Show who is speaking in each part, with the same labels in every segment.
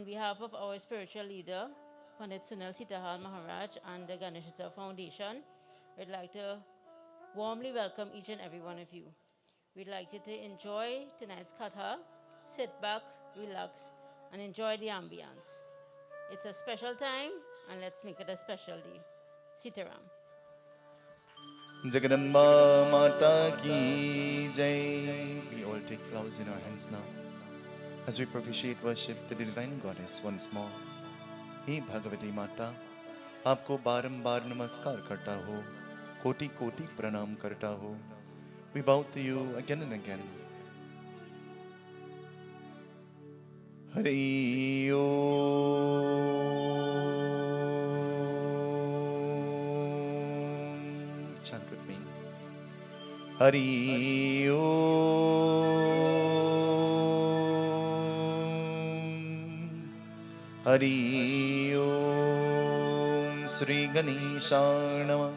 Speaker 1: On behalf of our spiritual leader, Pundit Sunil Seetahal Maharaj and the Ganeshotsav Foundation, we'd like to warmly welcome each and every one of you. We'd like you to enjoy tonight's katha, sit back, relax, and enjoy the ambience. It's a special time, and let's make it a special day. Sitaram.
Speaker 2: Jagadamba Mata Ki Jai. We all take flowers in our hands now as we propitiate worship the divine goddess once more. He Bhagavati Mata, आपको बारंबार नमस्कार करता हो, कोटि कोटि प्रणाम करता हो. We bow to you again and again. Hari Om. Chant with me. Hari Om. Hari Om. Sri Ganesha Namah.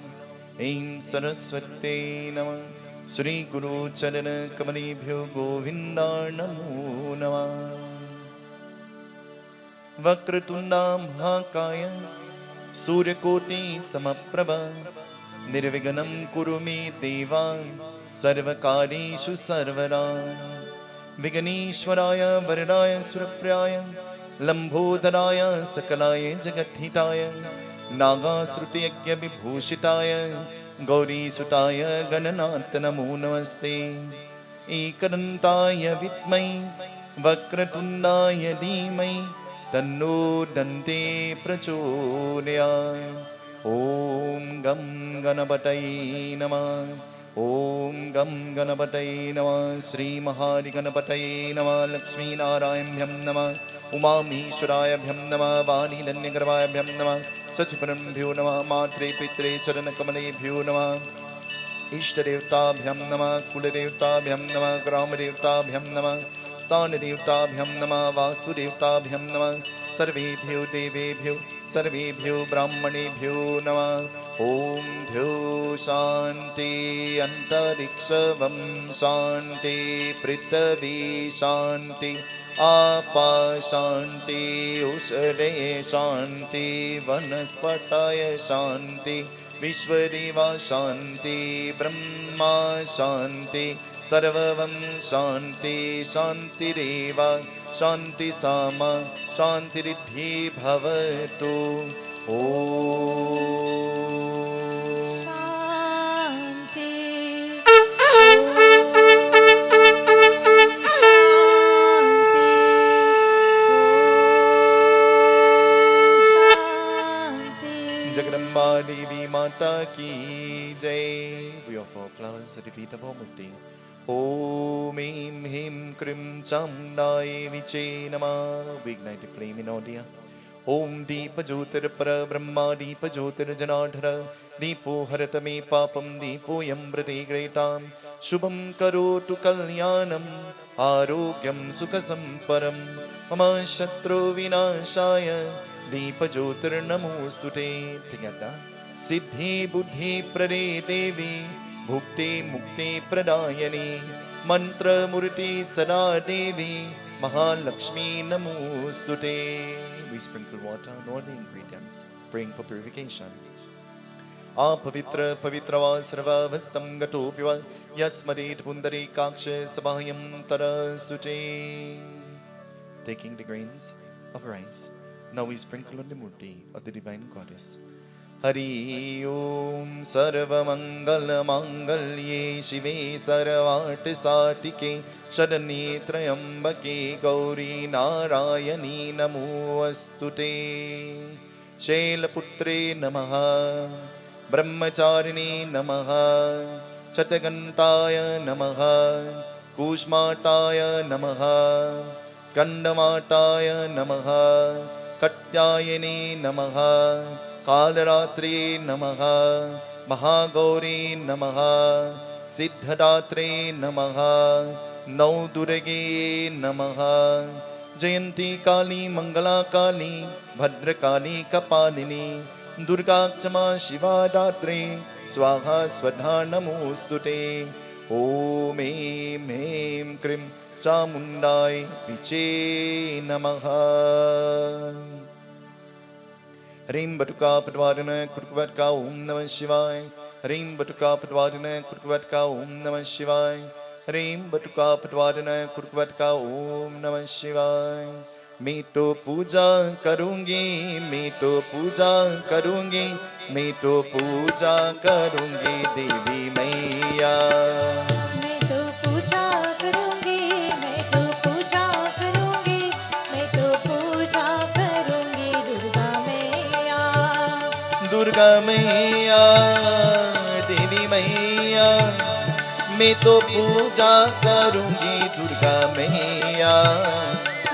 Speaker 2: Aim Saraswate Namah. Sri Guru Charana Kamalibhyo Govinda Namo Namah. Vakratunda Mahakaya Suryakoti Samaprabha Nirviganam Kurumi Deva Sarvakarishu Sarvara Viganishwaraya Varadaya Surapraya Lambodharaya Sakalaya Jagathitaya Naga Srutiyakya Vibhushitaya Gauri Sutaya Gananat Namo Namaste Ekarantaya Vitmai Vakratundaya Dhimai Tanno Dante Prachodaya. Om Gam Ganapatai Namah. Om Gam Ganapatai Namah. Sri Mahari Ganapatai Namah. Lakshmi Narayambhyam Namah. Umami Shurayabhyam Namah. Vani Danyagarvayabhyam Namah. Sachiparamabhyo Namah. Matre Pitre Charanakamaleebhyo Namah. Ishtadevtabhyam Namah. Kuladevtabhyam Namah. Gramadevtabhyam Namah. Sthanadevtabhyam Namah. Vastudevtabhyam Namah. Sarvebhyo Devebhyo Sarvebhyo Brahmanebhyo Namah. Om Dhyo Shanti Antarikshavam Shanti Prithvi Shanti Apa Shanti Usade Shanti Vanaspataya Shanti Vishwadeva Shanti Brahma Shanti Sarvavam Shanti Shanti Deva Shanti Sama Shanti Riddhi Bhavatu. Om
Speaker 1: Shanti.
Speaker 2: Jagadamba Devi Mata Ki Jai. We offer flowers at the feet of our Murti. Om Him Him Krim Chamdai Viche Namah. We ignite the flame in Odia. Om Deepa Jyotir Para Brahma Deepa Jyotir Janadhara Deepo Haratame Papam Deepo Yambrate Gretam Shubham Karotu Kalyanam Arogyam Sukhasam Param Mama Shatru Vinashaya Deepa Jyotir Namostute. Together. Siddhi Buddhi Prade Devi Bhukti Mukti Pradayani Mantra Murti Sada Devi Mahalakshmi Namostute. We sprinkle water on all the ingredients, praying for purification. Apavitra Pavitra Sarva Vastam Gatopiva Yasmarit Pundari Kaksha Sabahayam Tara Sute. Taking the grains of rice, now we sprinkle on the murti of the divine goddess. Hari Om Sarva Mangala Mangalye Shive Sarvat Satike Sharanye Trayambake Gauri Narayani Namostute. Shailaputre Namaha Brahmacharini Namaha Chatagantaya Namaha Kushmataya Namaha Skandamataya Namaha Katyayani Namaha Kalaratri Namaha Mahagauri Namaha Siddhadatri Namaha Naudurage Namaha Jayanti Kali Mangala Kali Bhadra Kali Kapalini Durga Kshama Shiva Datri Swaha Swadha Namostute. Om Em Hem Krim चामुण्डाय विचे नमः। ह्रीं बटुका पटवारिण कुर्कुवटका ओम नमः शिवाय। ह्रीं बटुका पटवारिण कुर्कुवटका ओम नमः शिवाय। ह्रीं बटुका पटवारिण कुर्कुवटका ओम नमः शिवाय। मैं तो पूजा करूंगी, मैं तो पूजा करूंगी, मैं तो पूजा करूंगी देवी मैया।
Speaker 3: मैं तो पूजा करूंगी, मैं तो पूजा करूंगी, मैं तो पूजा करूंगी दुर्गा मैया।
Speaker 2: दुर्गा मैया देवी मैया, मैं तो पूजा करूंगी दुर्गा मैया।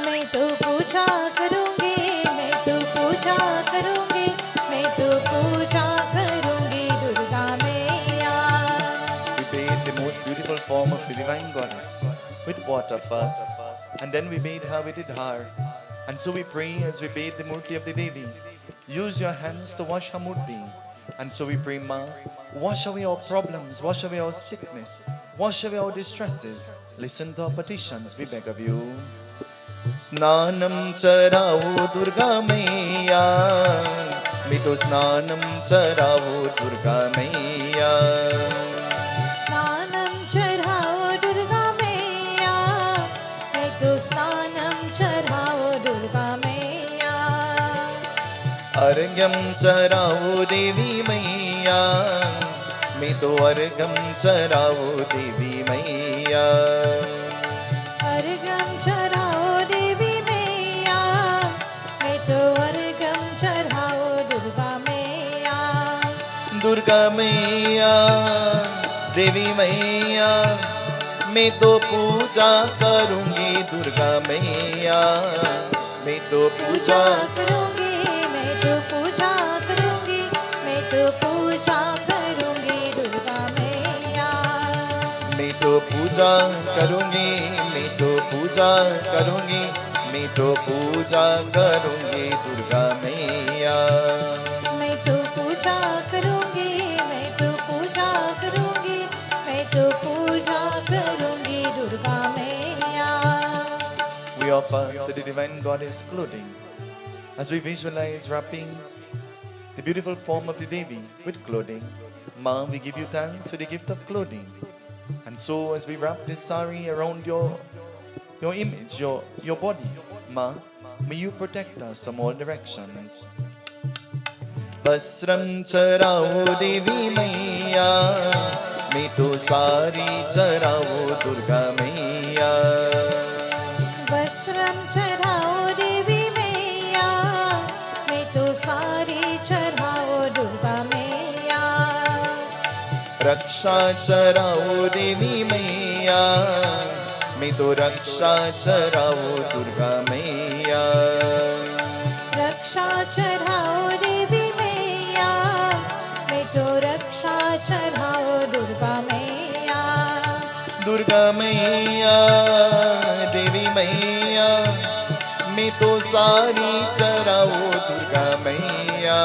Speaker 3: मैं तो पूजा करूंगी, मैं तो पूजा करूंगी, मैं तो पूजा करूंगी दुर्गा मैया।
Speaker 2: We bathe the most beautiful form of the divine goddess with water first, and then we bathe her with the dhar. And so we pray as we bathe the murti of the Devi. Use your hands to wash her murti. And so we pray, Ma, wash away our problems, wash away our sickness, wash away our distresses. Listen to our petitions, we beg of you. Snanam charao Durga Maiya, mito snanam charao Durga Maiya.
Speaker 3: स्नानं चढ़ाओ दुर्गा मैया, मैं तो स्नानं चढ़ाओ दुर्गा मैया।
Speaker 2: अर्घ्यम चराओ देवी मैया, mito अर्घ्यम चराओ देवी मैया।
Speaker 3: अर्घ्यं चढ़ाओ देवी मैया, मैं तो अर्घ्यं चढ़ाओ दुर्गा मैया।
Speaker 2: दुर्गा मैया देवी मैया, मैं तो पूजा करूंगी दुर्गा मैया। मैं तो पूजा
Speaker 3: करूंगी, मैं तो पूजा करूंगी, मैं तो पूजा करूंगी दुर्गा मैया।
Speaker 2: मैं तो पूजा करूंगी, मैं तो पूजा करूंगी, मैं तो पूजा करूंगी दुर्गा मैया।
Speaker 3: मैं तो पूजा करूंगी, मैं तो पूजा करूंगी, मैं तो पूजा करूंगी दुर्गा मैया।
Speaker 2: We offer to the divine goddess clothing as we visualize wrapping the beautiful form of the Devi with clothing. Ma, we give you thanks for the gift of clothing. And so as we wrap this sari around your image, your body, Ma, may you protect us from all directions. Vasram charao Devi Maiya, मैं तो सारी चराओ दुर्गा मैया।
Speaker 3: वस्त्रं चढ़ाओ देवी मैया, मैं तो सारी चढ़ाओ दुर्गा मैया।
Speaker 2: रक्षा चराओ देवी मैया, मैं तो रक्षा चराओ दुर्गा मैया।
Speaker 3: रक्षा चढ़ाओ देवी मैया, मैं तो रक्षा चढ़ाओ दुर्गा मैया।
Speaker 2: दुर्गा मैया देवी मैया, मैं तो सारी चराओ दुर्गा मैया।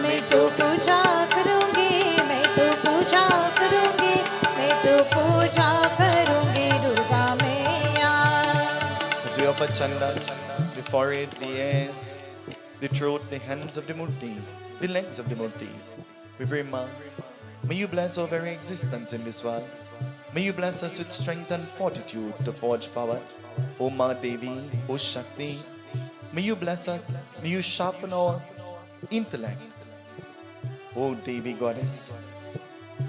Speaker 3: मैं तो पूजा करूंगी, मैं तो पूजा करूंगी, मैं तो पूजा करूंगी दुर्गा मैया।
Speaker 2: As we offer chanda, the forehead, the ears, the throat, the hands of the murti, the legs of the murti, we pray, Ma, may you bless our very existence in this world. May you bless us with strength and fortitude to forge forward. O Ma Devi, O Shakti, may you bless us, may you sharpen our intellect. O Devi Goddess,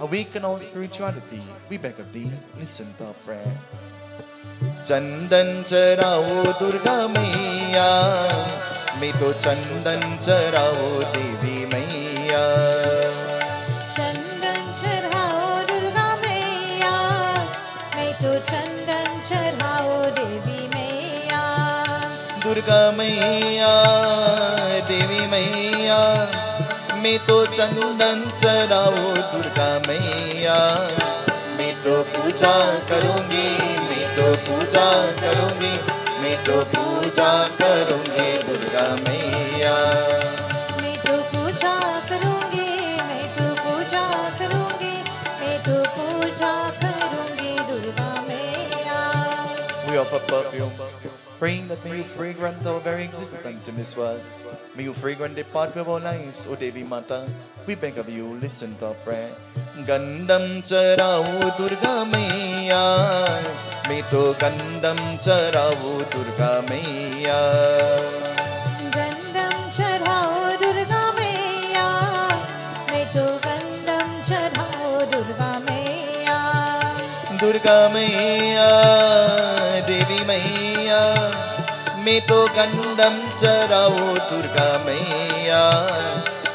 Speaker 2: awaken our spirituality. We beg of thee, listen to our prayer. चंदन चराओ दुर्गा मैया, मैं तो चंदन चराओ देवी मैया।
Speaker 3: चंदन चढ़ाओ दुर्गा मैया, मैं तो चंदन चढ़ाओ देवी मैया।
Speaker 2: दुर्गा मैया देवी मैया, मैं तो चंदन चराओ दुर्गा मैया। मैं तो पूजा करूंगी, मैं तो पूजा करूंगी, मैं तो पूजा करूंगी दुर्गा मैया।
Speaker 3: मैं तो पूजा करूंगी, मैं तो पूजा करूंगी, मैं तो पूजा करूंगी दुर्गा मैया।
Speaker 2: offer perfume, praying that may you fragrant our very existence in this world. May you fragrant the part of our lives, O Devi Mata. We beg of you, listen to our prayer. Gandam charao Durga Maiya, me to gandam charao Durga Maiya.
Speaker 3: Gandam charao Durga Maiya, me to gandam charao Durga Maiya.
Speaker 2: Durga Maiya, Devi Maiya, me to gandam charao Durga Maiya.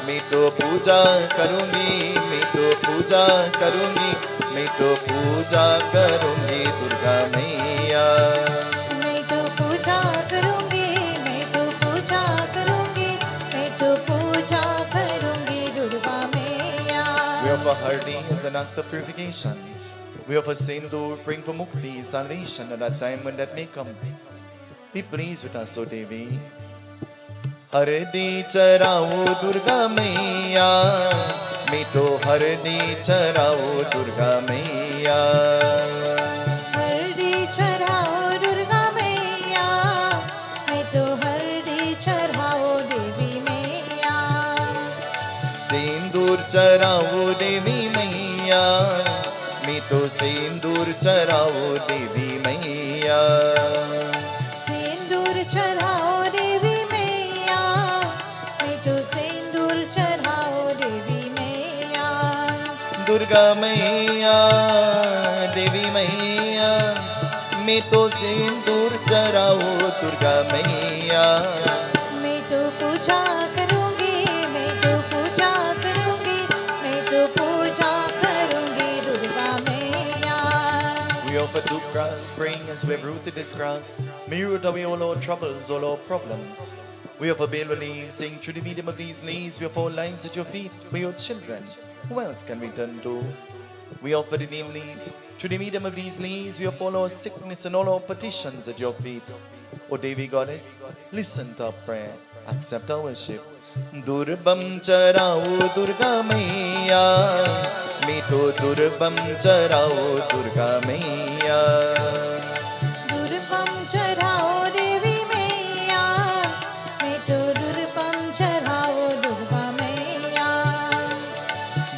Speaker 2: मैं तो पूजा करूंगी, मैं तो पूजा करूंगी, मैं तो पूजा करूंगी दुर्गा मैया।
Speaker 3: मैं तो पूजा करूंगी, मैं तो पूजा करूंगी, मैं तो पूजा करूंगी दुर्गा मैया।
Speaker 2: We offer Hardi as an act of purification. We offer Sindoor, praying for Mukti, salvation at that time when that may come. Be pleased with us, O Devi. हरदी चराओ दुर्गा मैया, मैं तो हरदी चराओ दुर्गा मैया।
Speaker 3: हरदी चराओ दुर्गा मैया, मैं तो हरदी चराओ देवी मैया।
Speaker 2: सिंदूर चराओ देवी मैया, मैं तो सिंदूर चराओ देवी मैया।
Speaker 3: सिंदूर चराओ देवी मैया, मैं तो सिंदूर चराओ देवी मैया।
Speaker 2: दुर्गा मैया, देवी मैया, मैं तो सिंदूर चराओ दुर्गा मैया।
Speaker 3: मैं तो पूजा करूंगी, मैं तो पूजा करूंगी, मैं तो पूजा करूंगी दुर्गा मैया।
Speaker 2: We offer two grass, praying as we have rooted this grass. May you root away all our troubles, all our problems. We offer bail leaves, saying through the medium of these leaves, we offer our lives at your feet for your children. Who else can we turn to? We offer the neem leaves. Through the medium of these leaves, we offer all our sickness and all our petitions at your feet. O Devi Goddess, listen to our prayer. Accept our worship. Durbam charao Durga Maiya, me to durbam charao Durga Maiya.
Speaker 3: दुर्बम चढ़ाओ देवी मैया, मैं तो दुर्बम चढ़ाओ दुर्गा मैया।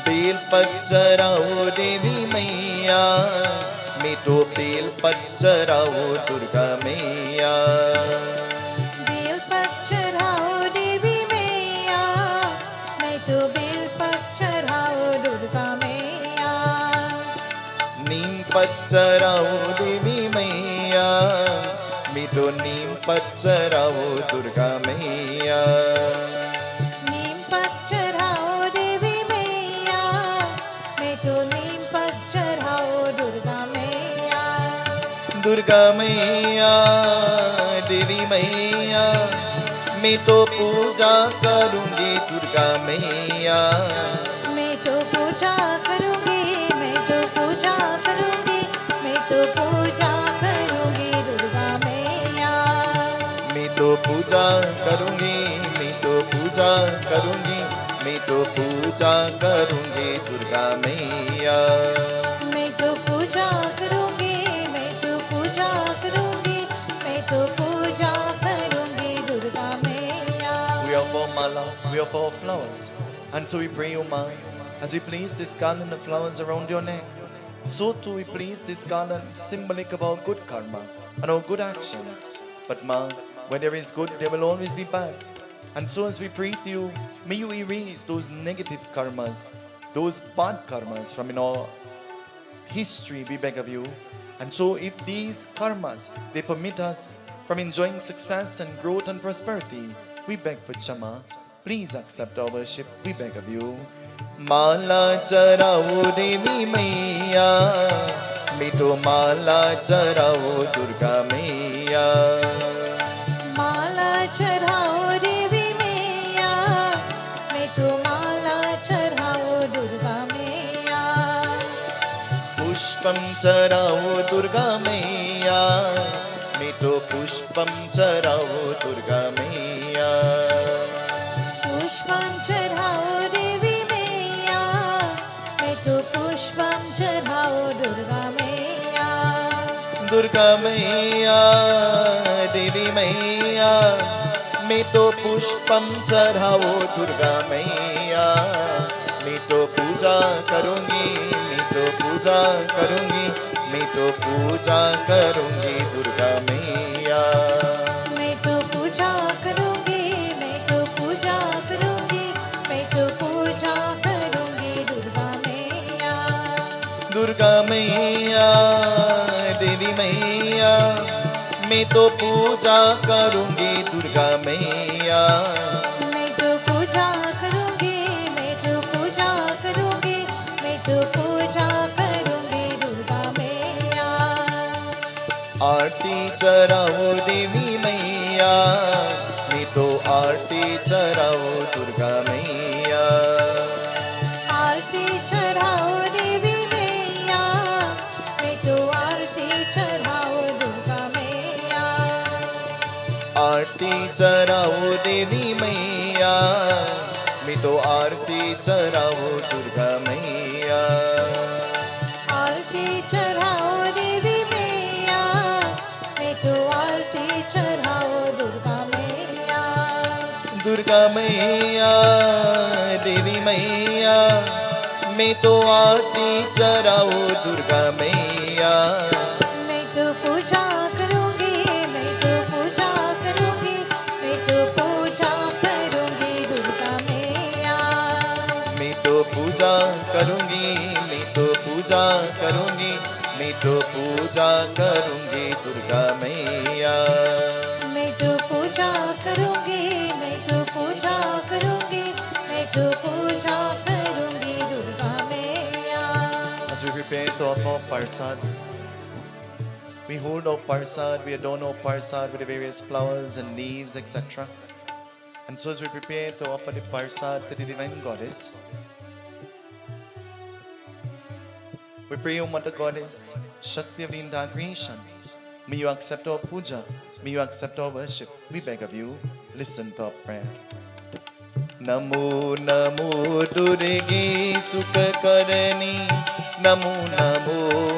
Speaker 2: Bell पत चराओ देवी मैया, मैं तो बेल पत चराओ दुर्गा मैया।
Speaker 3: बेल पत चढ़ाओ देवी मैया, मैं तो बेल पत चढ़ाओ दुर्गा मैया।
Speaker 2: नीम पत चराओ देवी मैया, मैं तो नीम पत चराओ दुर्गा मैया।
Speaker 3: नीम पत चढ़ाओ देवी मैया, मैं तो नीम पत चढ़ाओ दुर्गा मैया।
Speaker 2: दुर्गा मैया, देवी मैया, मैं तो पूजा करूंगी दुर्गा मैया।
Speaker 3: मैं तो पूजा करूंगी, मैं तो पूजा करूंगी, मैं तो पूजा करूंगी दुर्गा मैया।
Speaker 2: मैं तो पूजा करूंगी, मैं तो पूजा करूंगी, मैं तो पूजा करूंगी दुर्गा मैया।
Speaker 3: मैं तो पूजा करूंगी, मैं तो पूजा करूंगी, मैं तो पूजा करूंगी दुर्गा मैया।
Speaker 2: We offer mala, we offer flowers. And so we pray, O Ma, as we place this garland of flowers around your neck, so too we place this garland symbolic of our good karma and our good actions. But Ma, where there is good, there will always be bad. And so as we pray to you, may you erase those negative karmas, those bad karmas from in our history, we beg of you. And so if these karmas, they permit us from enjoying success and growth and prosperity, we beg for Chama. Please accept our worship, we beg of you. Mala charao Devi Maiya, me to mala charao Durga Maiya.
Speaker 3: माला चढ़ाओ देवी मैया, मैं तो माला चढ़ाओ दुर्गा मैया।
Speaker 2: Pushpam charao Durga Maiya, me to pushpam charao Durga Maiya.
Speaker 3: पुष्पम चढ़ाओ देवी मैया, मैं तो पुष्पम चढ़ाओ दुर्गा मैया।
Speaker 2: दुर्गा मैया देवी मैया मैं तो पुष्पम चढ़ाओ दुर्गा मैया मैं तो पूजा करूंगी मैं तो पूजा करूंगी मैं तो पूजा करूंगी दुर्गा मैया
Speaker 3: मैं तो पूजा करूंगी मैं तो पूजा करूंगी मैं तो पूजा करूंगी दुर्गा मैया
Speaker 2: दुर्गा मैया देवी मैया मैं तो पूजा करूंगी दुर्गा मैया
Speaker 3: मैं तो पूजा करूंगी मैं तो पूजा करूंगी मैं तो पूजा करूंगी दुर्गा मैया
Speaker 2: आरती चढ़ाओ देवी मैया मैं तो आरती चढ़ाओ दुर्गा मैया
Speaker 3: आरती चढ़ाओ देवी मैया मैं तो आरती चढ़ाओ दुर्गा मैया
Speaker 2: आरती चढ़ाओ देवी मैया मैं तो आरती चढ़ाओ दुर्गा मैया
Speaker 3: आरती चढ़ाओ देवी मैया मैं तो आरती चढ़ाओ दुर्गा मैया
Speaker 2: दुर्गा मैया देवी मैया मैं तो आरती चढ़ाओ दुर्गा मैया
Speaker 3: मैं तो पूजा करूंगी मैं तो पूजा करूंगी मैं तो पूजा करूंगी दुर्गा मैया
Speaker 2: मैं तो पूजा करूंगी मैं तो पूजा करूंगी मैं तो पूजा करूंगी दुर्गा मैया
Speaker 3: मैं तो पूजा करूंगी मैं तो पूजा करूंगी मैं तो पूजा करूंगी दुर्गा मैया
Speaker 2: As we prepare to offer Persad, we hold our Persad, we adorn our Persad with the various flowers and leaves, etc. And so as we prepare to offer the Persad to the Divine Goddess, we pray, O Mother Goddess, Shakti of the entire creation, may you accept our puja, may you accept our worship. We beg of you, listen to our prayer. Namo Namo Durge Sukha Karani Namo Namo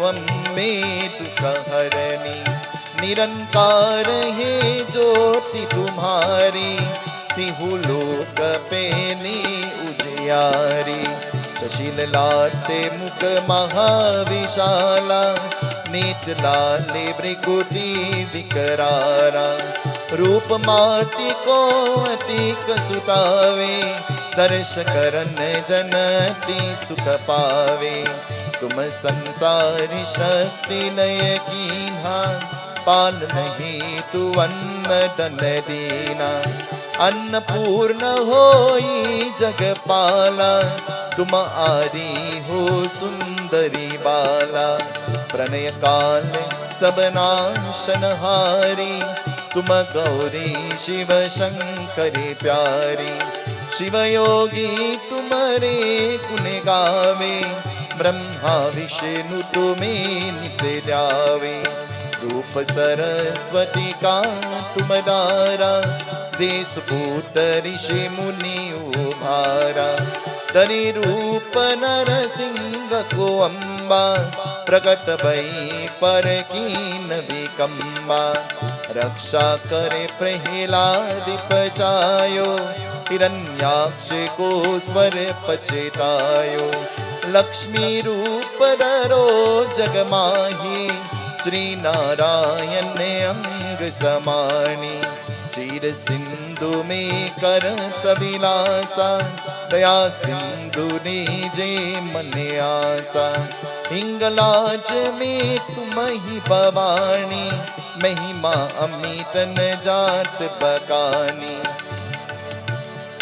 Speaker 2: Ambe Dukha Harani Nirankar hai jyoti tumhari तिहु लोक पेनी उजियारी शशील latte मुख महाविशाला नेत्र लाले भृकुटी विकरारा रूप माटी को अतिक सुतावे दर्श करन जनती सुख पावे तुम संसारी शक्ति नय कीन्हा पाल नहीं तु अन्न दन दीना अन्नपूर्ण होई जगपाला तुम आदि हो सुंदरी बाला प्रणय काल सब नाशनहारी तुम गौरी शिव शंकरी प्यारी शिव योगी तुम्हारे गुण गावे ब्रह्मा विष्णु तुम्हें नित्य ध्यावे रूप सरस्वती का तुम दारा देश पूत ऋषि मुनि उभारा तरी रूप नरसिंह को अम्बा प्रकट भई पर कीन विकम्बा रक्षा करे प्रहलाद पचायो हिरण्याक्ष को स्वर पचेतायो लक्ष्मी रूप धरो जग माही श्री नारायण अंग समानी चीर सिंधु में करत विलासा दया सिंधु नीजे मन आसा हिंगलाज में तुम ही भवानी महिमा अमित न जात बकानी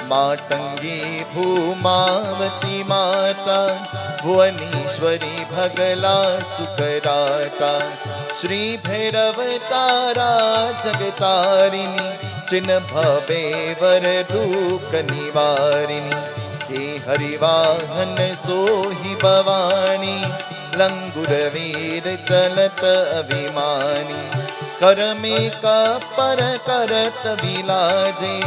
Speaker 2: मातंगी भूमावती माता भुवनेश्वरी भगला सुकराता श्री भैरव तारा जगतारिणी चिन्ह भवे वर दुख निवारिणी हे हरिवाहन सोहि भवानी लंगुर वीर चलत अभिमानी कर में का पर करत विलाजे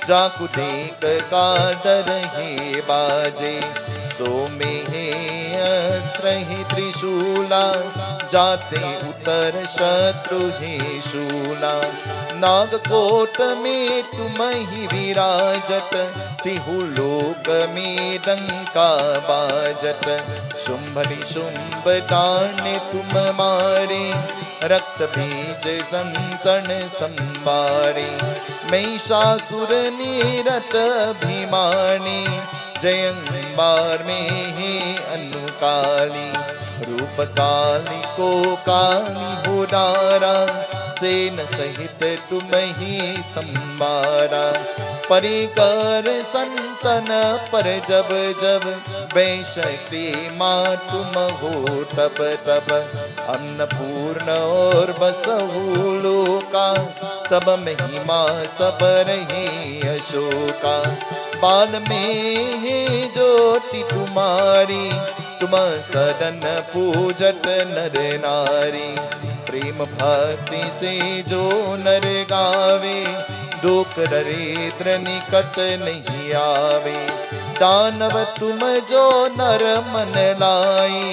Speaker 2: जाकु देख का डर हे बाजे सो में हे अस्त्र रही त्रिशूला, जाते उतर शत्रु ही शूला। नागकोट में तुम ही विराजत, तिहु लोक में डंका बाजत। शुंभ निशुंभ डाने तुम मारे, रक्त बीज संतन संवारे। महिषासुर निरत अभिमानी, जयंबार में है अनुकाली। रूप काली को काली हो डारा, सेन सहित तुम ही संवारा। परिकर संतन पर जब जब, वैशक्ति माँ तुम हो तब तब। अन्नपूर्ण और बसहु लोका, तब महिमा सब रही अशोका। बाल में है ज्योति तुम्हारी, तुम सदन पूजत नर नारी। प्रेम भक्ति से जो नर गावे, दुख दरिद्र निकट नहीं आवे। दानव तुम जो नर मन लाई,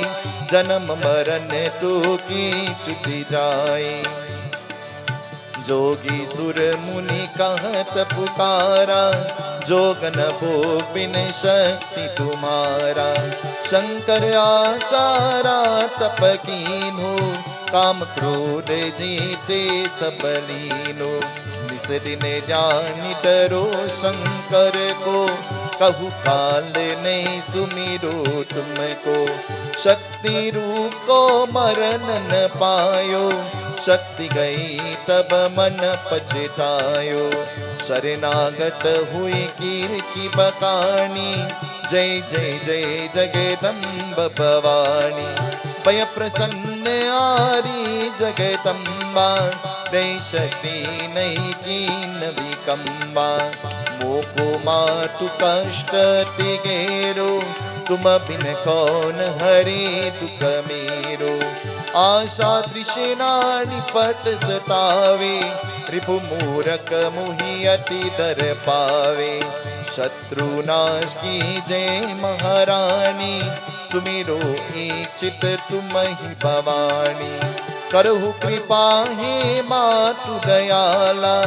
Speaker 2: जन्म मरण तो की चुति जाए। जोगी सुर मुनि कहत पुकारा, जोगन भोग बिन शक्ति तुम्हारा। शंकर आचारा तप कीन्हो, काम क्रोध जीते सब लीनो। निस दिन जानि डरो शंकर को, कहु काल नहीं सुमिरो तुमको। शक्ति रूप को मरण न पायो, शक्ति गई तब मन पछतायो। शरणागत हुई कीर्ति बकानी, जय जय जय जगदम्ब भवानी। भय प्रसन्न आरी जगदम्बा, दई शक्ति नहीं कीन विकम्बा। मोको मातु कष्ट तिगेरो, तुम बिन कौन हरे दुख मेरो। आशा तृष्णा निपट सतावे, रिपु मूरख मुहि अति दर पावे। शत्रुनाश की जय महारानी, सुमिरो एक चित तुम ही भवानी। करहु कृपा हे मातु दयाला,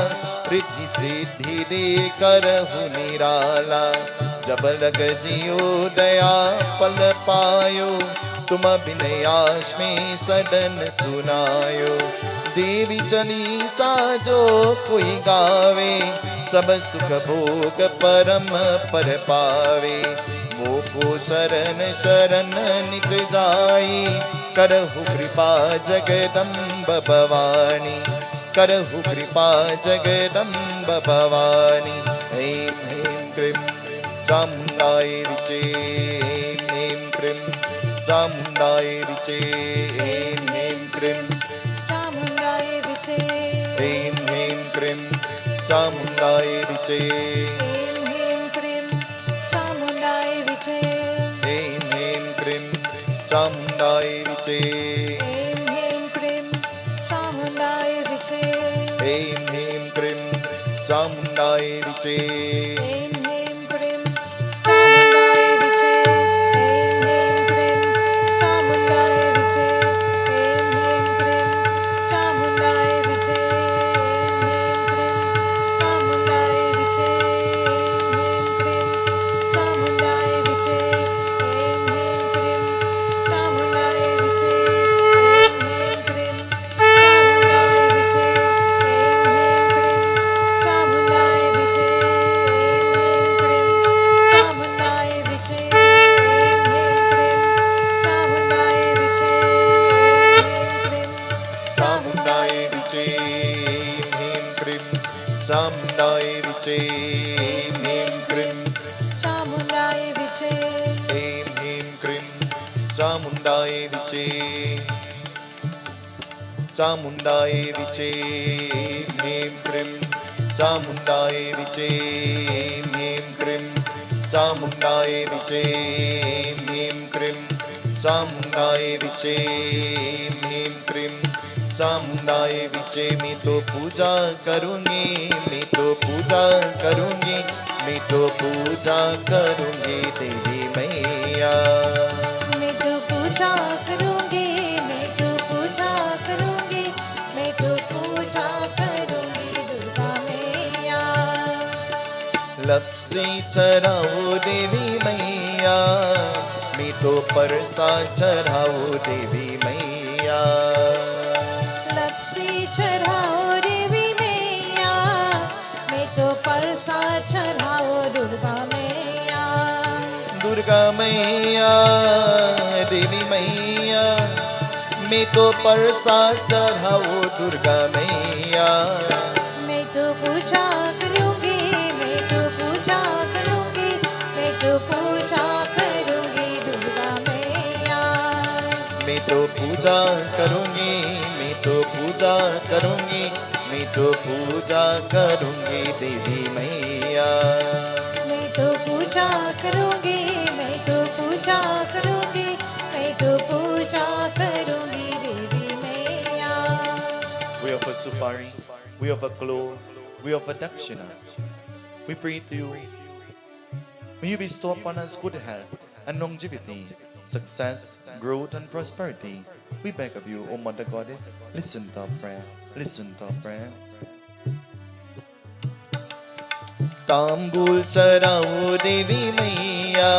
Speaker 2: रिद्धि सिद्धि दे करहु निराला। जब लग जियो दया पल पायो, तुम बिनयाश में सदन सुनायो। देवी चालीसा जो कोई गावे, सब सुख भोग परम पर पावे। मोको शरण शरण निक जाई, करहु कृपा जगदम्ब भवानी। करहु कृपा जगदम्ब भवानी। ऐं ह्रीं क्रीं चामुण्डाय विचे, ऐं ह्रीं क्रीं चामुण्डाय विचे, ऐं ह्रीं क्रीं
Speaker 3: चामुण्डाय विचे,
Speaker 2: ऐं ह्रीं क्रीं चामुण्डाय विचे,
Speaker 3: ऐं ह्रीं क्रीं चामुण्डाय विचे,
Speaker 2: ऐं ह्रीं क्रीं चामुण्डाय विचे,
Speaker 3: ऐं ह्रीं क्रीं चामुण्डाय विचे,
Speaker 2: ऐं ह्रीं क्रीं चामुण्डाय विचे।
Speaker 3: ऐं ह्रीं क्रीं चामुण्डाय विचे, ऐं ह्रीं क्रीं चामुण्डाय विचे, ऐं ह्रीं क्रीं चामुण्डाय विचे, ऐं ह्रीं क्रीं चामुण्डाय विचे, ऐं ह्रीं क्रीं चामुण्डाय विचे, ऐं ह्रीं क्रीं चामुण्डाय विचे, ऐं ह्रीं क्रीं चामुण्डाय विचे, ऐं ह्रीं क्रीं चामुण्डाय विचे,
Speaker 2: चामुण्डाय विचे, ह्रीं क्रीं
Speaker 3: चामुण्डाय विचे,
Speaker 2: ऐं ह्रीं क्रीं चामुण्डाय विचे, चामुण्डाय विचे, ह्रीं क्रीं चामुण्डाय विचे, ह्रीं क्रीं चामुण्डाय विचे, ह्रीं क्रीं चामुण्डाय विचे, ह्रीं क्रीं चामुण्डाय विचे। मैं तो पूजा करूँगी, मैं तो पूजा करूँगी, मैं तो पूजा करूँगी देवी मैया।
Speaker 3: मैं तो पूजा
Speaker 2: लपसी चढ़ाओ देवी मैया, मैं तो परसाद चढ़ाओ देवी मैया।
Speaker 3: लपसी चढ़ाओ देवी मैया, मैं तो परसाद चढ़ाओ दुर्गा मैया।
Speaker 2: दुर्गा मैया देवी मैया, मैं तो परसाद चढ़ाओ दुर्गा मैया।
Speaker 3: मैं तो पूजा करूंगी, मैं तो पूजा करूंगी, मैं तो पूजा करूंगी दुर्गा मैया।
Speaker 2: मैं तो पूजा करूंगी, मैं तो पूजा करूंगी, मैं तो पूजा करूंगी देवी मैया।
Speaker 3: मैं तो पूजा करूंगी, मैं तो पूजा करूंगी, मैं तो पूजा करूंगी देवी मैया।
Speaker 2: We offer supari, we offer clove, we offer dakshina. We pray to you. May you bestow upon us good health and longevity, success, growth and prosperity. We beg of you, O Mother Goddess, listen to our prayer. Listen to our prayer. तांबूल चढ़ाओ देवी मैया,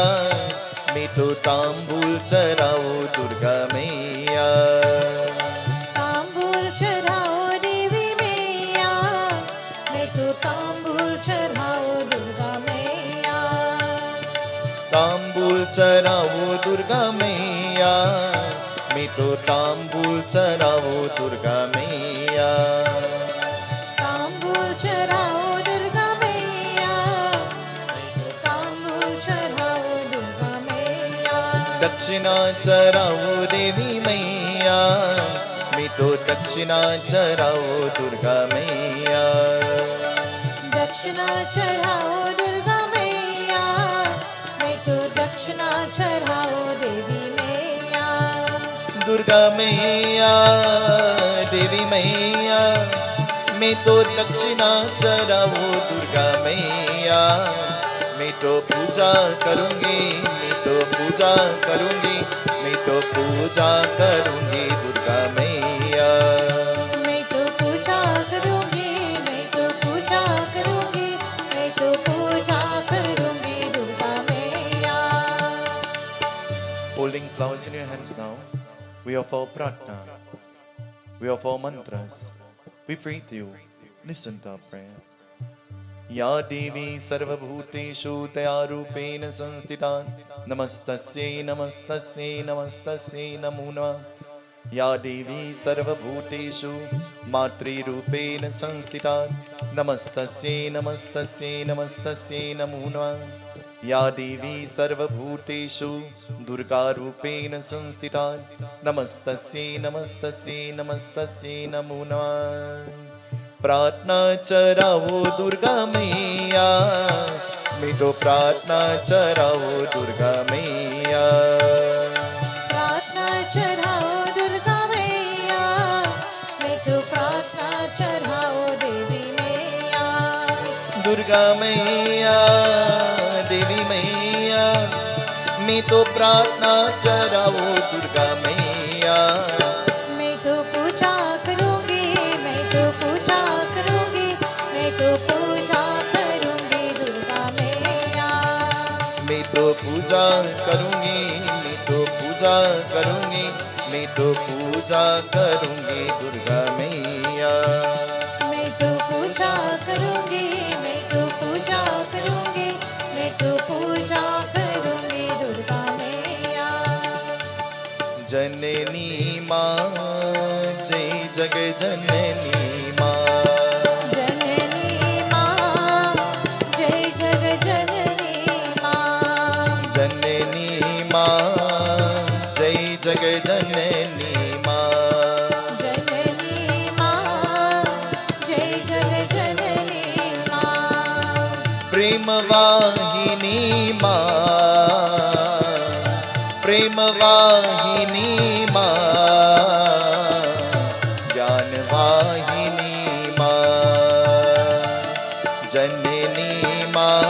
Speaker 2: मैं तो तांबूल चढ़ाओ दुर्गा मैया।
Speaker 3: तांबूल चढ़ाओ देवी मैया, मैं तो तांबूल चढ़ाओ दुर्गा मैया।
Speaker 2: तांबूल चढ़ाओ दुर्गा मैया, मैं तो तांबूल चढ़ाओ दुर्गा मैया।
Speaker 3: तांबूल चढ़ाओ दुर्गा मैया, तांबूल चढ़ाओ दुर्गा मैया।
Speaker 2: दक्षिणा चढ़ाओ देवी मैया, मैं तो दक्षिणा चढ़ाओ दुर्गा मैया।
Speaker 3: दक्षिणा चढ़ाओ दुर्गा मैया, मैं तो दक्षिणा चढ़ाओ देवी मैया।
Speaker 2: दुर्गा मैया देवी मैया, मैं तो दक्षिणा चढ़ाओ दुर्गा मैया। मैं तो पूजा करूंगी, मैं तो पूजा करूंगी, मैं तो पूजा करूंगी दुर्गा मैया।
Speaker 3: मैं तो पूजा करूंगी, मैं तो पूजा करूंगी, मैं तो पूजा करूंगी दुर्गा मैया।
Speaker 2: Holding flowers in your hands now, we offer pratna, we offer mantras, we pray to you, listen to our prayer. या देवी सर्वभूतेषु दयारूपेण संस्थिता, नमस्तस्यै नमस्तस्यै नमस्तस्यै नमो नमः। या देवी सर्वभूतेषु मातृरूपेण संस्थिता, नमस्तस्यै नमस्तस्यै नमस्तस्यै नमो नमः। या देवी सर्वभूतेषु दुर्गारूपेण संस्थिता, नमस्तस्यै नमस्तस्यै नमस्तस्यै नमो नमः। प्रार्थना चढ़ाओ दुर्गा मैया, मैं तो प्रार्थना चढ़ाओ दुर्गा मैया।
Speaker 3: प्रार्थना चढ़ाओ दुर्गा मैया, मैं तो प्रार्थना चढ़ाओ देवी मैया।
Speaker 2: दुर्गा मैया देवी मैया, मैं तो प्रार्थना चढ़ाओ दुर्गा मैया।
Speaker 3: मैं तो पूजा करूंगी, मैं तो पूजा करूंगी, मैं तो पूजा करूंगी दुर्गा मैया।
Speaker 2: मैं तो पूजा करूंगी, मैं तो पूजा करूंगी, मैं तो पूजा करूंगी दुर्गा मैया।
Speaker 3: मैं तो पूजा करूंगी, मैं तो पूजा करूंगी, मैं तो पूजा करूंगी दुर्गा मैया।
Speaker 2: जननी माँ जय जग जननी माँ।
Speaker 3: जननी माँ जय जग जननी माँ।
Speaker 2: जननी माँ जय जग जननी माँ।
Speaker 3: जननी माँ जय जग जननी माँ।
Speaker 2: प्रेम वाहिनी माँ, प्रेम वाहिनी माँ, ज्ञान वाहिनी माँ। जननी माँ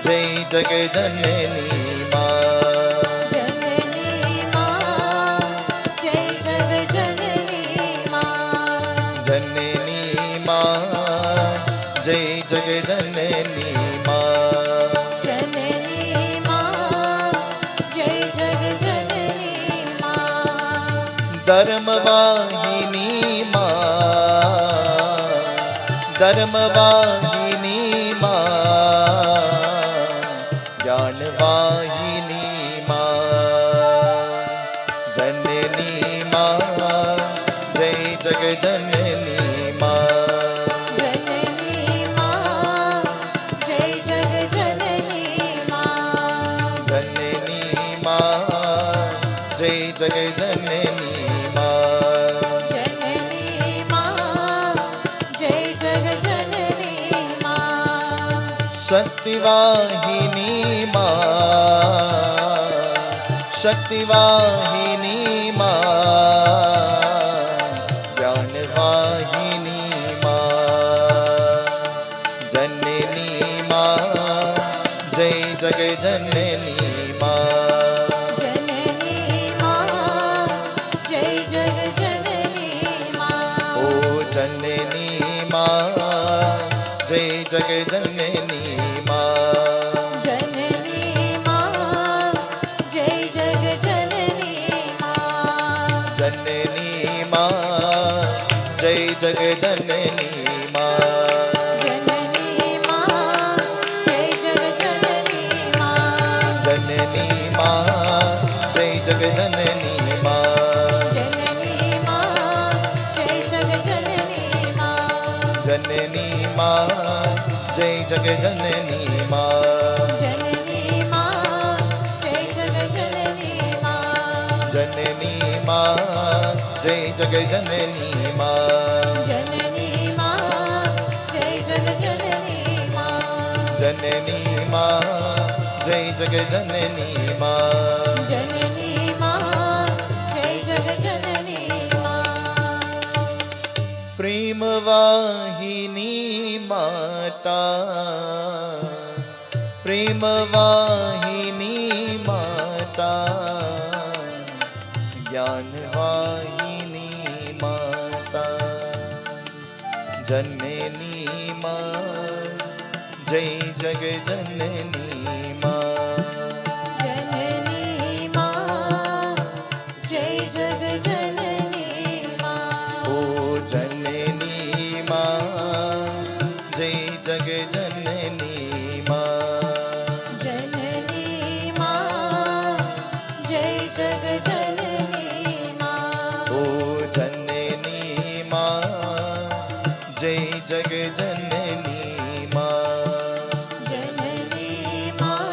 Speaker 2: जय जग जननी माँ।
Speaker 3: जननी माँ जय जग जननी माँ।
Speaker 2: जननी माँ जय जग जननी धर्मवाहिनी माँ, धर्मवाहिनी माँ, ज्ञानवाहिनी माँ, जननी माँ, जय जगजननी माँ,
Speaker 3: जननी माँ, जय जगजननी माँ,
Speaker 2: जननी माँ, जय जगजननी माँ,
Speaker 3: जननी माँ, जय जगजननी माँ,
Speaker 2: शक्तिवाहिनी माँ, शक्तिवाहिनी माँ, ज्ञानवाहिनी माँ, जननी माँ, जय जगजननी माँ,
Speaker 3: जननी माँ, जय जगजननी माँ,
Speaker 2: ओ जननी माँ, जय जगजननी माँ,
Speaker 3: जननी माँ, जय जगजननी माँ,
Speaker 2: जननी माँ, जय जगजननी माँ,
Speaker 3: जननी माँ, जय जगजननी माँ,
Speaker 2: जननी माँ, जय जगजननी माँ,
Speaker 3: जननी माँ, जय जगजननी माँ,
Speaker 2: जननी माँ, जय जगजननी माँ,
Speaker 3: जननी माँ, जय जगजननी माँ,
Speaker 2: जननी माँ, जय जगजननी माँ,
Speaker 3: जननी माँ, जय जगजननी माँ,
Speaker 2: जननी माँ, जय जगजननी माँ,
Speaker 3: जननी माँ, जय जगजननी माँ,
Speaker 2: प्रेम वाहिनी माता, प्रेम वाहिनी माता, ज्ञान वाहिनी माता, जननी माँ, जय जगजननी माँ,
Speaker 3: जननी माँ, जय जगजननी माँ,
Speaker 2: ओ जननी माँ, जय जगजननी माँ,
Speaker 3: जननी माँ, जय जगजननी माँ,
Speaker 2: ओ जननी माँ, जय जगजननी माँ,
Speaker 3: जननी माँ,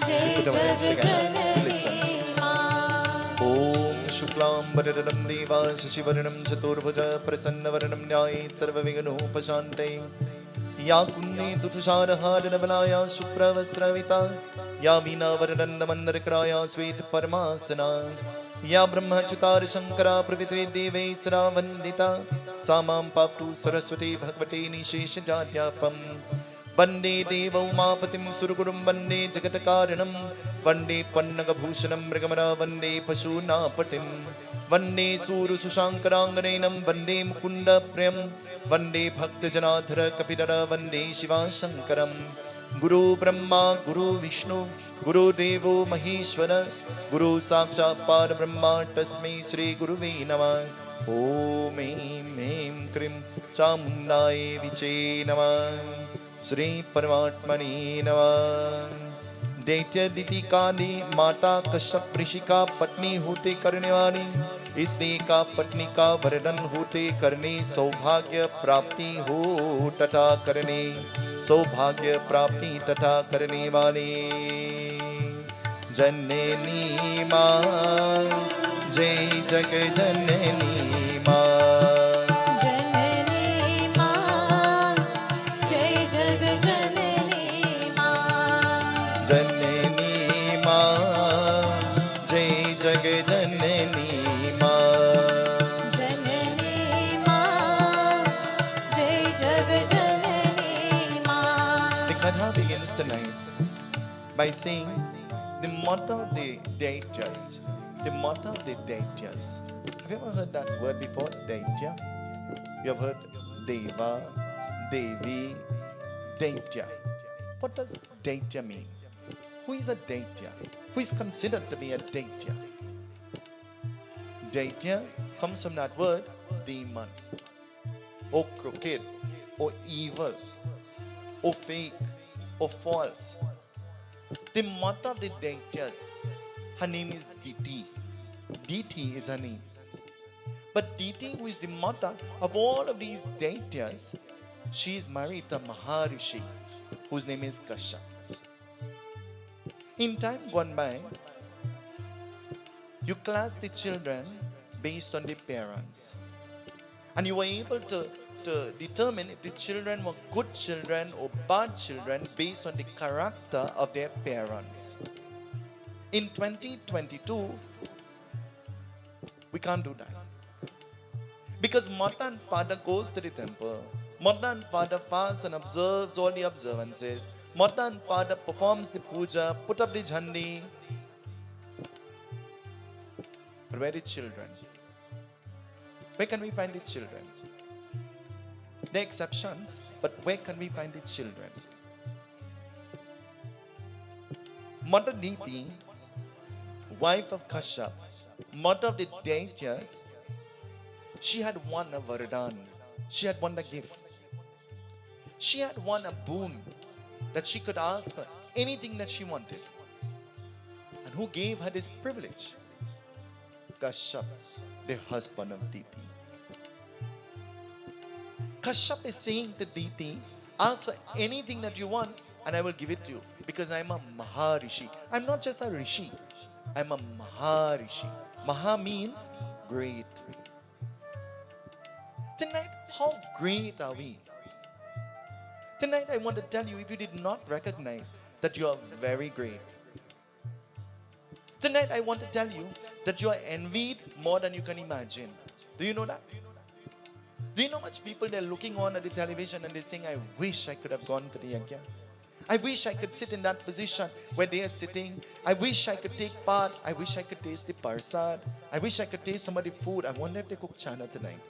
Speaker 3: जय
Speaker 2: Put our hands together. Listen.
Speaker 3: जगजननी माँ,
Speaker 2: ॐ शुक्लाम्बरधरं देवा शशिवर्णं चतुर्भुज प्रसन्नवदनं न्यायेन सर्वविघ्नोपशान्तये या पुण्ये तुषारहारधवलाया सुप्रवस्रविता या वीणावरदण्डमन्दरक्राया श्वेतपरमासना या ब्रह्मच्युतारशङ्करा प्रभृते देवैस्सरा वन्दिता सा मां पाप्तु सरस्वती भगवती निशेषजाड्यापम् वन्दे देवौमापतिं सुरगुरुं वन्दे जगत्कारणं वन्दे पन्नगभूषणं मृगमरा वन्दे पशूनापतिं वन्दे सूरसुशाङ्कराङ्गनेनं वन्दे मुकुन्दप्रियं वन्दे भक्तजनाधर कपिधर वन्दे शिवाशङ्करं गुरु ब्रह्मा गुरु विष्णु गुरुदेवो महेश्वर गुरु साक्षात् परब्रह्मा तस्मै श्री गुरुवे नमः ॐ ऐं ह्रीं क्रीं चामुण्डाय विचे नमः श्री परमात्मने नमः दैत्य दिति काली माता कश्यप ऋषि का पत्नी होते करने वाली इसलिए का पत्नी का वरदान होते करने सौभाग्य प्राप्ति हो तथा करने सौभाग्य प्राप्ति तथा करने वाले जननी माँ जय जग जननी माँ
Speaker 3: जननी माँ, जय जगजननी माँ,
Speaker 2: जननी माँ जय जग जननी माँ
Speaker 3: जननी माँ, जय जगजननी माँ.
Speaker 2: The Katha begins tonight by saying the motto of the deities. The motto of the deities. Have you ever heard that word before? Daitya? You have heard Deva, Devi, Daitya. What does Daitya mean? Who is a Daitya? Who is considered to be a Daitya? Daitya comes from that word, demon, or crooked, or evil, or fake, or false. The mother of the Daityas, her name is Diti. Diti is her name. But Diti, who is the mother of all of these Daityas, she is married to Maharishi, whose name is Kashyap. In time gone by, you class the children based on the parents. And you were able to determine if the children were good children or bad children based on the character of their parents. In 2022, we can't do that. Because mother and father goes to the temple. Mother and father fasts and observes all the observances. Mother and father performs the puja, put up the jhandi. But where are the children? Where can we find the children? There are exceptions, but where can we find the children? Mother Diti, wife of Kashyap, mother of the Daityas, she had won a Vardhan. She had won a gift. She had won a boon that she could ask for anything that she wanted. And who gave her this privilege? Kashyap, the husband of Diti. Kashyap is saying to Diti, ask for anything that you want and I will give it to you. Because I'm a Maharishi. I'm not just a Rishi. I'm a Maharishi. Maha means great. Tonight, how great are we? Tonight, I want to tell you, if you did not recognize that you are very great. Tonight, I want to tell you that you are envied more than you can imagine. Do you know that? Do you know much people they're looking on at the television and they're saying, I wish I could have gone to the yajna. I wish I could sit in that position where they are sitting. I wish I could take part. I wish I could taste the Persad. I wish I could taste some of the food. I wonder if they cook chana tonight.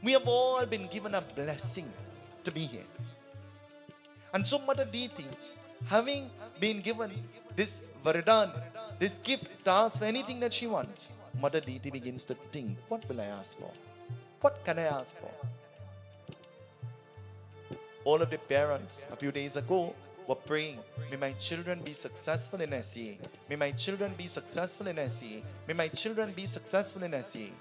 Speaker 2: We have all been given a blessing to be here. And so Mother Diti, having been given this Vardhan, this gift to ask for anything that she wants, Mother Diti begins to think, what will I ask for? What can I ask for? All of the parents a few days ago were praying, may my children be successful in SEA. May my children be successful in SEA. May my children be successful in SEA.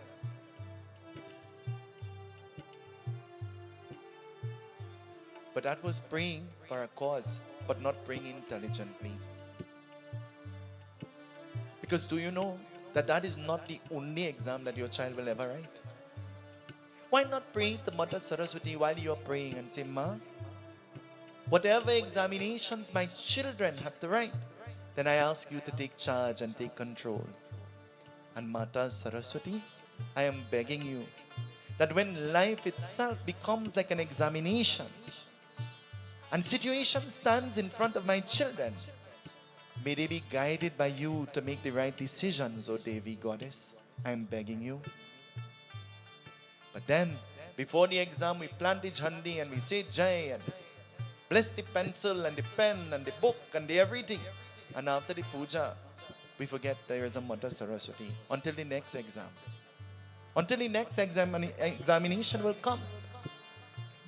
Speaker 2: But that was praying for a cause, but not praying intelligently. Because do you know that that is not the only exam that your child will ever write? Why not pray to Mother Saraswati while you are praying and say, Ma, whatever examinations my children have to write, then I ask you to take charge and take control. And Mata Saraswati, I am begging you that when life itself becomes like an examination and situation stands in front of my children, may they be guided by you to make the right decisions, O Devi Goddess. I am begging you. But then, before the exam, we plant the jhandi and we say Jai and bless the pencil and the pen and the book and the everything. And after the puja, we forget there is a Mother Saraswati until the next exam. Until the next examination will come.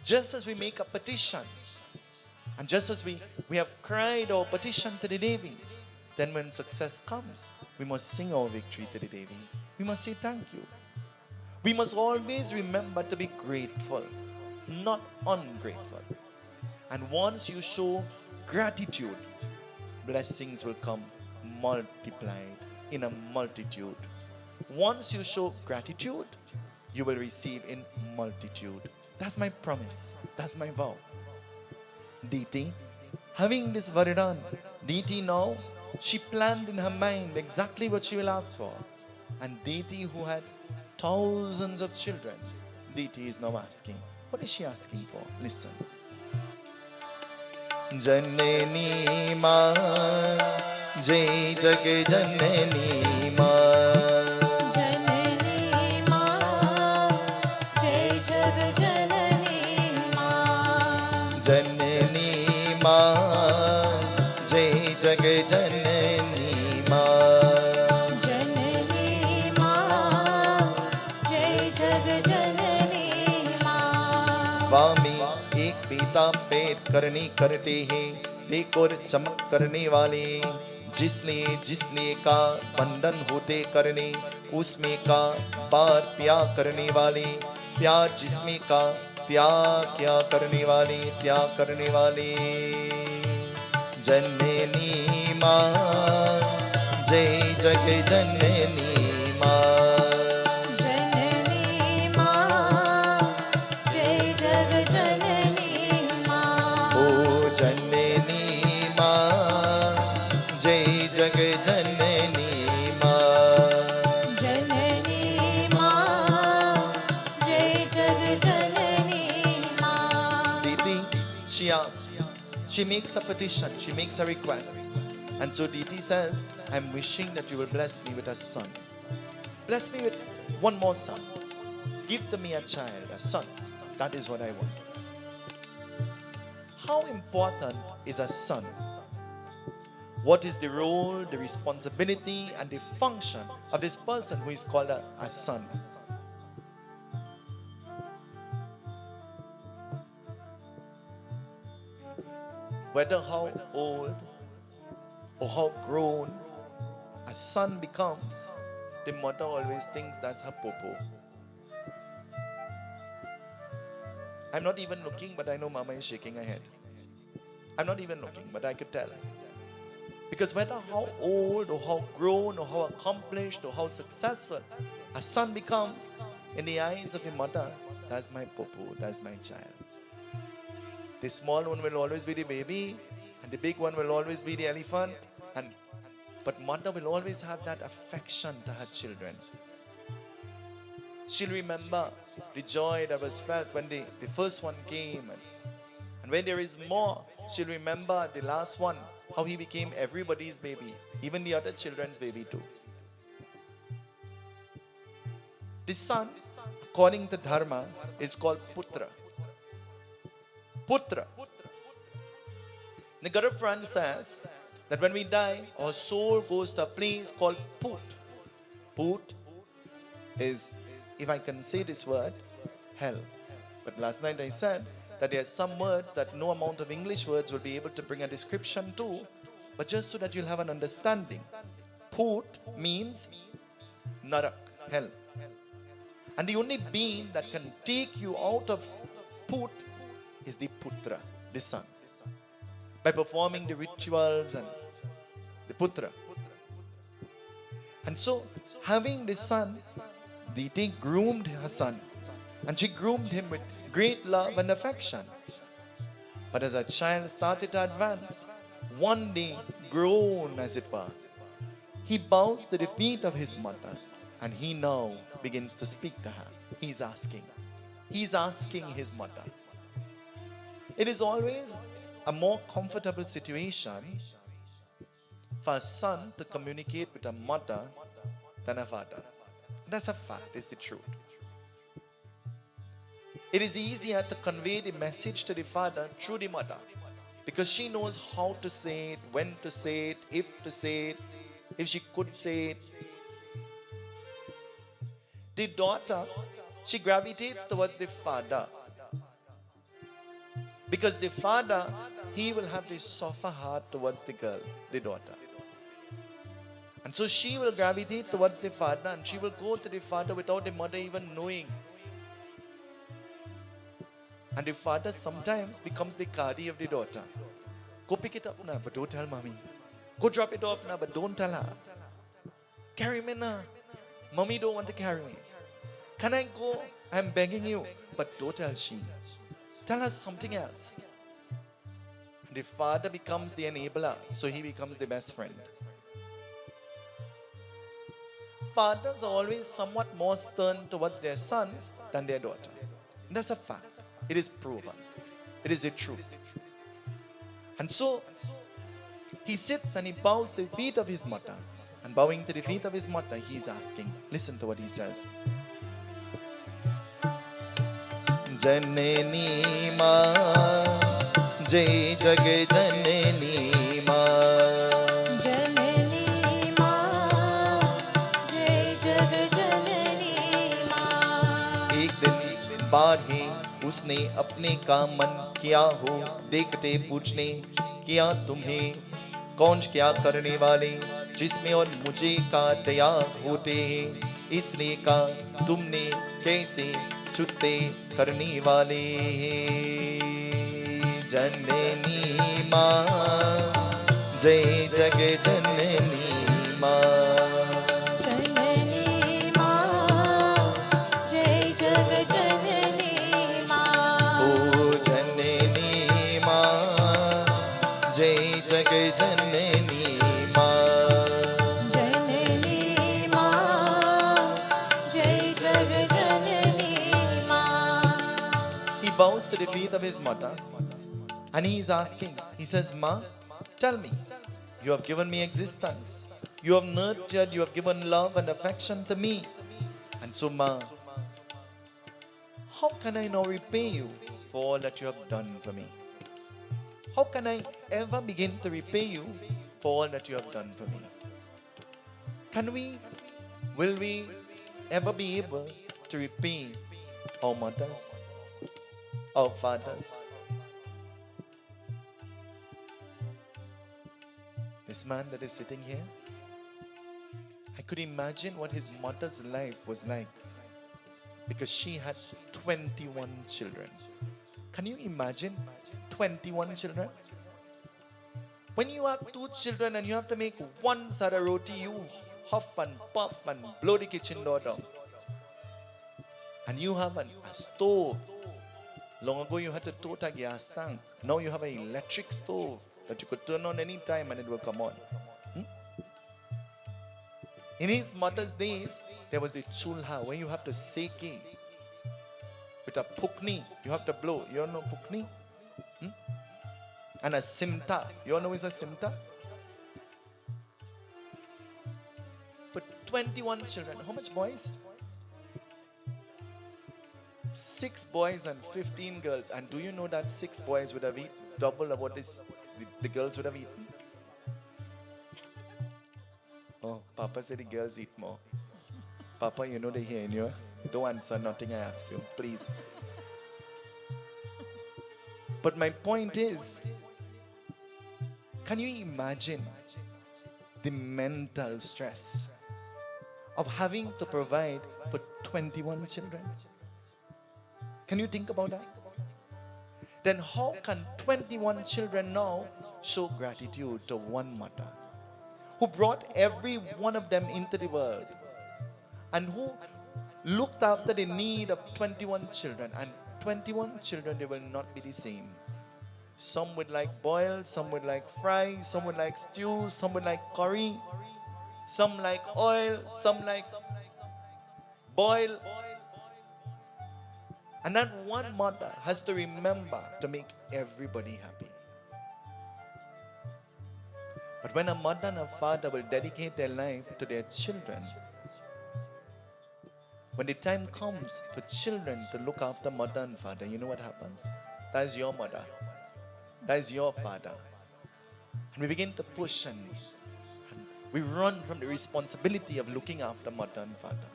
Speaker 2: Just as we make a petition, and just as we have cried our petition to the Devi, then when success comes, we must sing our victory to the Devi. We must say thank you. We must always remember to be grateful, not ungrateful. And once you show gratitude, blessings will come multiplied in a multitude. Once you show gratitude, you will receive in multitude. That's my promise. That's my vow. Diti, having this Vardhan, Diti now, she planned in her mind exactly what she will ask for. And Diti, who had thousands of children, Diti is now asking. What is she asking for? Listen. Janani Ma, Jai Jag Janani Ma.
Speaker 3: Janani Ma, Jai Jag Janani Ma.
Speaker 2: Janani Ma, Jai Jag Janani करने करते हैं, देखो चमक करने वाले, जिसलिए जिसलिए का बंधन होते करने, उसमें का बार प्यार करने वाले, प्यार जिसमें का त्याग क्या करने वाले, त्याग करने वाले। जननी माँ जय जग जननी माँ,
Speaker 3: जननी माँ जय जग जननी माँ।
Speaker 2: ओ जननी माँ जय जग जननी माँ,
Speaker 3: जननी माँ जय जग जननी माँ।
Speaker 2: Diti, she asks, she makes a petition, she makes a request. And so Diti says, I'm wishing that you will bless me with a son. Bless me with one more son. Give to me a child, a son. That is what I want. How important is a son? What is the role, the responsibility, and the function of this person who is called a son? Whether how old or how grown a son becomes, the mother always thinks that's her popo. I'm not even looking, but I know Mama is shaking her head. I'm not even looking, but I could tell. Because whether how old or how grown or how accomplished or how successful a son becomes, in the eyes of a mother, that's my popo, that's my child. The small one will always be the baby, and the big one will always be the elephant. But mother will always have that affection to her children. She'll remember the joy that was felt when the first one came. And when there is more, she'll remember the last one, how he became everybody's baby, even the other children's baby too. The son, according to Dharma, is called Putra. Putra. The Guru Puran says that when we die, our soul goes to a place called Put. Put is, if I can say this word, hell. But last night I said that there are some words that no amount of English words will be able to bring a description to, but just so that you'll have an understanding. Put means Narak, hell. And the only being that can take you out of Put is the Putra, the son. By performing the rituals and the Putra. And so, having the son, Diti groomed her son. And she groomed him with great love and affection. But as a child started to advance, one day, grown as it were, he bows to the feet of his mother. And he now begins to speak to her. He's asking his mother. It is always a more comfortable situation for a son to communicate with a mother than a father. That's a fact, it's the truth. It is easier to convey the message to the father through the mother because she knows how to say it, when to say it, if she could say it. The daughter, she gravitates towards the father. Because the father, he will have this softer heart towards the girl, the daughter. And so she will gravitate towards the father and she will go to the father without the mother even knowing. And the father sometimes becomes the Kadi of the daughter. Go pick it up now, but don't tell mommy. Go drop it off now, but don't tell her. Carry me now. Mommy don't want to carry me. Can I go? I'm begging you. But don't tell she. Tell us something else. The father becomes the enabler, so he becomes the best friend. Fathers are always somewhat more stern towards their sons than their daughter. And that's a fact. It is proven. It is the truth. And so, he sits and he bows to the feet of his mother. And bowing to the feet of his mother, he is asking. Listen to what he says. Janani ma, jai jage janani ma.
Speaker 3: जननी माँ जय जग जननी माँ।
Speaker 2: एक दिन बाद ही उसने अपने देखने का मन किया हो, देखते पूछने किया तुम्हें, कौन क्या करने वाले जिसमें और मुझे का त्याग होते हैं, इसलिए का तुमने कैसे छुट्टे करने वाले हैं। जननी माँ जय जग जननी माँ,
Speaker 3: जननी माँ जय जग जननी माँ,
Speaker 2: ओ जननी माँ जय जग जननी माँ,
Speaker 3: जननी माँ जय जग जननी माँ.
Speaker 2: He bows to the feet of his mother and he is asking, he says, Ma, tell me, you have given me existence, you have nurtured, you have given love and affection to me, and so Ma, how can I now repay you for all that you have done for me? How can I ever begin to repay you for all that you have done for me? Will we ever be able to repay our mothers, our fathers? This man that is sitting here, I could imagine what his mother's life was like, because she had 21 children. Can you imagine 21 children? When you have 2 children and you have to make one sada roti, you huff and puff and blow the kitchen door down. And you have a stove. Long ago you had to tote a gas tank. Now you have an electric stove that you could turn on any time and it will come on. In his mother's days, there was a chulha where you have to seki. With a pukni, you have to blow. You all know pukni? And a simta. You all know is a simta? For 21 children. How much boys? 6 boys and 15 girls. And do you know that 6 boys would have eaten double of what the girls would have eaten? Oh, Papa said the girls eat more. Papa, you know they hear in you. Don't answer nothing I ask you, please. But my point is, can you imagine the mental stress of having to provide for 21 children? Can you think about that? Then how can 21 children now show gratitude to one mother who brought every one of them into the world and who looked after the need of 21 children? And 21 children, they will not be the same. Some would like boiled, some would like fry, some would like stew, some would like curry, some like oil, some like boil. And that one mother has to remember to make everybody happy. But when a mother and a father will dedicate their life to their children, when the time comes for children to look after mother and father, you know what happens? That is your mother. That is your father. And we begin to push and we run from the responsibility of looking after mother and father.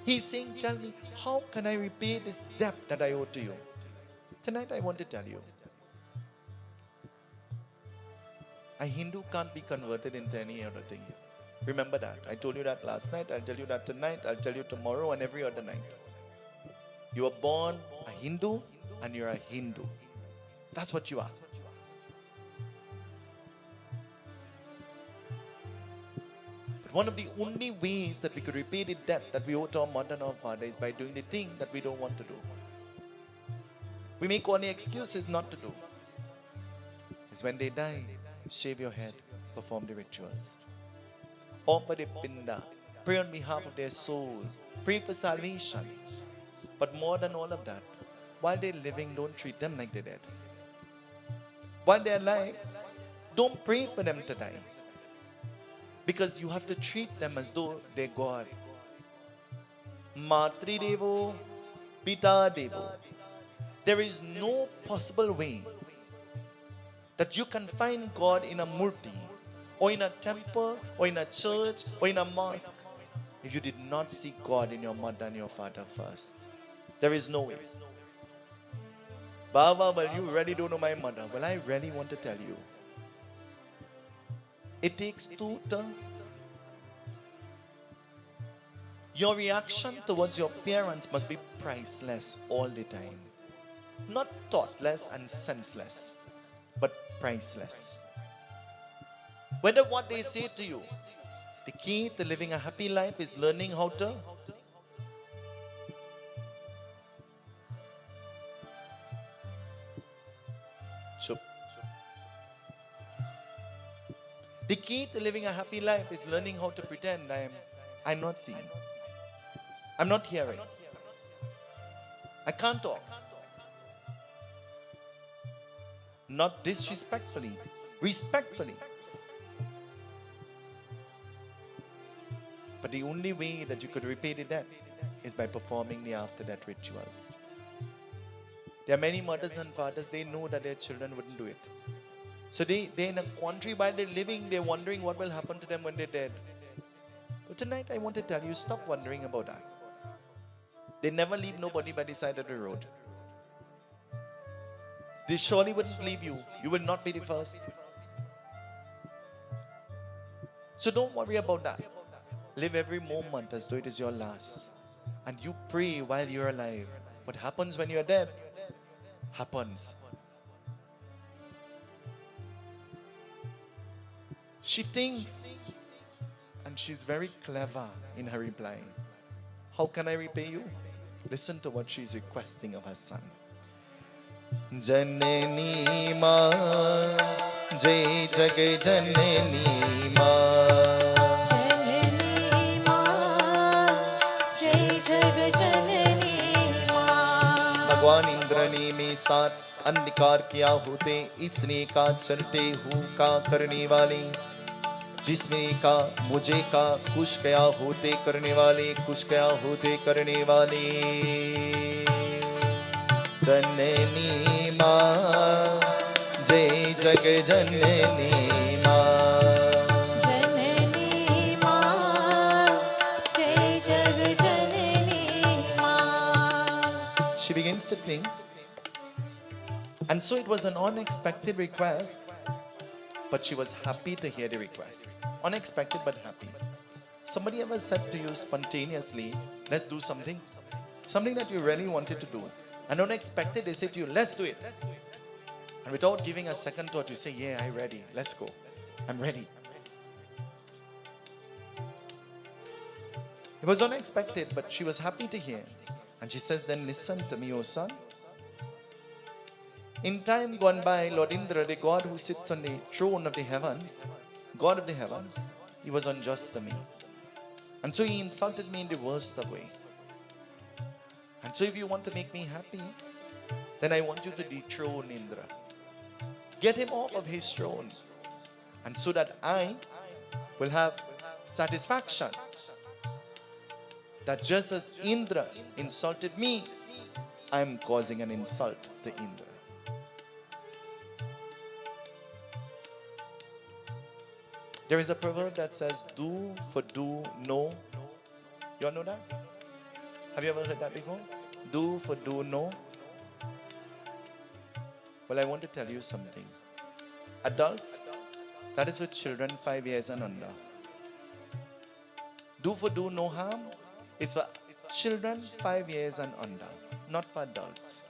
Speaker 2: He's saying, tell me, how can I repay this debt that I owe to you? Tonight I want to tell you, a Hindu can't be converted into any other thing. Remember that. I told you that last night. I'll tell you that tonight. I'll tell you tomorrow and every other night. You were born a Hindu and you're a Hindu. That's what you are. But one of the only ways that we could repay the debt that we owe to our mother and our father is by doing the thing that we don't want to do. We make only excuses not to do. It's when they die, shave your head, perform the rituals. Offer the pinda, pray on behalf of their soul, pray for salvation. But more than all of that, while they're living, don't treat them like they're dead. While they're alive, don't pray for them to die. Because you have to treat them as though they're God. Matri Devo, Pita Devo. There is no possible way that you can find God in a murti, or in a temple, or in a church, or in a mosque, if you did not seek God in your mother and your father first. There is no way. Baba, well, you really don't know my mother. Well, I really want to tell you. It takes two turns. Your reaction towards your parents must be priceless all the time. Not thoughtless and senseless, but priceless. Whether what they say to you, the key to living a happy life is learning how to chup. The key to living a happy life is learning how to pretend I'm not seeing. I'm not hearing. I can't talk. Not disrespectfully, respectfully. But the only way that you could repay the debt is by performing the after-death rituals. There are many mothers and fathers, they know that their children wouldn't do it. So they're in a quandary while they're living, they're wondering what will happen to them when they're dead. But tonight I want to tell you, stop wondering about that. They never leave nobody by the side of the road. They surely wouldn't leave you. You will not be the first. So don't worry about that. Live every moment as though it is your last. And you pray while you're alive. What happens when you're dead, happens. She thinks, and she's very clever in her reply. How can I repay you? Listen to what she's requesting of her son. Janani ma, jai jagai janani ma.
Speaker 3: Janani ma, jai jagai janani ma.
Speaker 2: भगवान इंद्र ने में साथ अंधकार किया होते इसने का चलते हूँ का करने वाले जिसमें का मुझे का खुश गया होते करने वाले खुश गया होते करने वाले जननी माँ जय जग जननी माँ
Speaker 3: जननी माँ जय जग जननी माँ.
Speaker 2: She begins to think, and so it was an unexpected request, but she was happy to hear the request. Unexpected but happy. Somebody ever said to you spontaneously, let's do something? Something that you really wanted to do. And unexpected, they say to you, let's do it. And without giving a second thought, you say, yeah, I'm ready. Let's go. I'm ready. It was unexpected, but she was happy to hear. And she says, then listen to me, O son. In time gone by, Lord Indra, the God who sits on the throne of the heavens, God of the heavens, he was unjust to me. And so he insulted me in the worst of ways. And so if you want to make me happy, then I want you to dethrone Indra. Get him off of his throne. And so that I will have satisfaction that just as Indra insulted me, I am causing an insult to Indra. There is a proverb that says, do for do, no. You all know that? Have you ever heard that before? Do for do, no. Well, I want to tell you something. Adults, that is for children 5 years and under. Do for do, no harm is for children 5 years and under, not for adults.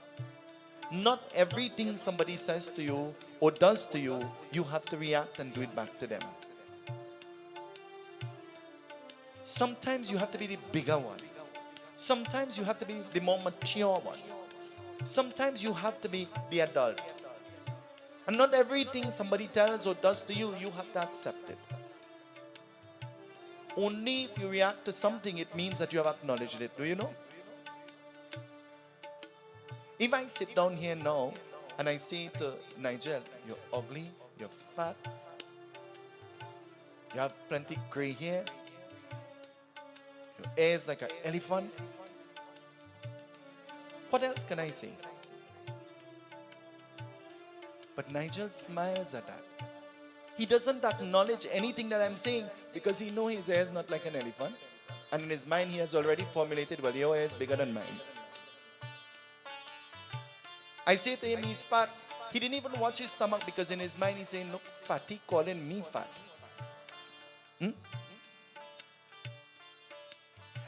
Speaker 2: Not everything somebody says to you or does to you, you have to react and do it back to them. Sometimes you have to be the bigger one. Sometimes you have to be the more mature one. Sometimes you have to be the adult. And not everything somebody tells or does to you, you have to accept it. Only if you react to something, it means that you have acknowledged it. Do you know? If I sit down here now and I say to Nigel, you're ugly, you're fat, you have plenty gray hair, your hair is like an elephant. What else can I say? But Nigel smiles at that. He doesn't acknowledge anything that I'm saying because he knows his hair is not like an elephant. And in his mind, he has already formulated, well, your hair is bigger than mine. I say to him, he's fat. He didn't even watch his stomach because in his mind he's saying, look, fatty, calling me fat.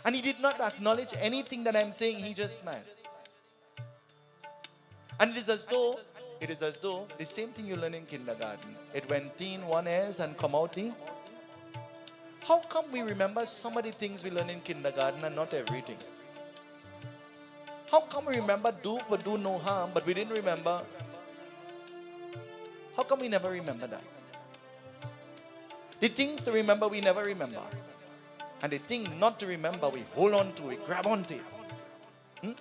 Speaker 2: And he did not acknowledge anything that I'm saying. He just smiled. And it is as though the same thing you learn in kindergarten. It went in one ears and come out the. How come we remember some of the things we learn in kindergarten and not everything? How come we remember do for do no harm, but we didn't remember? How come we never remember that? The things to remember, we never remember. And the thing not to remember, we hold on to it, grab onto it.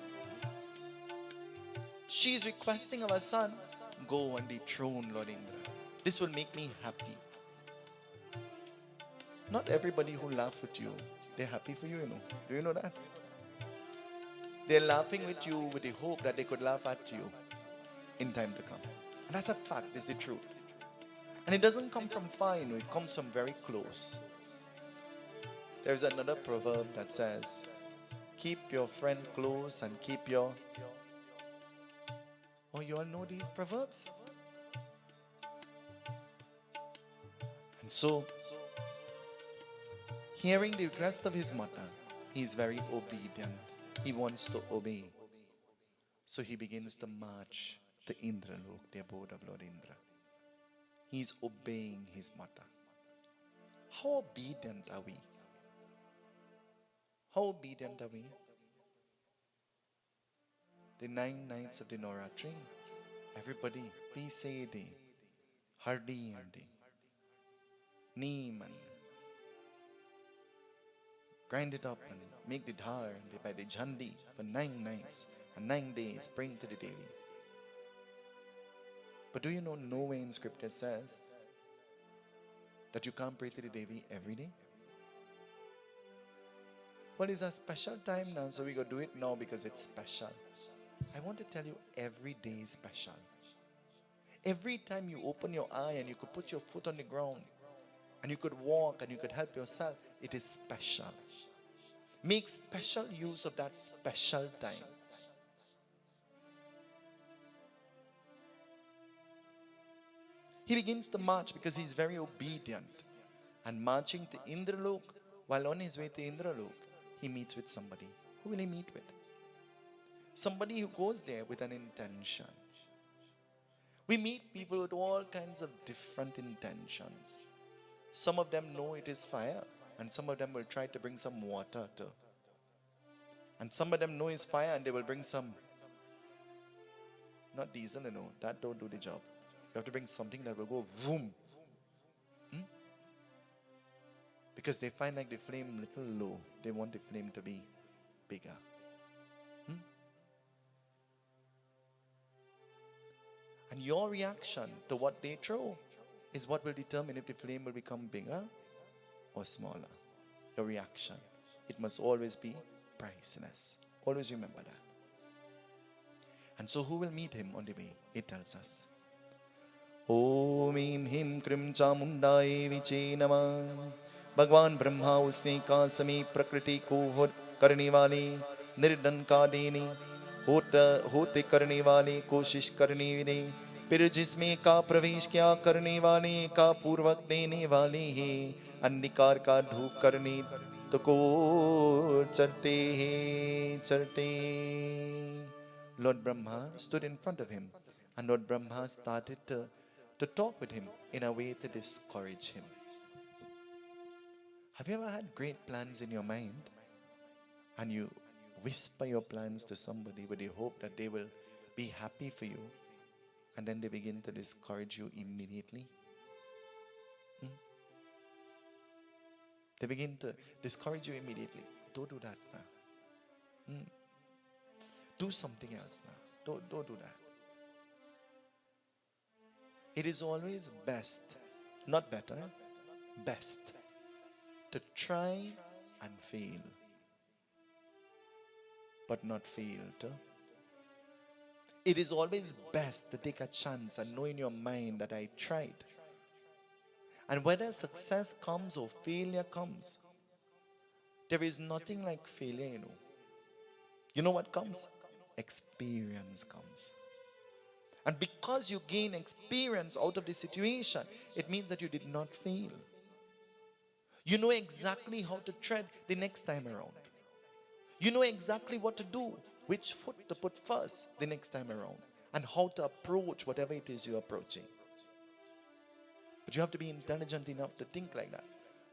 Speaker 2: She's requesting of her son, go on the throne, Lord Indra. This will make me happy. Not everybody who laughs with you, they're happy for you, you know. Do you know that? They're laughing with you with the hope that they could laugh at you in time to come. And that's a fact, it's the truth. And it doesn't come from far, you know, it comes from very close. There's another proverb that says, keep your friend close and keep your... Oh, you all know these proverbs? And so, hearing the request of his mother, he's very obedient. He wants to obey. So he begins to march to Indralok, the abode of Lord Indra. He's obeying his mother. How obedient are we? How obedient are we? The 9 nights of the Navratri, everybody, please say the Hardi and the Neem and grind it up and make the dhar and by the Jhandi for 9 nights and 9 days praying to the Devi. But do you know nowhere in scripture says that you can't pray to the Devi every day? Well, it's a special time now, so we go do it now because it's special. I want to tell you, every day is special. Every time you open your eye and you could put your foot on the ground and you could walk and you could help yourself, it is special. Make special use of that special time. He begins to march because he's very obedient. And marching to Indralok, while on his way to Indralok, he meets with somebody. Who will he meet with? Somebody who goes there with an intention. We meet people with all kinds of different intentions. Some of them know it is fire, and some of them will try to bring some water too. And some of them know it's fire and they will bring some, not diesel, you know, that don't do the job. You have to bring something that will go vroom. Because they find like the flame little low. They want the flame to be bigger. And your reaction to what they throw is what will determine if the flame will become bigger or smaller. Your reaction. It must always be priceless. Always remember that. And so who will meet him on the way? It tells us. Om Im Him Krim Chamundai Viche Namah. भगवान ब्रह्मा उसने कासमी प्रकृति को करने वाले निर्धन का देने होते करने वाले कोशिश करने वाले फिर जिसमें का प्रवेश क्या करने वाले का पूर्वक देने वाले हैं अंधकार का धूप करने तो को चरते हैं चरते. Lord Brahma stood in front of him and Lord Brahma started to talk with him in a way to discourage him. Have you ever had great plans in your mind and you whisper your plans to somebody with the hope that they will be happy for you and then they begin to discourage you immediately? They begin to discourage you immediately. Don't do that now. Do something else now. Don't do that. It is always best, not better, best to try and fail, but not fail too. It is always best to take a chance and know in your mind that I tried. And whether success comes or failure comes, there is nothing like failure, you know. You know what comes? Experience comes. And because you gain experience out of the situation, it means that you did not fail. You know exactly how to tread the next time around. You know exactly what to do, which foot to put first the next time around, and how to approach whatever it is you're approaching. But you have to be intelligent enough to think like that.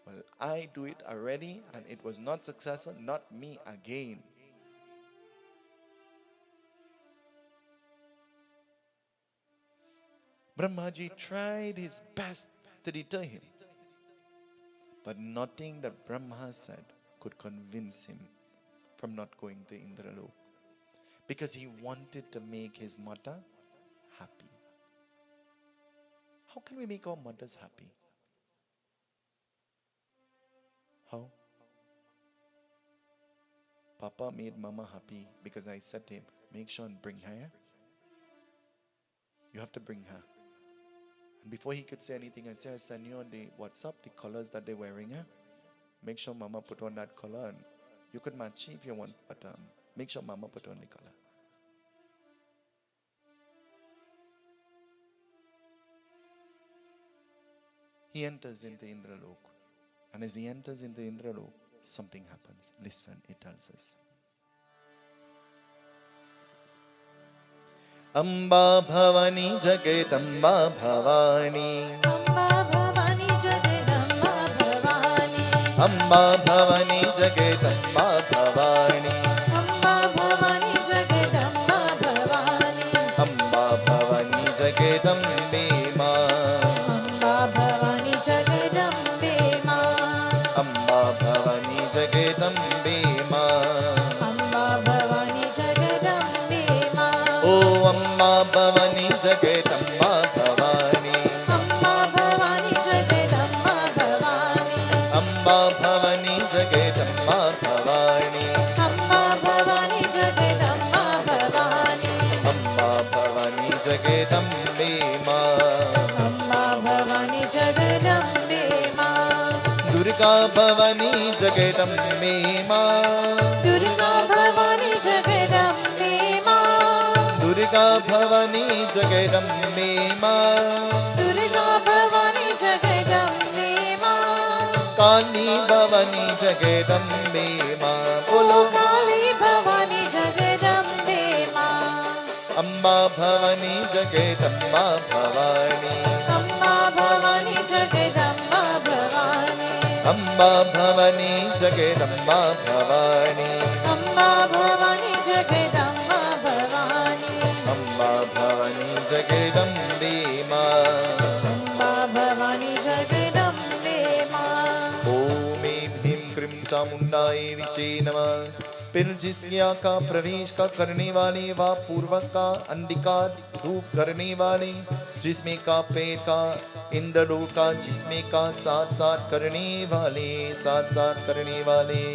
Speaker 2: Well, I do it already and it was not successful, not me again. Brahmaji tried his best to deter him. But nothing that Brahma said could convince him from not going to Indralok. Because he wanted to make his mother happy. How can we make our mothers happy? How? Papa made Mama happy because I said to him, make sure and bring her. You have to bring her. And before he could say anything, I said, I send you on the WhatsApp the colors that they're wearing. Make sure Mama put on that color. And you could match if you want, but make sure Mama put on the color. He enters into Indralok. And as he enters into Indralok, something happens. Listen, it tells us. Amba Bhavani Jagadamba Bhavani.
Speaker 3: Amba Bhavani Jagadamba Bhavani.
Speaker 2: Amba Bhavani Jagadamba Bhavani.
Speaker 3: Amba Bhavani Jagadamba Bhavani.
Speaker 2: Amba Bhavani Jagadambe Ma.
Speaker 3: Amba Bhavani Jagadambe Ma.
Speaker 2: Amba Bhavani Jagadambe Ma.
Speaker 3: Amba Bhavani Jagadambe Ma.
Speaker 2: Oh Amba Bhavani Jagadamba Bhavani.
Speaker 3: Amba Bhavani Jagadamba Bhavani.
Speaker 2: Amba Bhavani Jagadamba Bhavani.
Speaker 3: Amba Bhavani Jagadamba Bhavani.
Speaker 2: Amba Bhavani Jagadambe Ma.
Speaker 3: Amba Bhavani Jagadambe Ma.
Speaker 2: Durga Bhavani Jagadambe Ma.
Speaker 3: Durga Bhavani Jagadambe Ma.
Speaker 2: Durga Bhavani Jagadambe Ma.
Speaker 3: Durga Bhavani Jagadambe Ma.
Speaker 2: Kali Bhavani Jagadambe Ma. Bolo
Speaker 3: Kali Bhavani Jagadambe Ma.
Speaker 2: Amba Bhavani Jagadamba Bhavani.
Speaker 3: Amba Bhavani Jagadamba Bhavani.
Speaker 2: Amba Bhavani Jagadamba Bhavani.
Speaker 3: Amba Bhavani Jagadamba Bhavani.
Speaker 2: Amba Bhavani Jagadambe Ma.
Speaker 3: Amba Bhavani Jagadambe Ma.
Speaker 2: Om Him Krim Chamundaye Viche Namah. पिल जिसकी का प्रवेश का करने वाली व पूर्वक का अंडिका धूप करने वाली जिसमें का पेट का इंद्रलोक का जिसमें का साथ साथ करने वाले.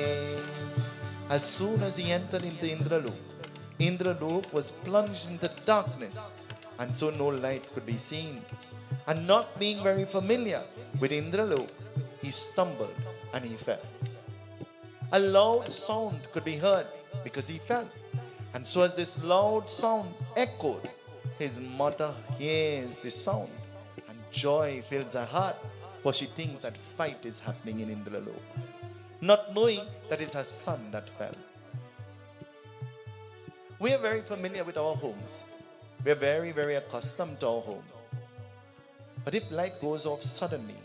Speaker 2: As soon as he entered into Indralok was plunged into darkness, and so no light could be seen. And not being very familiar with Indralok, he stumbled and he fell. A loud sound could be heard because he fell. And so as this loud sound echoed, his mother hears the sound and joy fills her heart, for she thinks that fight is happening in Indralok, not knowing that it's her son that fell. We are very familiar with our homes. We are very, very accustomed to our home. But if light goes off suddenly,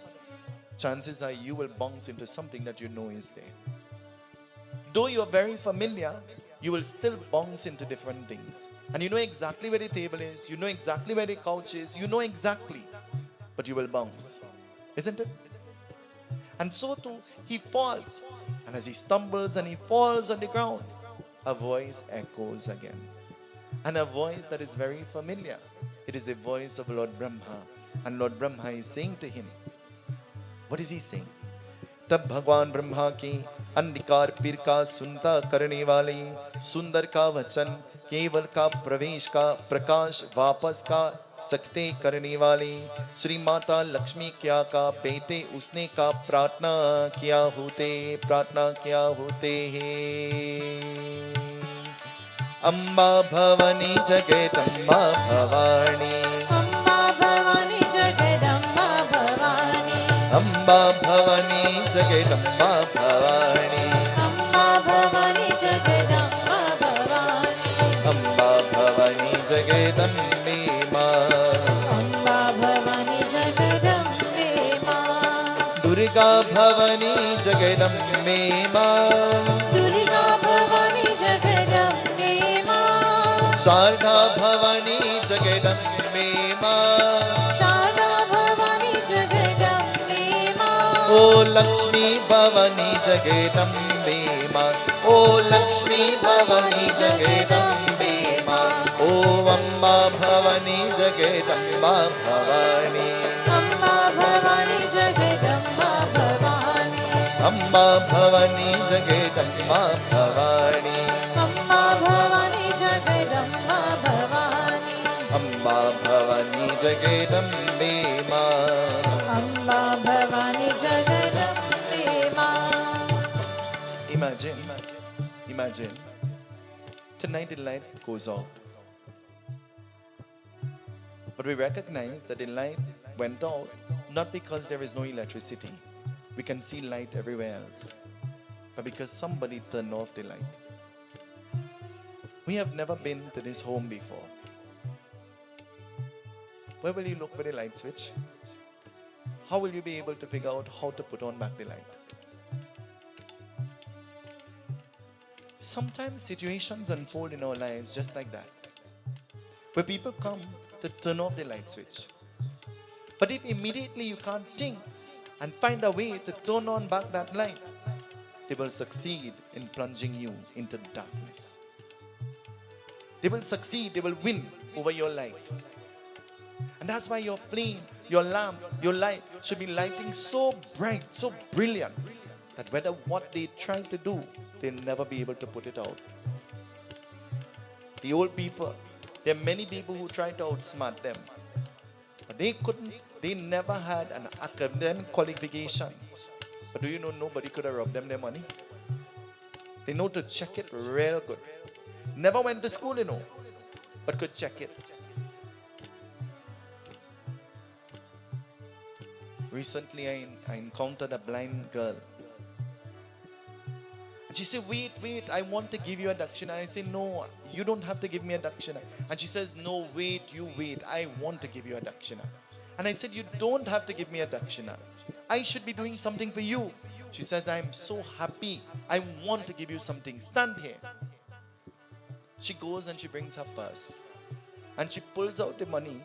Speaker 2: chances are you will bounce into something that you know is there. Though you are very familiar, you will still bounce into different things. And you know exactly where the table is, you know exactly where the couch is, you know exactly, but you will bounce. Isn't it? And so too, he falls. And as he stumbles and he falls on the ground, a voice echoes again. And a voice that is very familiar. It is the voice of Lord Brahma. And Lord Brahma is saying to him, what is he saying? तब भगवान ब्रह्मा की अंधकार पीर का सुनता करने वाले सुंदर का वचन केवल का प्रवेश का प्रकाश वापस का सकते करने वाले श्री माता लक्ष्मी क्या का बेटे उसने का प्रार्थना किया होते हैं. Amba Bhavani Jagadamba Bhavani.
Speaker 3: Amba Bhavani Jagadamba Bhavani.
Speaker 2: Amba Bhavani Jagadamba Bhavani.
Speaker 3: Amba Bhavani Jagadamba Bhavani.
Speaker 2: Amba Bhavani Jagadambe Ma.
Speaker 3: Amba Bhavani Jagadambe Ma.
Speaker 2: Durga Bhavani Jagadambe Ma.
Speaker 3: Durga Bhavani Jagadambe Ma.
Speaker 2: Sharda Bhavani Jagadambe Ma.
Speaker 3: Sharda Bhavani Jagadambe Ma.
Speaker 2: Oh Lakshmi Bhavani Jagadambe Ma. Oh Lakshmi Bhavani Jagadambe Ma. Oh Amba Bhavani Jagadamba Bhavani.
Speaker 3: Amba Bhavani Jagadamba Bhavani.
Speaker 2: Amba Bhavani Jagadamba Bhavani.
Speaker 3: Amba Bhavani Jagadamba Bhavani.
Speaker 2: Amba Bhavani Jagadambe Ma.
Speaker 3: Amba Bhavani Jagadambe Ma.
Speaker 2: Imagine. Tonight the light goes out. But we recognize that the light went out not because there is no electricity. We can see light everywhere else. But because somebody turned off the light. We have never been to this home before. Where will you look for the light switch? How will you be able to figure out how to put on back the light? Sometimes situations unfold in our lives just like that. Where people come to turn off the light switch. But if immediately you can't think and find a way to turn on back that light, they will succeed in plunging you into darkness. They will succeed, they will win over your light. And that's why your flame, your lamp, your light should be lighting so bright, so brilliant, that whether what they try to do, they'll never be able to put it out. The old people, there are many people who try to outsmart them. But they never had an academic qualification. But do you know nobody could have robbed them their money? They know to check it real good. Never went to school, but could check it. Recently, I encountered a blind girl. And she said, wait, I want to give you a dakshina. And I say, no, you don't have to give me a dakshina. And she says, no, wait, I want to give you a dakshina. And I said, you don't have to give me a dakshina. I should be doing something for you. She says, I'm so happy. I want to give you something. Stand here. She goes and she brings her purse. And she pulls out the money.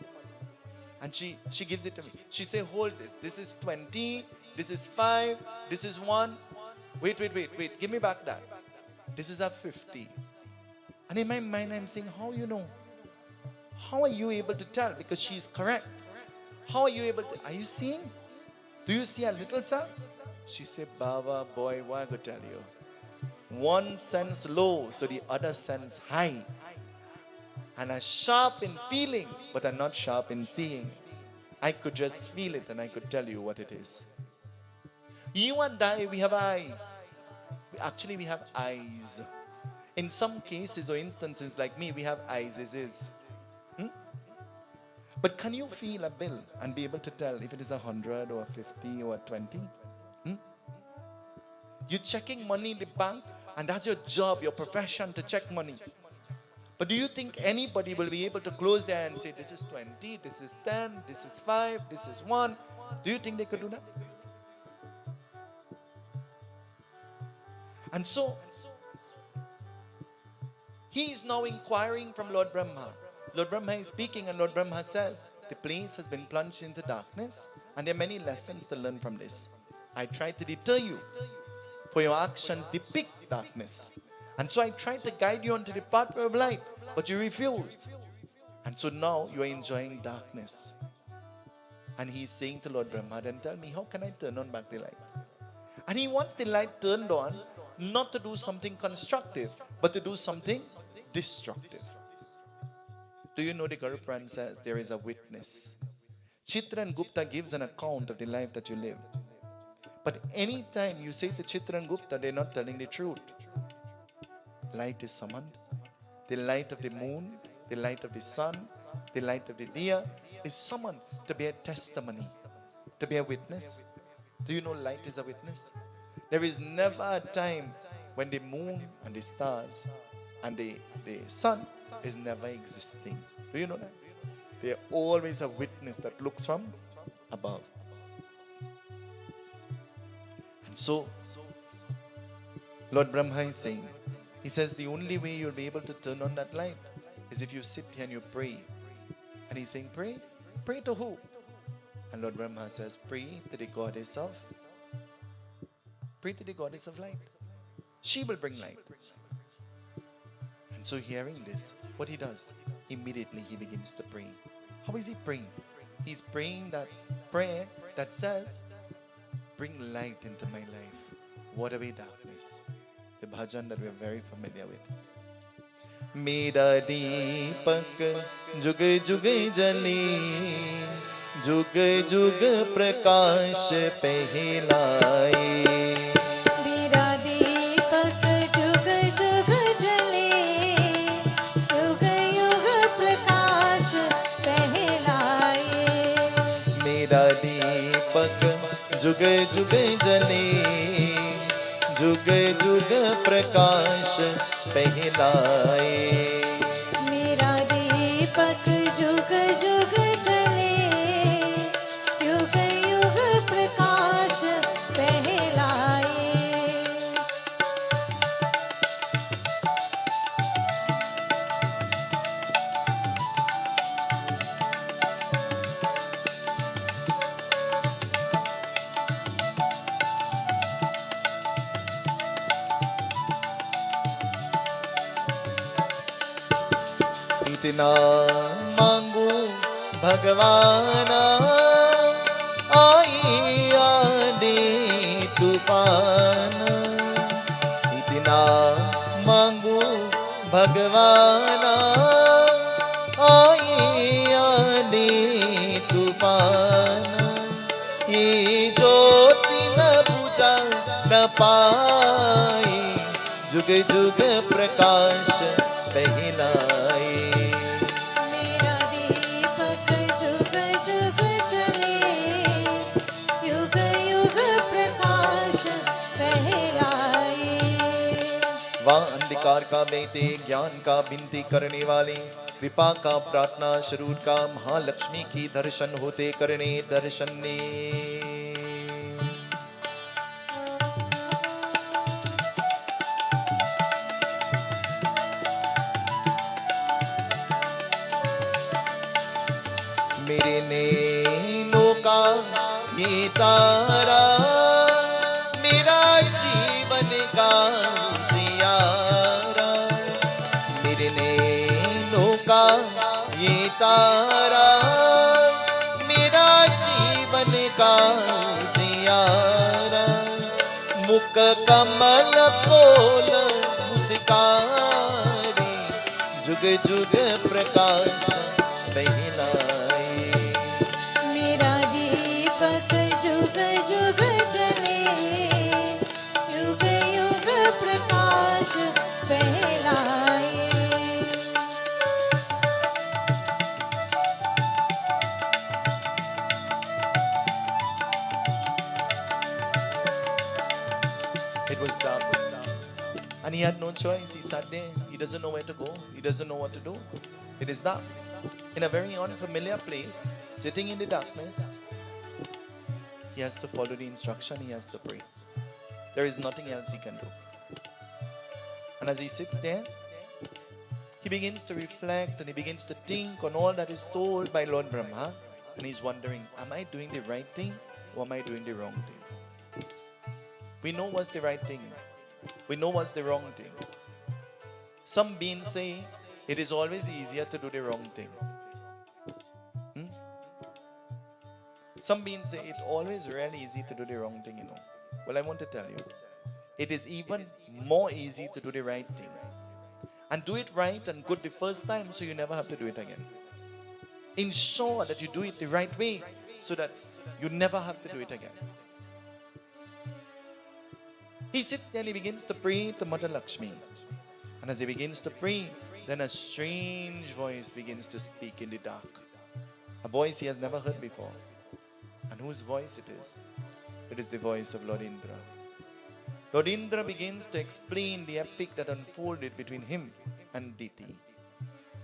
Speaker 2: And she gives it to me. She says, hold this. This is 20. This is 5. This is 1. Wait. Give me back that. This is a 50. And in my mind, I'm saying, how you know? How are you able to tell? Because she is correct. How are you able to? Are you seeing? Do you see a little cell? She said, Baba, boy, what I could tell you? One sense low, so the other sense high. And I'm sharp in feeling, but I'm not sharp in seeing. I could just feel it and I could tell you what it is. You and I, we have eye. Actually, we have eyes. In some cases or instances like me, we have eyes. But can you feel a bill and be able to tell if it is 100 or 50 or 20? You're checking money in the bank, and that's your job, your profession, to check money. But do you think anybody will be able to close their eye and say, this is 20, this is 10, this is 5, this is 1? Do you think they could do that? And so, he is now inquiring from Lord Brahma. Lord Brahma is speaking, and Lord Brahma says, the place has been plunged into darkness, and there are many lessons to learn from this. I tried to deter you, for your actions depict darkness. And so I tried to guide you onto the pathway of light, but you refused. And so now you are enjoying darkness. And he is saying to Lord Brahma, then tell me, how can I turn on back the light? And he wants the light turned on, not to do something constructive, but to do something destructive. Do you know the Guru Puran says there is a witness? Chitra and Gupta gives an account of the life that you live. But anytime you say to Chitra and Gupta, they're not telling the truth. Light is summoned. the light of the moon, the light of the sun, the light of the diya is summoned to be a testimony, to be a witness. Do you know light is a witness? There is never a time when the moon and the stars and the sun is never existing. Do you know that? They are always a witness that looks from above. And so, Lord Brahma is saying, he says the only way you'll be able to turn on that light is if you sit here and you pray. And he's saying, pray? Pray to who? And Lord Brahma says, pray to the goddess of light. She will bring light. And so hearing this, what he does, immediately he begins to pray. How is he praying? He's praying that prayer that says, bring light into my life. Ward away darkness. The bhajan that we're very familiar with. Mera deepak jug jug jale, jug jug prakash pehlaye.
Speaker 3: मेरा दीपक जुग जुग जले, युग युग प्रकाश फैलाए।
Speaker 2: मेरा दीपक जुग जुग जले, जुग जुग प्रकाश पहलाए।
Speaker 3: मेरा दीपक जुग जुग जले, युग युग प्रकाश फैलाए।
Speaker 2: इतना मांगू भगवाना, आई आने तूफान। इतना मांगू भगवाना, आई आने तूफान। ये ज्योति न बुझा न पाए, जुग जुग प्रकाश पहलाए।
Speaker 3: मेरा दीपक जुग जुग जले, युग युग प्रकाश फैलाए।
Speaker 2: वहाँ अंधकार का बेटे, ज्ञान का विनती करने वाले, कृपा का प्रार्थना शरीर का महालक्ष्मी की दर्शन होते करने दर्शन ने। मेरे नैनों का ये तारा, मेरा जीवन का जियारा। मेरे नैनों का ये तारा, मेरा जीवन का जियारा। मुख कमल फूल मुस्कारे, जुग जुग प्रकाश पहलाए।
Speaker 3: मेरा दीपक जुग जुग जले, युग युग प्रकाश फैलाए।
Speaker 2: It was dark. And he had no choice. He sat there. He doesn't know where to go. He doesn't know what to do. It is dark. In a very unfamiliar place, sitting in the darkness, he has to follow the instruction. He has to pray. There is nothing else he can do. And as he sits there, he begins to reflect and he begins to think on all that is told by Lord Brahma. And he's wondering, am I doing the right thing or am I doing the wrong thing? We know what's the right thing. We know what's the wrong thing. Some beings say it is always easier to do the wrong thing. Some beings say it's always really easy to do the wrong thing, Well, I want to tell you, it is even more easy to do the right thing. And do it right and good the first time so you never have to do it again. Ensure that you do it the right way so that you never have to do it again. He sits there and he begins to pray to Mother Lakshmi. And as he begins to pray, then a strange voice begins to speak in the dark. A voice he has never heard before. And whose voice it is? It is the voice of Lord Indra. Lord Indra begins to explain the epic that unfolded between him and Diti.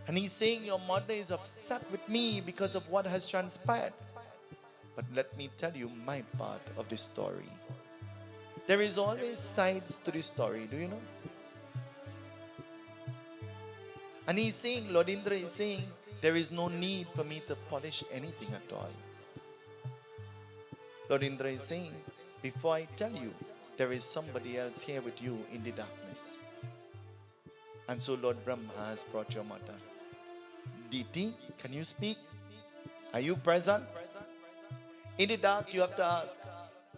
Speaker 2: And he's saying, your mother is upset with me because of what has transpired. But let me tell you my part of the story. There is always sides to the story, do you know? And he's saying, Lord Indra is saying, there is no need for me to polish anything at all. Lord Indra is saying, before I tell you, there is somebody else here with you in the darkness. And so Lord Brahma has brought your mother. Diti, can you speak? Are you present? In the dark, you have to ask,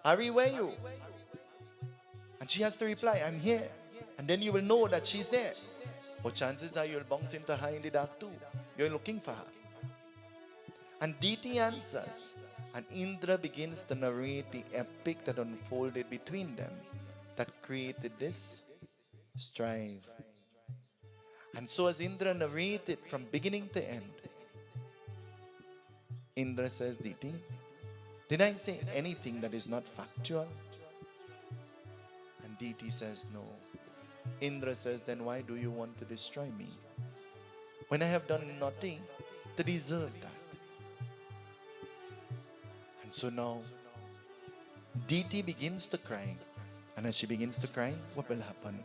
Speaker 2: Hari, where are you? And she has to reply, I'm here. And then you will know that she's there. Or chances are you'll bounce into her in the dark too. You're looking for her. And Diti answers. And Indra begins to narrate the epic that unfolded between them that created this strife. And so as Indra narrated from beginning to end, Indra says, Diti, did I say anything that is not factual? And Diti says, no. Indra says, then why do you want to destroy me? When I have done nothing to deserve that. And so now, Diti begins to cry. And as she begins to cry, what will happen?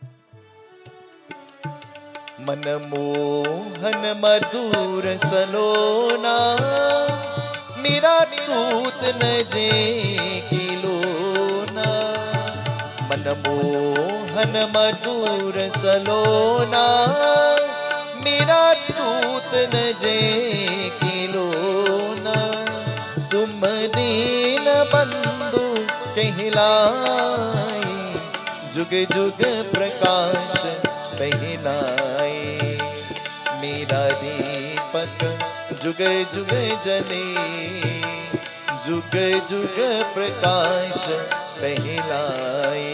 Speaker 2: Manmohan मधुर सलोना मेरा दूत न जे किलोना मनमोहन मधुर सलोना मेरा दूत न जे किलोना तुम दीन बंधु कहलाए जुग जुग प्रकाश पहनाए मेरा दीपक जुग जुग जले जुग जुग प्रकाश पहनाए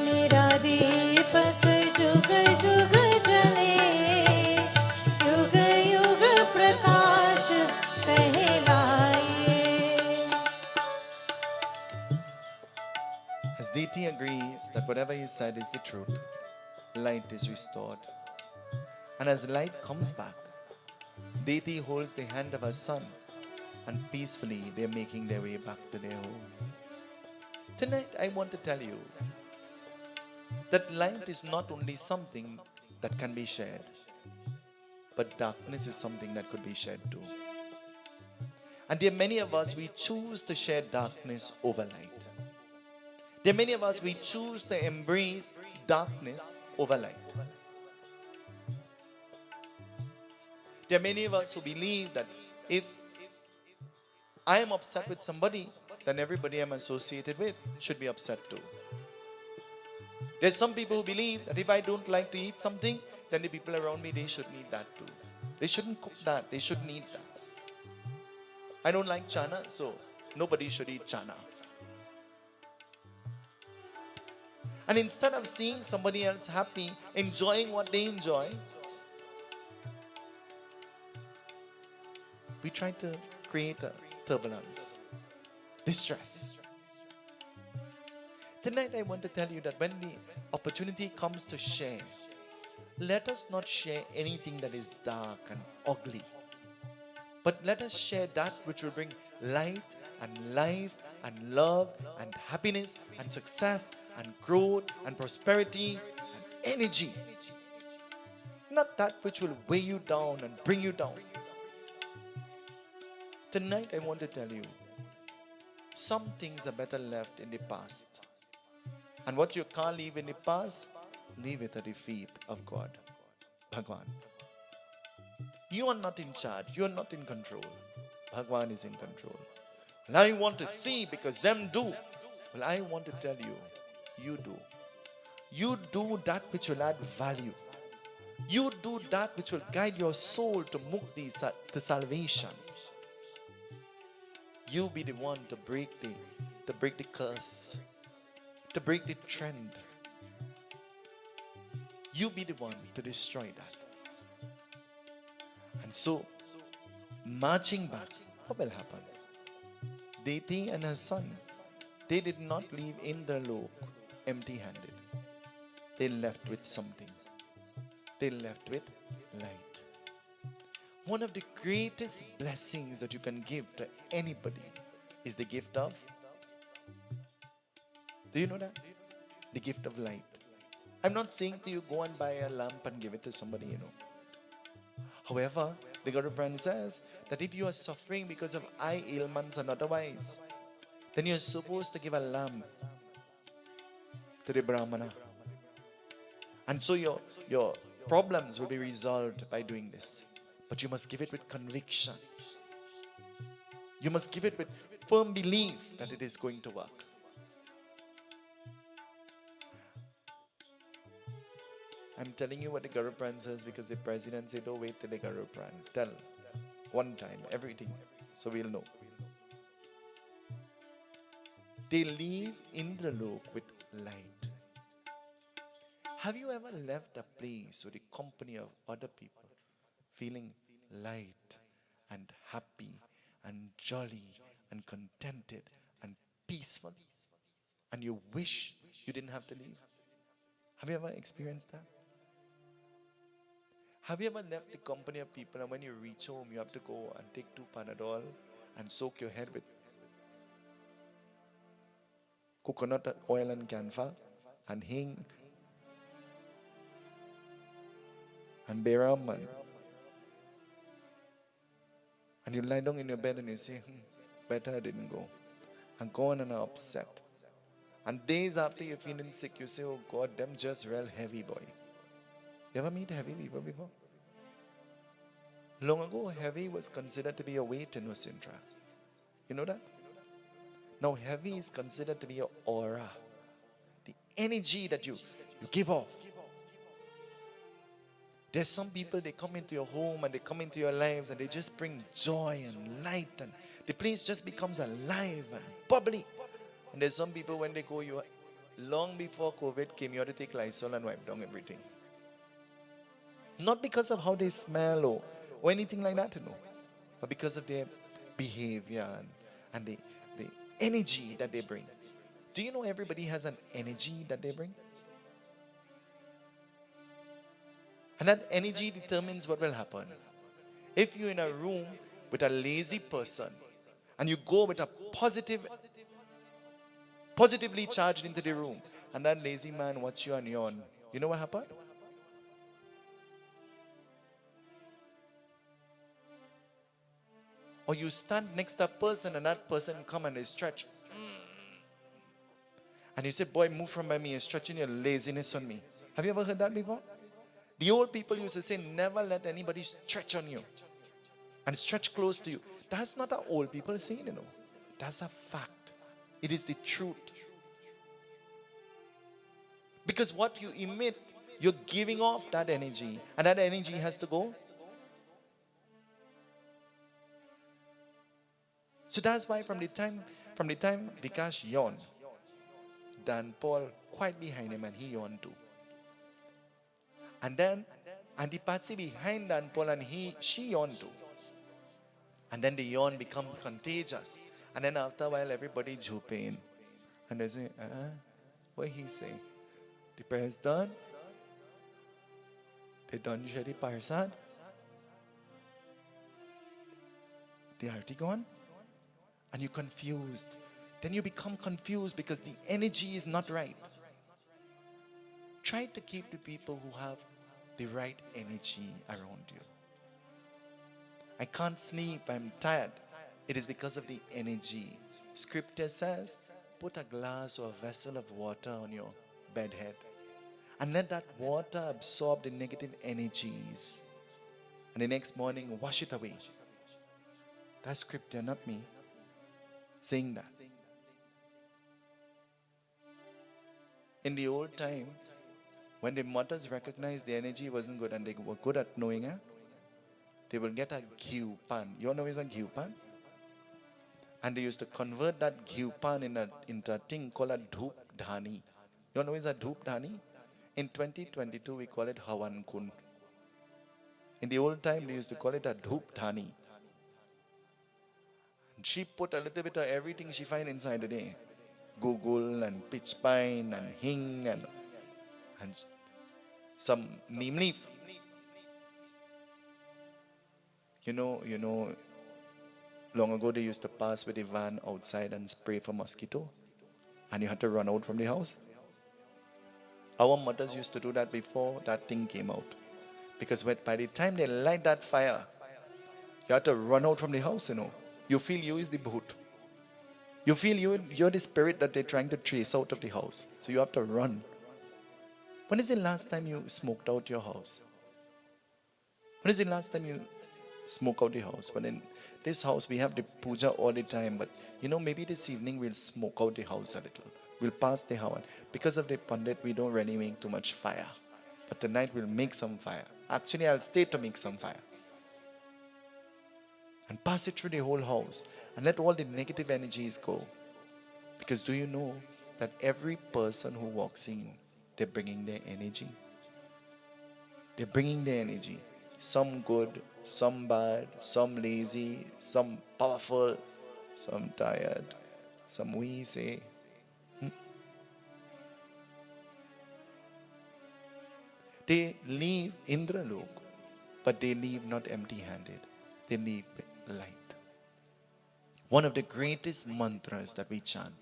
Speaker 3: मेरा दीपक जुग जुग जले युग युग प्रकाश फैलाए.
Speaker 2: As Diti agrees that whatever he said is the truth, light is restored. And as light comes back, Diti holds the hand of her son and peacefully they are making their way back to their home. Tonight I want to tell you that light is not only something that can be shared, but darkness is something that could be shared too. And there are many of us, we choose to share darkness over light. There are many of us, we choose to embrace darkness over light. There are many of us who believe that if I am upset with somebody, then everybody I'm associated with should be upset too. There's some people who believe that if I don't like to eat something, then the people around me, they should need that too. They shouldn't cook that, they shouldn't eat that. I don't like chana, so nobody should eat chana. And instead of seeing somebody else happy, enjoying what they enjoy, we try to create a turbulence, distress. Tonight I want to tell you that when the opportunity comes to share, let us not share anything that is dark and ugly, but let us share that which will bring light and life and love and happiness and success and growth and prosperity and energy. Not that which will weigh you down and bring you down. Tonight I want to tell you, some things are better left in the past. And what you can't leave in the past, leave it at the feet of God, Bhagwan. You are not in charge. You are not in control. Bhagwan is in control. And I want to see because them do. Well, I want to tell you, you do. You do that which will add value. You do that which will guide your soul to mukti, to salvation. You be the one to break the curse, to break the trend. You be the one to destroy that. And so, marching back, what will happen? Deti and her son, they did not leave Indralok empty-handed. They left with something. They left with light. One of the greatest blessings that you can give to anybody is the gift of, do you know that? The gift of light. I'm not saying to you go and buy a lamp and give it to somebody, However, the Guru Brand says that if you are suffering because of eye ailments and otherwise, then you're supposed to give a lamp to the Brahmana. And so your problems will be resolved by doing this. But you must give it with conviction. You must give it with firm belief that it is going to work. I'm telling you what the Guru Pran says because the president said, don't wait till the Guru Pran. Tell one time everything so we'll know. They leave Indralok with light. Have you ever left a place with the company of other people feeling light and happy and jolly and contented and peaceful? And you wish you didn't have to leave? Have you ever experienced that? Have you ever left the company of people and when you reach home, you have to go and take 2 Panadol and soak your head with coconut oil and camphor and hing and Beram and you lie down in your bed and you say, better I didn't go. And go on and are upset. And days after you're feeling sick, you say, oh God, them just real heavy boy. You ever meet heavy people before? Long ago, heavy was considered to be a weight in Nusintra. You know that? Now, heavy is considered to be your aura. The energy that you give off. There's some people, they come into your home and they come into your lives and they just bring joy and light and the place just becomes alive and bubbly. And there's some people, when they go, long before COVID came, you had to take Lysol and wipe down everything. Not because of how they smell or anything like that, but because of their behavior and the energy that they bring. Do you know everybody has an energy that they bring? And that energy determines what will happen. If you're in a room with a lazy person and you go with a positively charged into the room and that lazy man watch you and yawn, you know what happened? Or you stand next to a person and that person come and they stretch. And you say, boy, move from by me, you're stretching your laziness on me. Have you ever heard that before? The old people used to say, never let anybody stretch on you and stretch close to you. That's not what old people saying, That's a fact. It is the truth. Because what you emit, you're giving off that energy. And that energy has to go. So that's why from the time Vikash yawned, Dan Paul quite behind him and he yawned too. And then Auntie Patsy behind Dan Paul and she yawned too. And then the yawn becomes contagious. And then after a while everybody jupe in. And they say, what he say? The prayer's done? They done share the Persad? The arti gone? And you're confused. Then you become confused because the energy is not right. Try to keep the people who have the right energy around you. I can't sleep, I'm tired. It is because of the energy. Scripture says, put a glass or a vessel of water on your bed head and let that water absorb the negative energies. And the next morning, wash it away. That's scripture, not me saying that. In the old time, when the mothers recognized the energy wasn't good and they were good at knowing it, they will get a ghee pan. You all know what is a ghee pan? And they used to convert that ghee pan into a thing called a dhoop dhani. You all know what is a dhoop dhani? In 2022, we call it Hawan Kun. In the old time, they used to call it a dhoop dhani. And she put a little bit of everything she find inside the day. Google and pitch pine and hing and some neem leaf. You know, long ago they used to pass with a van outside and spray for mosquito. And you had to run out from the house. Our mothers used to do that before that thing came out. Because by the time they light that fire, you have to run out from the house, You feel you is the bhoot. You feel you're the spirit that they're trying to chase out of the house. So you have to run. When is the last time you smoked out your house? When is the last time you smoke out the house? But in this house, we have the puja all the time. But, maybe this evening we'll smoke out the house a little. We'll pass the house. Because of the Pundit, we don't really make too much fire. But tonight we'll make some fire. Actually, I'll stay to make some fire. And pass it through the whole house. And let all the negative energies go. Because do you know that every person who walks in, they're bringing their energy. They're bringing their energy. Some good, some bad, some lazy, some powerful, some tired, some wheezy. They leave Indralok, but they leave not empty-handed. They leave with light. One of the greatest mantras that we chant,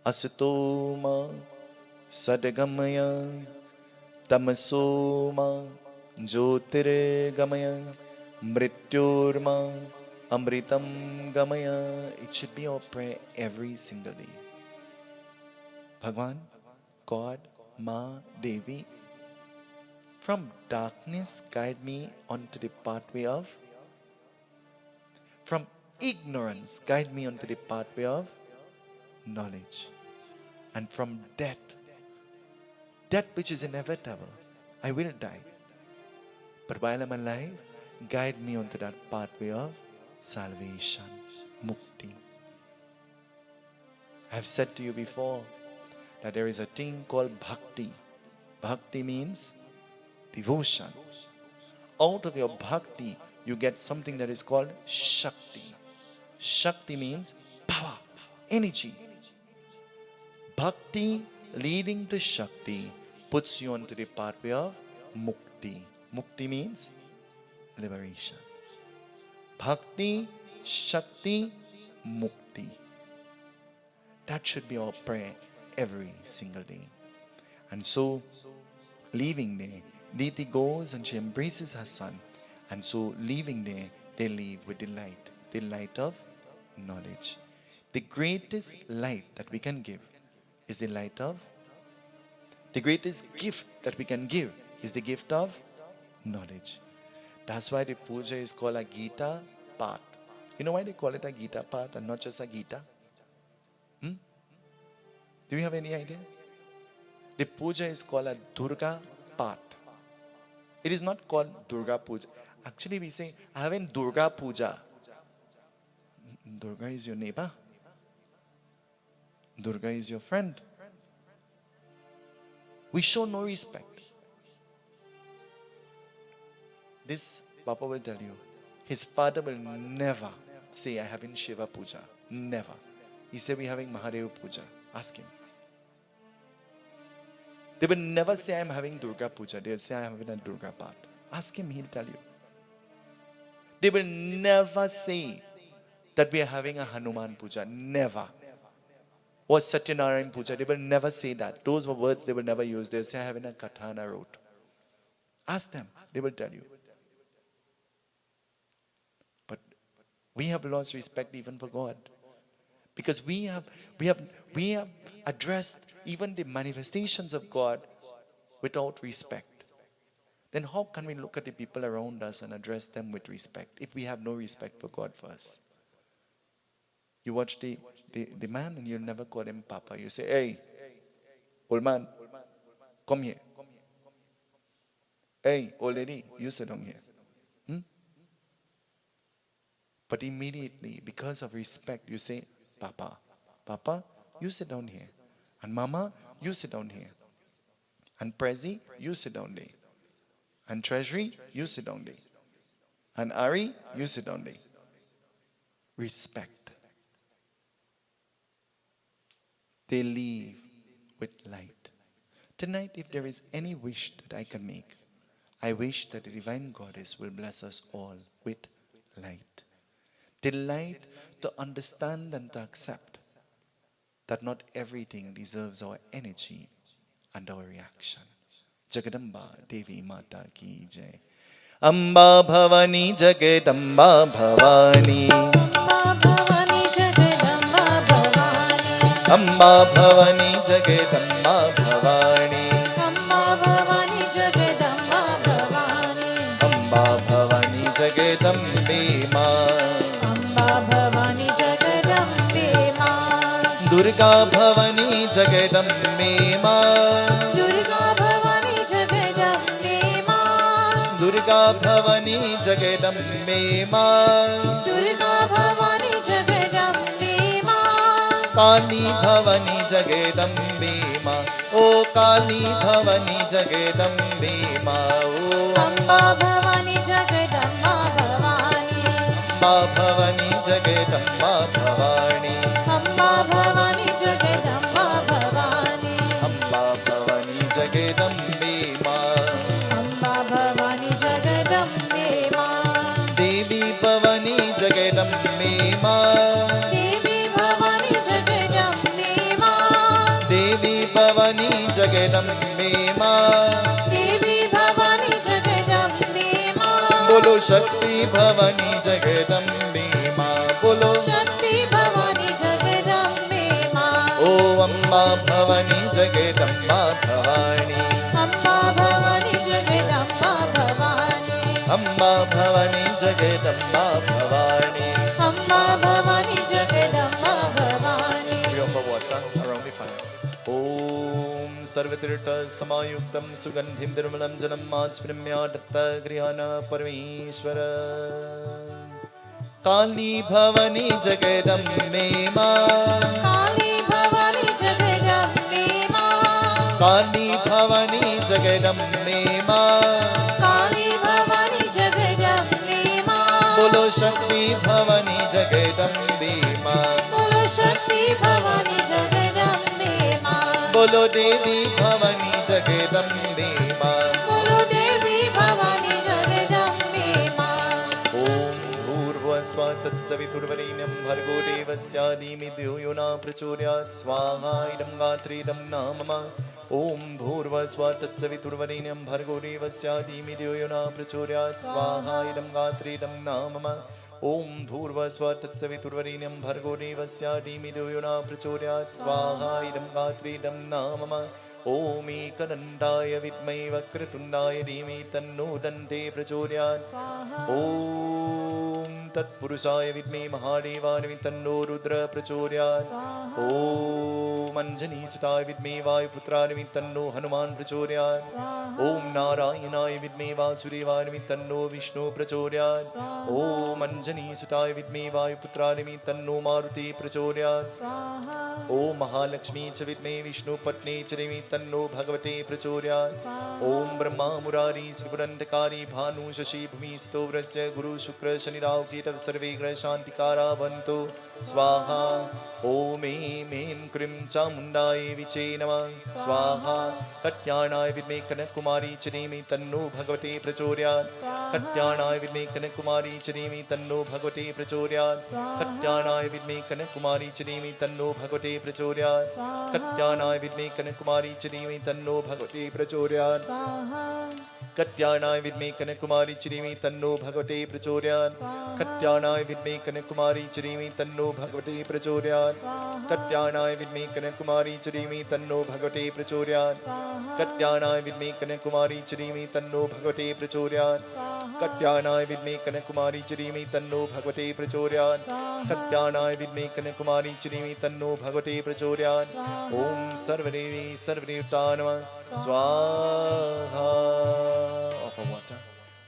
Speaker 2: Asatoma Sadagamaya Tamasoma Jyotirgamaya Mrityorma Amritam Gamaya. It should be our prayer every single day. Bhagwan, God, Ma, Devi, from darkness guide me onto the pathway of, from ignorance guide me onto the pathway of knowledge, and from death which is inevitable, I will die. But while I'm alive, guide me onto that pathway of salvation, mukti. I've said to you before that there is a thing called bhakti. Bhakti means devotion. Out of your bhakti, you get something that is called Shakti. Shakti means power, energy. Bhakti leading to Shakti puts you onto the pathway of Mukti. Mukti means liberation. Bhakti, Shakti, Mukti. That should be our prayer every single day. And so, leaving there, Diti goes and she embraces her son. And so, leaving there, they leave with the light of knowledge. The greatest light that we can give is the light of, the greatest gift that we can give is the gift of knowledge. That's why the puja is called a Gita Path. You know why they call it a Gita Path and not just a Gita? Do you have any idea? The puja is called a Durga Path. It is not called Durga Puja. Actually, we say, I have in Durga Puja. Durga is your neighbor. Durga is your friend. We show no respect. This, Papa will tell you, his father will never say, I have in Shiva Puja. Never. He said, we're having Mahadev Puja. Ask him. They will never say, I'm having Durga Puja. They'll say, I'm having a Durga Path. Ask him, he'll tell you. They will never say that we are having a Hanuman Puja. Never. Or Satyanarayan Puja. They will never say that. Those were words they will never use. They'll say, I'm having a Katana road. Ask them. They will tell you. But we have lost respect even for God. Because we have addressed even the manifestations of God without respect. Then how can we look at the people around us and address them with respect if we have no respect for God first? You watch the man and you'll never call him Papa. You say, hey, old man, come here. Hey, old lady, you sit down here. But immediately, because of respect, you say, Papa, Papa, you sit down here. And Mama, you sit down here. And Prezi, you sit down there. And Treasury, you sit down there. And Ari, you sit only. Respect. They leave with light. Tonight, if there is any wish that I can make, I wish that the Divine Goddess will bless us all with light. The light to understand and to accept that not everything deserves our energy and our reaction. Jagadamba Devi Mata Ki Jai. Amba Bhavani Jagadamba Bhavani. Amba Bhavani Jagadamba Bhavani.
Speaker 3: Amma Bhavani Jagadamba Bhavani.
Speaker 2: Amba Bhavani Jagadambe Ma.
Speaker 3: Amma Bhavani Jagadambe Ma.
Speaker 2: Durga Bhavani Jagadambe Ma.
Speaker 3: Durga Bhavani Jagadambe Ma.
Speaker 2: Durga Bhavani Jagadambe Ma.
Speaker 3: Durga Bhavani Jagadambe Ma.
Speaker 2: Kali Bhavani Jagadambe Ma. O Kali Bhavani Jagadambe Ma. O
Speaker 3: Amba Bhavani Jagadamba Bhavani.
Speaker 2: Amba Bhavani Jagadamba Bhavani.
Speaker 3: Amma Bhavani Jagadamba Bhavani.
Speaker 2: Amba Bhavani Jagadambe Ma.
Speaker 3: Amma Bhavani Jagadambe Ma.
Speaker 2: Devi Bhavani Jagadambe Ma.
Speaker 3: Devi Bhavani Jagadambe Ma.
Speaker 2: Devi Bhavani Jagadambe Ma.
Speaker 3: Devi Bhavani Jagadambe Ma.
Speaker 2: Bolo Shakti Bhavani Jagadambe Ma. Bolo
Speaker 3: Shakti Bhavani Jagadambe Ma.
Speaker 2: O Amba Bhavani Jagadamba Bhavani.
Speaker 3: Amma Bhavani Jagadamba Bhavani.
Speaker 2: Amba Bhavani Jagadamba Bhavani.
Speaker 3: Amma Bhavani Jagadamba Bhavani.
Speaker 2: We offer water around the fire. Om Sarvatirta Samayuktam Sugandhim Dirmalam Janam Machprimya Datta Grihana Parameshwara. Kali Bhavani Jagadambe Ma.
Speaker 3: Kali Bhavani Jagadambe Ma.
Speaker 2: Kali Bhavani Jagadambe Ma.
Speaker 3: Kali Bhavani Jagadambe Ma.
Speaker 2: Bolo Shakti Bhavani Jagadambe Ma.
Speaker 3: Bolo Shakti Bhavani Jagadambe Ma.
Speaker 2: Bolo Devi Bhavani Jagadambe Ma.
Speaker 3: Bolo Devi Bhavani Jagadambe Ma.
Speaker 2: Om Bhurvasva Tatsaviturvarenyam Bhargo Devasya Dhimidhyo Yona Prachoryat Swaha Idam Gatridam Namama. Om Bhurvasva Tatsaviturvarenyam Bhargo Devasya Dhimidhyo Yona Prachoryat Swaha Idam Gatridam Namama. Om Bhurvasva Tatsaviturvarenyam Bhargo Devasya Dhimidhyo Yona Prachoryat Swaha Idam Gatridam Namama. Om Ekanandaya Vidmai Vakratundaya Dhimi Tanno Dante Prachoryat. Om Tatpurushaya Vidmai Mahadevaya Tanno Rudra Prachoryat. Om Anjani Sutaya Vidmai Vayuputraya Tanno Hanuman Prachoryat. Om Narayanaya Vidmai Vasudevaya Tanno Vishnu Prachoryat. Om Anjani Sutaya Vidmai Vayuputraya Tanno Maruti Prachoryat. Om Mahalakshmi Cha Vidmai Vishnu Patni Charimi Tanno Bhagavate Prachoryat. Om Brahma Murari Sripurandakari Bhanu Shashi Bhumi Stovrasya Guru Shukra Shani Rahu Kitav Sarve Gra Shantikara Vantu Swaha. Om Em Krim Chamundai Viche Namah Swaha. Katyanai Vidme Kanakumari Chanimi Tanno Bhagavate Prachoryat. Katyanai Vidme Kanakumari Chanimi Tanno Bhagavate Prachoryat. Katyanai Vidme Kanakumari Chanimi Tanno Bhagavate Prachoryat. Katyanai Vidme Kanakumari Chanimi Tanno Bhagavate Prachoryat. Katyanai Vidme Kanakumari Chanimi Tanno Bhagavate Prachoryat. Katyanai Vidme Kanakumari Chanimi Tanno Bhagavate Prachoryat. Katyanai Vidme Kanakumari Chanimi Tanno Bhagavate Prachoryat. Katyanai Vidme Kanakumari Chanimi Tanno Bhagavate Prachoryat. Katyanai Vidme Kanakumari Chanimi Tanno Bhagavate Prachoryat. Katyanai Vidme Kanakumari Chanimi Tanno Bhagavate Prachoryat. Om Sarvadevi Sarvadevata Swaha. Offer water.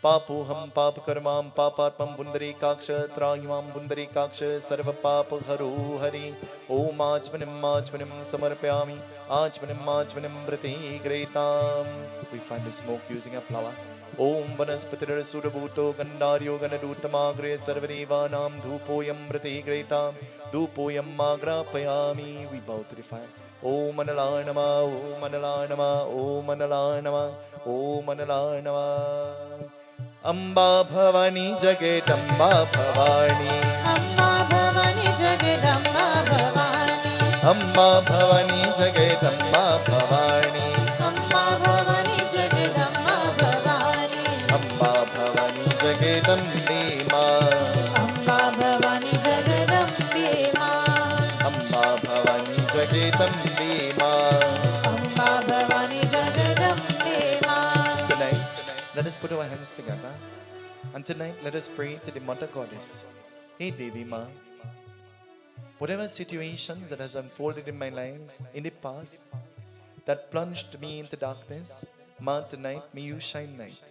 Speaker 2: Papuham Papakarmam Papatmam Bundari Kaksha Trayimam Bundari Kaksha Sarva Papa Haru Hari. Om Achmanim Samarpyami. Achmanim Brati Greatam. We find the smoke using a flower. Om वनस्पतिरसुरभूतो गन्धार्यो गणदूतमाग्रे सर्वदेवानां धूपोऽयं प्रतिगृहीतां धूपोऽयं माग्रापयामि. We bow to the fire. Om Manalaye Namah, Om Manalaye Namah, Om Manalaye Namah, Om Manalaye Namah. Amba Bhavani Jagadamba Bhavani,
Speaker 3: Amma Bhavani Jagadamba Bhavani,
Speaker 2: Amba Bhavani Jagadamba Bhavani,
Speaker 3: Amma Bhavani Jagadamba Bhavani,
Speaker 2: Amba Bhavani Jagadambe Ma,
Speaker 3: Amma Bhavani Jagadambe Ma,
Speaker 2: Amba Bhavani Jagadambe Ma.
Speaker 3: Amma Bhavani Jagadambe Ma.
Speaker 2: Tonight, let us put our hands together. And tonight, let us pray to the Mother Goddess. Hey Devi Ma, whatever situations that has unfolded in my lives in the past that plunged me into darkness, Ma, tonight, may you shine light.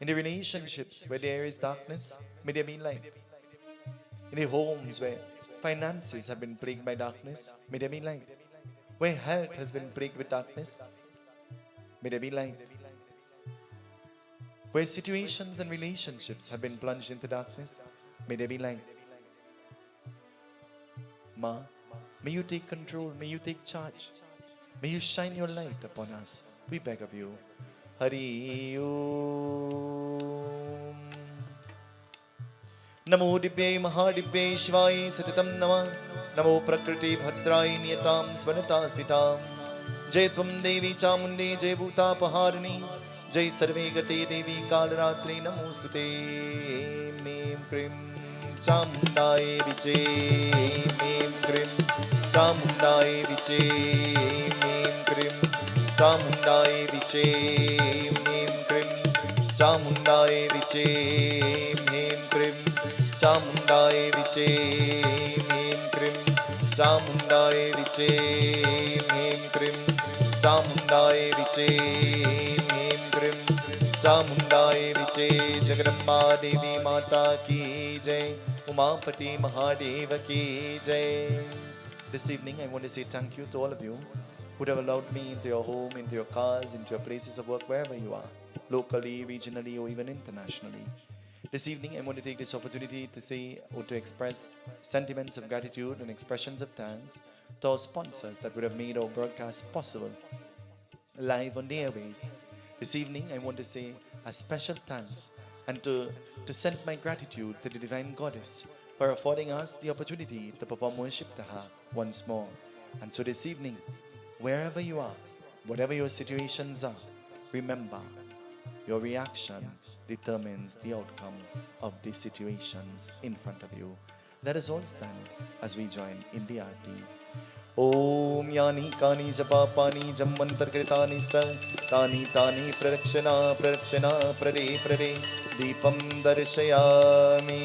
Speaker 2: In the relationships where there is darkness, may there be light. In the homes where finances have been plagued by darkness, may there be light. Where health has been plagued with darkness, may there be light. Where situations and relationships have been plunged into darkness, may there be light. Ma, may you take control, may you take charge. May you shine your light upon us. We beg of you. Hari Om. Namo Dibbe Mahadibbe Shivai Satitam Namah. Namo Prakriti Bhadrai Niyatam Svanata Svitam. Jai Tvam Devi Chamundi Jai Bhuta Paharni. Jai Sarve Gate Devi Kalratri Namostute. Mem Krim Chamundaye Viche. Mem Krim Chamundaye Viche. Mem Krim Chamundaye Viche. Mem Krim Chamundaye Viche. Mem Krim Chamundaye Viche. Mem Krim Chamundaye Viche. Mem Krim Chamundaye Viche. Mem Krim Chamundaye Viche. Jagadamba Devi Mata Ki Jai. Umapati Mahadeva Ki Jai. This evening I want to say thank you to all of you who have allowed me into your home, into your cars, into your places of work, wherever you are, locally, regionally, or even internationally. This evening I want to take this opportunity to say or to express sentiments of gratitude and expressions of thanks to our sponsors that would have made our broadcast possible live on the airways. This evening I want to say a special thanks and to send my gratitude to the Divine Goddess for affording us the opportunity to perform worship to her once more. And so this evening, wherever you are, whatever your situations are, remember, your reaction determines the outcome of the situations in front of you. Let us all stand as we join in the Aarti. Om Yani Kani Japapani Jammantarkritani Tani Tani Prakshana Prade Deepam Darshayami.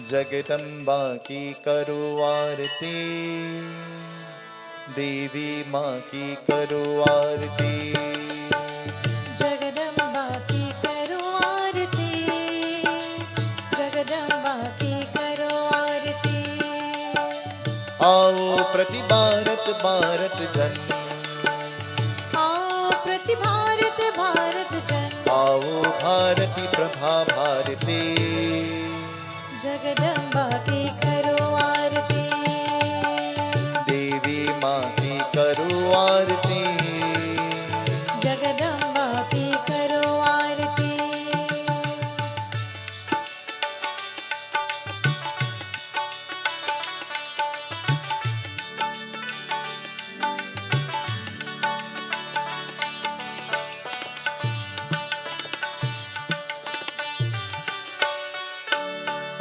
Speaker 2: Jagadamba ki karu aarti, Devi Ma ki karu aarti.
Speaker 3: Jagadamba ki karo aarti, Jagadamba ki karo aarti.
Speaker 2: आओ प्रति भारत भारत जन,
Speaker 3: आओ प्रति भारत भारत जन,
Speaker 2: आओ भारती प्रभा भारती.
Speaker 3: जगदम्बा की करो आरती,
Speaker 2: देवी माँ की करो आरती.
Speaker 3: जगदम्बा की करो आरती.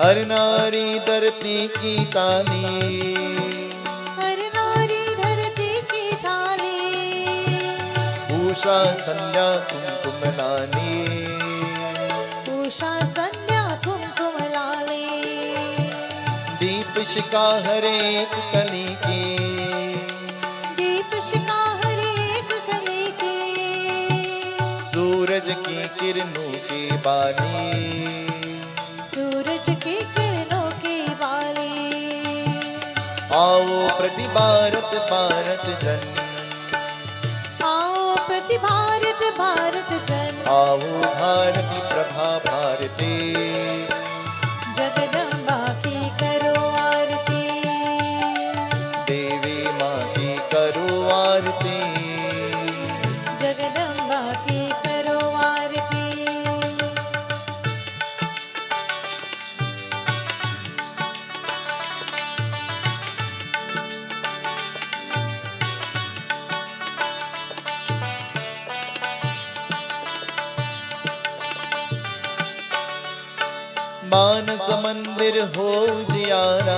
Speaker 2: हर नारी धरती की ताली,
Speaker 3: हर नारी धरती की थाली,
Speaker 2: उषा संध्या कुमकुम लाली.
Speaker 3: उषा संध्या कुमकुम लाली.
Speaker 2: दीप शिखा हर एक कली की,
Speaker 3: दीप शिखा हर एक कली की.
Speaker 2: सूरज की किरणों की बाली,
Speaker 3: सूरज की किरणों की वाली.
Speaker 2: आओ प्रति भारत भारत जन,
Speaker 3: आओ प्रति भारत जगदम्बा की करो आरती,
Speaker 2: देवी माँ की करो आरती,
Speaker 3: जगदम्बा की करो आरती।
Speaker 2: मानस मंदिर हो जियारा,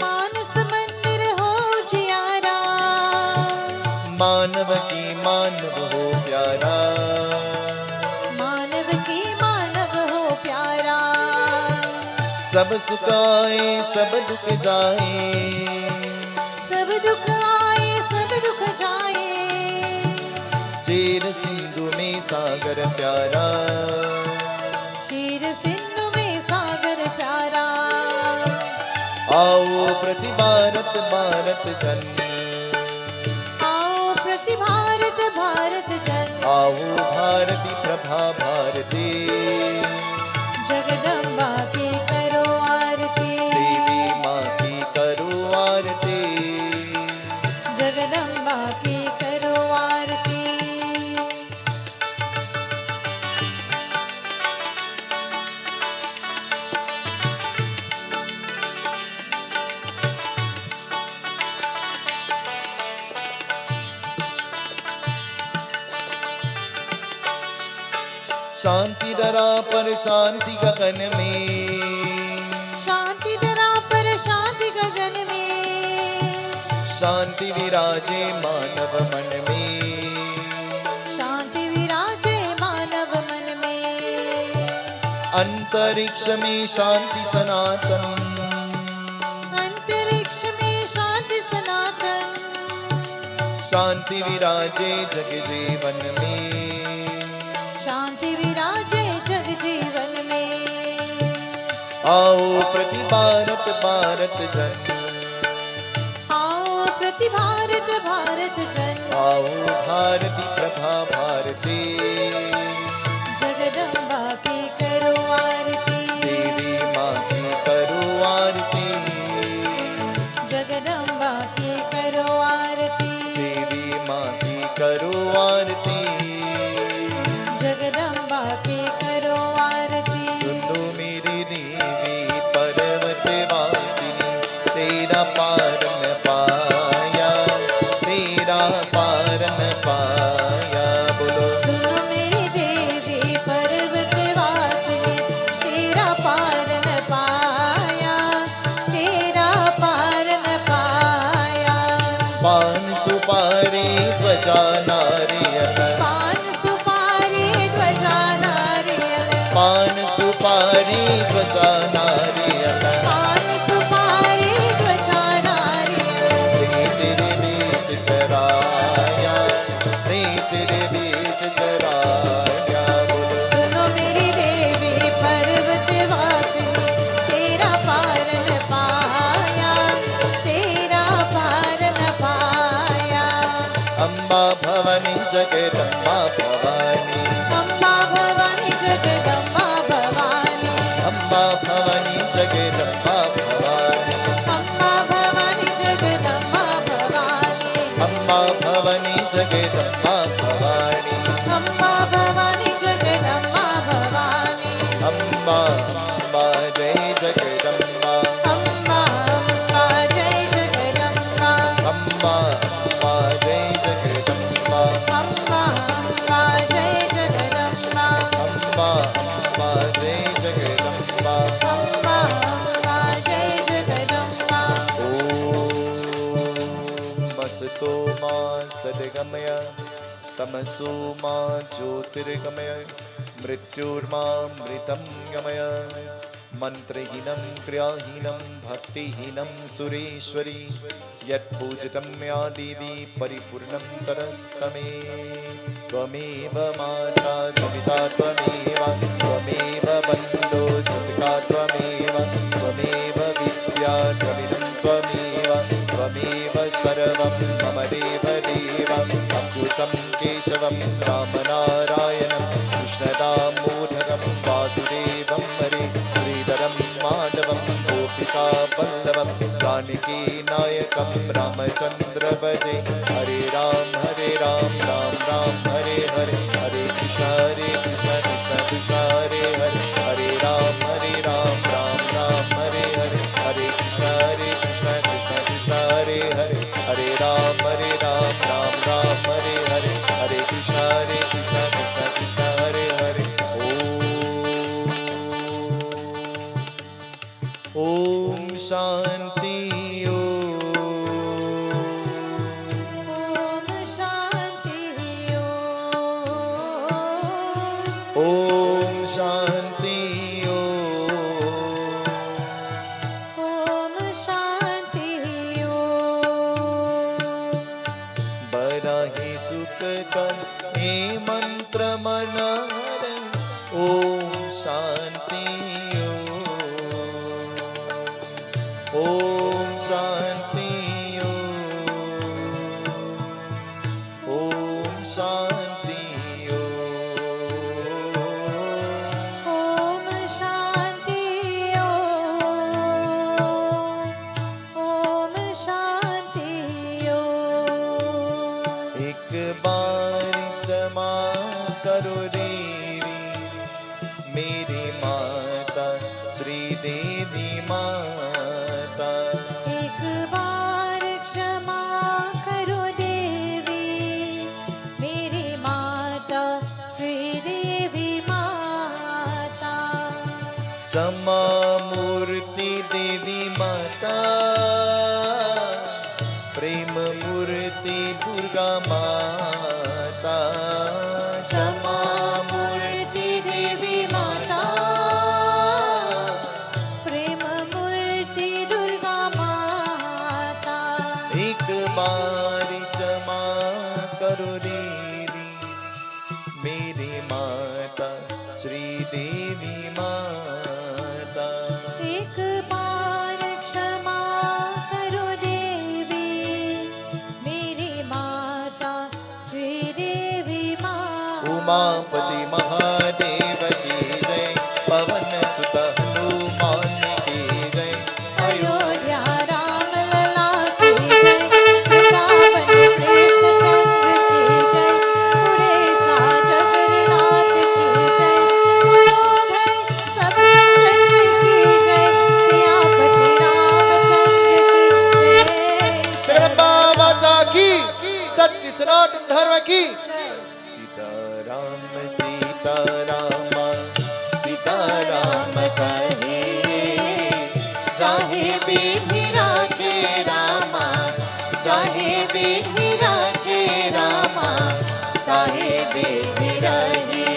Speaker 3: मानस मंदिर हो जियारा,
Speaker 2: मानव की मानव हो प्यारा,
Speaker 3: मानव की मानव हो प्यारा।
Speaker 2: सब सुख आए सब दुख जाए,
Speaker 3: सब दुख आए सब दुख जाए,
Speaker 2: चेर सिंधु में सागर प्यारा,
Speaker 3: चीर सिंधु में सागर प्यारा।
Speaker 2: आओ प्रति भारत भारत जन,
Speaker 3: आओ प्रति भारत भारत जन,
Speaker 2: आओ भारती प्रभा भारती,
Speaker 3: जगदम्बा की करो आरती,
Speaker 2: देवी माँ की करो आरती,
Speaker 3: जगदम्बा की करो आरती।
Speaker 2: शांति धरा पर शांति गगन में,
Speaker 3: शांति धरा पर शांति गगन में,
Speaker 2: शांति विराजे मानव मन में,
Speaker 3: शांति विराजे मानव मन में।
Speaker 2: अंतरिक्ष में शांति सनातन,
Speaker 3: अंतरिक्ष में शांति सनातन,
Speaker 2: शांति विराजे जग जीवन में,
Speaker 3: शांति विराजे जग जीवन में।
Speaker 2: आओ प्रति भारत भारत जन,
Speaker 3: आओ प्रति भारत भारत जन,
Speaker 2: आओ भारती प्रभा भारती,
Speaker 3: जगदम्बा की करो आरती,
Speaker 2: देवी माँ की करो आरती,
Speaker 3: जगदम्बा की करो आरती,
Speaker 2: देवी माँ की करो आरती,
Speaker 3: जगदम्बा की करो आरती।
Speaker 2: सुनो मेरी देवी पर्वत वासिनी, तेरा पार न पाया, तेरा पार न पाया, बोलो
Speaker 3: सुनो मेरी देवी पर्वत वासिनी, तेरा पार न पाया, तेरा पार न पाया।
Speaker 2: पान सुपारी ध्वजा नारियल,
Speaker 3: पान सुपारी ध्वजा नारियल,
Speaker 2: पान सुपारी ध्वजा नारियल,
Speaker 3: पान सुपारी ध्वजा नारियल।
Speaker 2: तेरे बीच चराया, तेरे बीच चराया, बोलो
Speaker 3: सुनो मेरी देवी पर्वत वासिनी, तेरा पार न पाया, तेरा पार न पाया।
Speaker 2: अम्बा भवानी जगदम्बा भवानी,
Speaker 3: अम्बा भवानी जगदम्बा भवानी,
Speaker 2: अम्बा भवानी जगदम्बा भवानी,
Speaker 3: अम्बा भवानी जगदम्बा भवानी,
Speaker 2: अम्बा भवानी जगदम्बा भवानी,
Speaker 3: अम्बा भवानी जगदम्बा भवानी।
Speaker 2: अम्बा अम्बा जय जगदम्बा,
Speaker 3: अम्बा अम्बा जय जगदम्बा,
Speaker 2: अम्बा अम्बा जय जगदम्बा,
Speaker 3: अम्बा अम्बा जय जगदम्बा,
Speaker 2: अम्बा अम्बा जय जगदम्बा।
Speaker 3: अम्बा अम्बा जय जगदम्बा।
Speaker 2: ॐ असतो मा सद्गमय, तमसो मा ज्योतिर्गमय, मृत्युर्मामृतं गमय। मंत्रहीनं क्रियाहीनं भक्तिहीनं सुरेश्वरी, यत्पूजितं या देवी परिपूर्णं तरस्तमे। त्वमेव माता त्वमिता त्वमेव, त्वमेव बन्धो सखा त्वमेव, त्वमेव विद्या द्रविणं त्वमेव, त्वमेव सर्वं मम देव देव। अच्युतं केशवं रामनारायणं कृष्णदामोदरं वासुदेवं हरे, भजे। हरे राम राम राम हरे हरे, हरे कृष्ण कृष्ण कृष्ण हरे हरे, हरे राम राम राम हरे हरे, हरे कृष्ण कृष्ण कृष्ण हरे हरे, हरे राम राम राम हरे हरे, हरे कृष्ण कृष्ण कृष्ण हरे हरे। ओम शांति। ओम शांति।
Speaker 3: ओम शांति।
Speaker 2: बड़ा ही सुख कर हे मंत्र मनहर। ओम शांति। ओम शांति। ओम शांति।
Speaker 3: ओम शांति। ओम शांति।
Speaker 2: एक बार क्षमा करो देवी, मेरी माता श्री देवी माता।
Speaker 3: एक बार क्षमा करो देवी, मेरी माता श्री देवी माता।
Speaker 2: क्षमा मूर्ति देवी माता, प्रेम मूर्ति दुर्गा माता। क्षमा मूर्ति देवी माता,
Speaker 3: प्रेम मूर्ति दुर्गा माता।
Speaker 2: एक बार क्षमा करो देवी, मेरी माता श्री देवी माता।
Speaker 3: एक बार क्षमा करो देवी, मेरी माता श्री देवी माता।
Speaker 2: उमापति महादेव की जय, पवन सुत हनुमान की जय।
Speaker 3: अयोध्या राम लला की जय, वृंदावन कृष्ण चंद्र की जय, उड़ीसा जगन्नाथ की जय, मनोभय सब संतन की जय, सियापति रामचंद्र की जय।
Speaker 2: जगदम्बा माता की, सत्य सनातन धर्म की। सीताराम सीताराम सीताराम कहे,
Speaker 3: चाहे विधि राखे रामा, चाहे विधि राखे रामा, ताहे विधि रहे।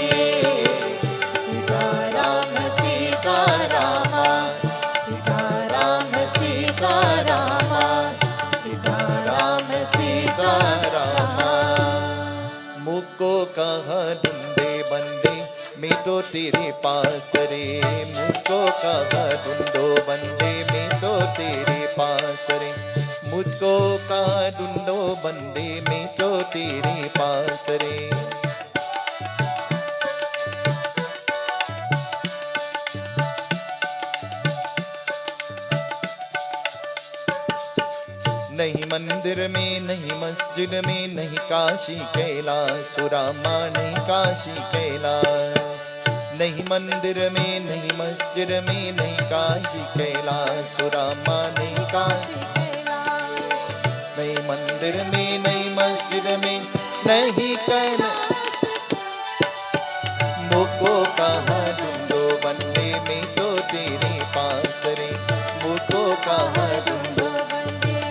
Speaker 3: सीताराम सीताराम, सीताराम सीताराम, सीताराम सीताराम।
Speaker 2: मुझको कहा ढूंढे बंदे, मैं तो तेरे पास रे। मुझको कहा ढूंढो बंदे, मैं तो तेरे पास रे। मुझको कहा ढूंढो बंदे, मैं तो तेरे पास रे। नहीं मंदिर में, नहीं मस्जिद में, नहीं काशी कैलाश रामा, नहीं काशी कैलाश। नहीं मंदिर में, नहीं मस्जिद में, नहीं काशी कैलाश रामा, नहीं काशी। नहीं मंदिर में, नहीं मस्जिद में, नहीं कैलाश। मुझको कहा ढूंढो बंदे, मैं तो तेरे पास रे। मुझको कहा ढूंढो,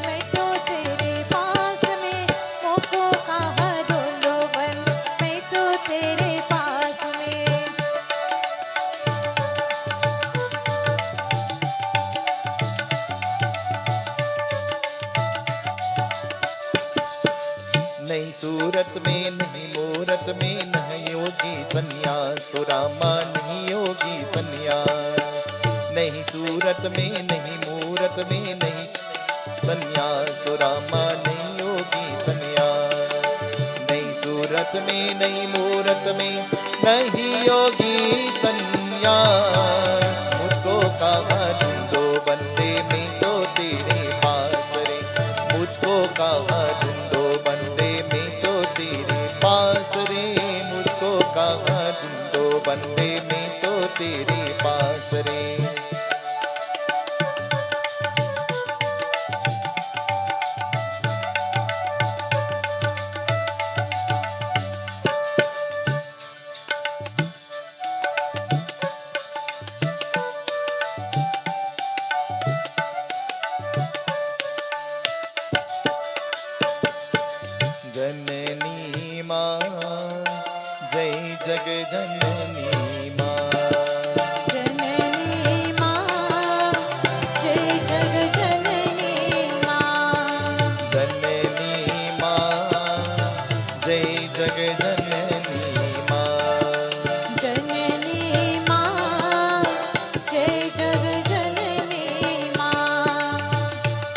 Speaker 3: मैं तो तेरे पास में, मोको कहा ढूंढो बन, मैं तो तेरे पास में।
Speaker 2: नहीं सूरत में, नहीं मूरत में, नहीं योगी सन्यास रामा, नहीं योगी सन्यास। नहीं सूरत में, नहीं मूरत में, नहीं सन्यास रामा, नहीं योगी सन्यास। नहीं सूरत में, नहीं मूरत में, नहीं योगी सन्यास। मुझको कहा ढूंढो बंदे, मैं तो तेरे पास रे। मुझको कहा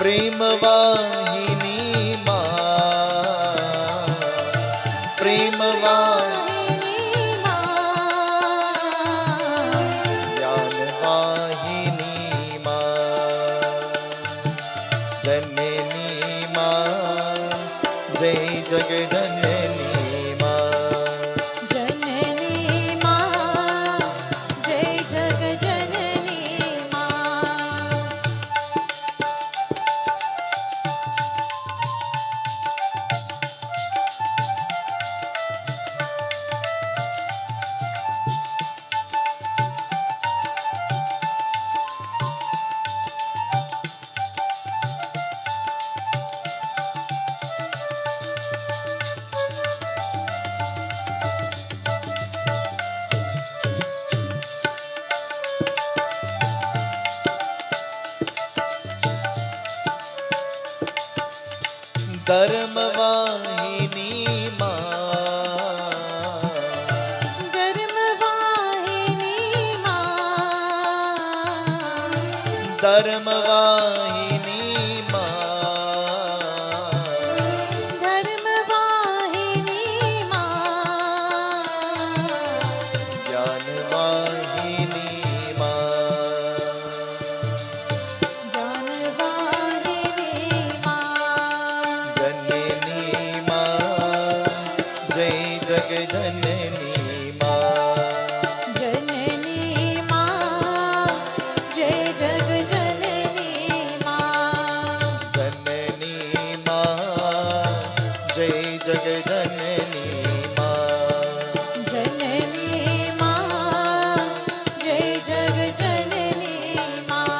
Speaker 2: प्रेम वाहिनी माँ, प्रेम वाहिनी ज्ञान वाहिनी माँ, जननी माँ, जय जगजननी माँ,
Speaker 3: जननी माँ, जय जगजननी माँ।
Speaker 2: धर्म वाहिनी माँ,
Speaker 3: धर्म वाहिनी माँ,
Speaker 2: धर्म वाहिनी माँ,
Speaker 3: धर्म वाहिनी माँ,
Speaker 2: ज्ञान वाहिनी माँ,
Speaker 3: ज्ञान वाहिनी माँ।
Speaker 2: जननी माँ, जय जगजननी माँ,
Speaker 3: जननी माँ, जय जगजननी माँ।
Speaker 2: जननी माँ, जय जगजननी माँ,
Speaker 3: जननी माँ, जय जगजननी माँ।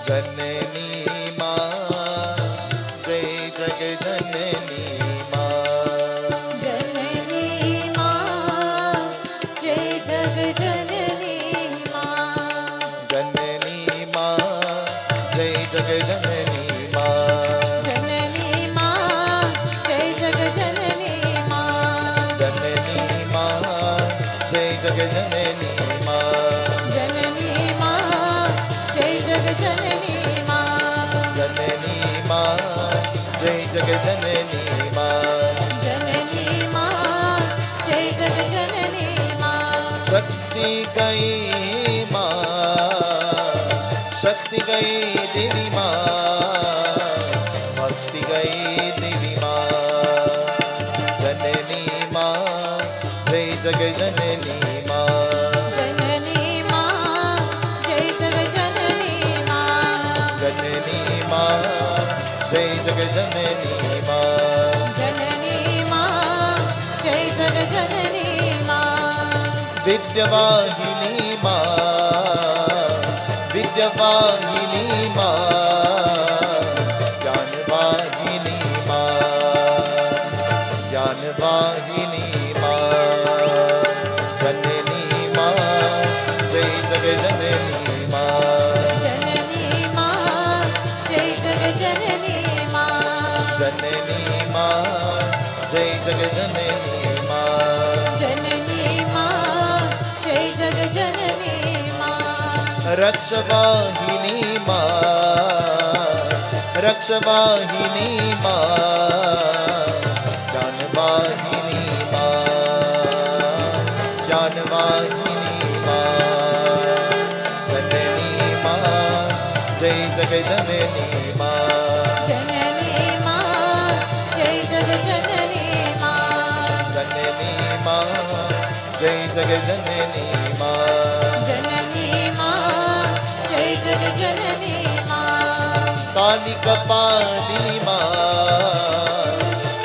Speaker 2: जननी माँ, जय जगजननी माँ,
Speaker 3: जननी माँ, जय जगजननी माँ।
Speaker 2: जननी माँ, जय जगजननी माँ,
Speaker 3: जननी माँ, जय जगजननी माँ।
Speaker 2: जननी माँ, जय जगजननी माँ,
Speaker 3: जननी माँ, जय जगजननी माँ।
Speaker 2: जननी माँ, जय जगजननी माँ,
Speaker 3: जननी माँ, जय जगजननी माँ।
Speaker 2: शक्ति गई माँ, शक्ति गई देवी माँ, भक्ति गई देवी माँ, जननी माँ, जय जगजननी माँ,
Speaker 3: जननी माँ, जय जगजननी माँ।
Speaker 2: जननी माँ, जय जगजननी माँ,
Speaker 3: जननी माँ, जय जगजननी माँ।
Speaker 2: विद्यावाहिनी माँ, विद्यावाहिनी माँ, ज्ञानवाहिनी माँ, ज्ञानवाहिनी माँ, जननी माँ, जय जगजननी माँ,
Speaker 3: जननी माँ, जय जगजननी माँ।
Speaker 2: जननी माँ, जय जगजननी माँ,
Speaker 3: जननी माँ, जय जगजननी माँ।
Speaker 2: रक्षवाहिनी माँ, रक्षवाहिनी माँ, ज्ञानवाहिनी माँ, ज्ञानवाहिनी माँ, जननी माँ, जय जगजननी माँ,
Speaker 3: जननी माँ, जय जगजननी माँ।
Speaker 2: जननी माँ, जय जगजननी माँ,
Speaker 3: जननी माँ, जय जगजननी माँ।
Speaker 2: काली कपाली माँ,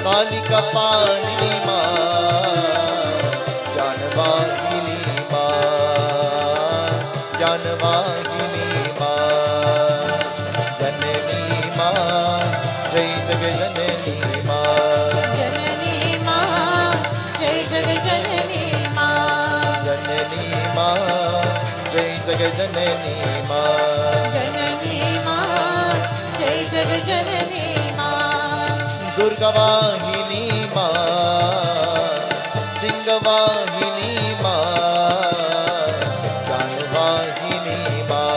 Speaker 2: काली कपाली माँ, ज्ञानवाहिनी माँ, ज्ञानवाहिनी माँ, जननी माँ, जय जगजननी माँ,
Speaker 3: जननी माँ, जय जगजननी माँ।
Speaker 2: जननी माँ, जय जगजननी माँ,
Speaker 3: जननी माँ, जय जगजननी माँ।
Speaker 2: दुर्गावाहिनी माँ, सिंहवाहिनी माँ, ज्ञानवाहिनी माँ,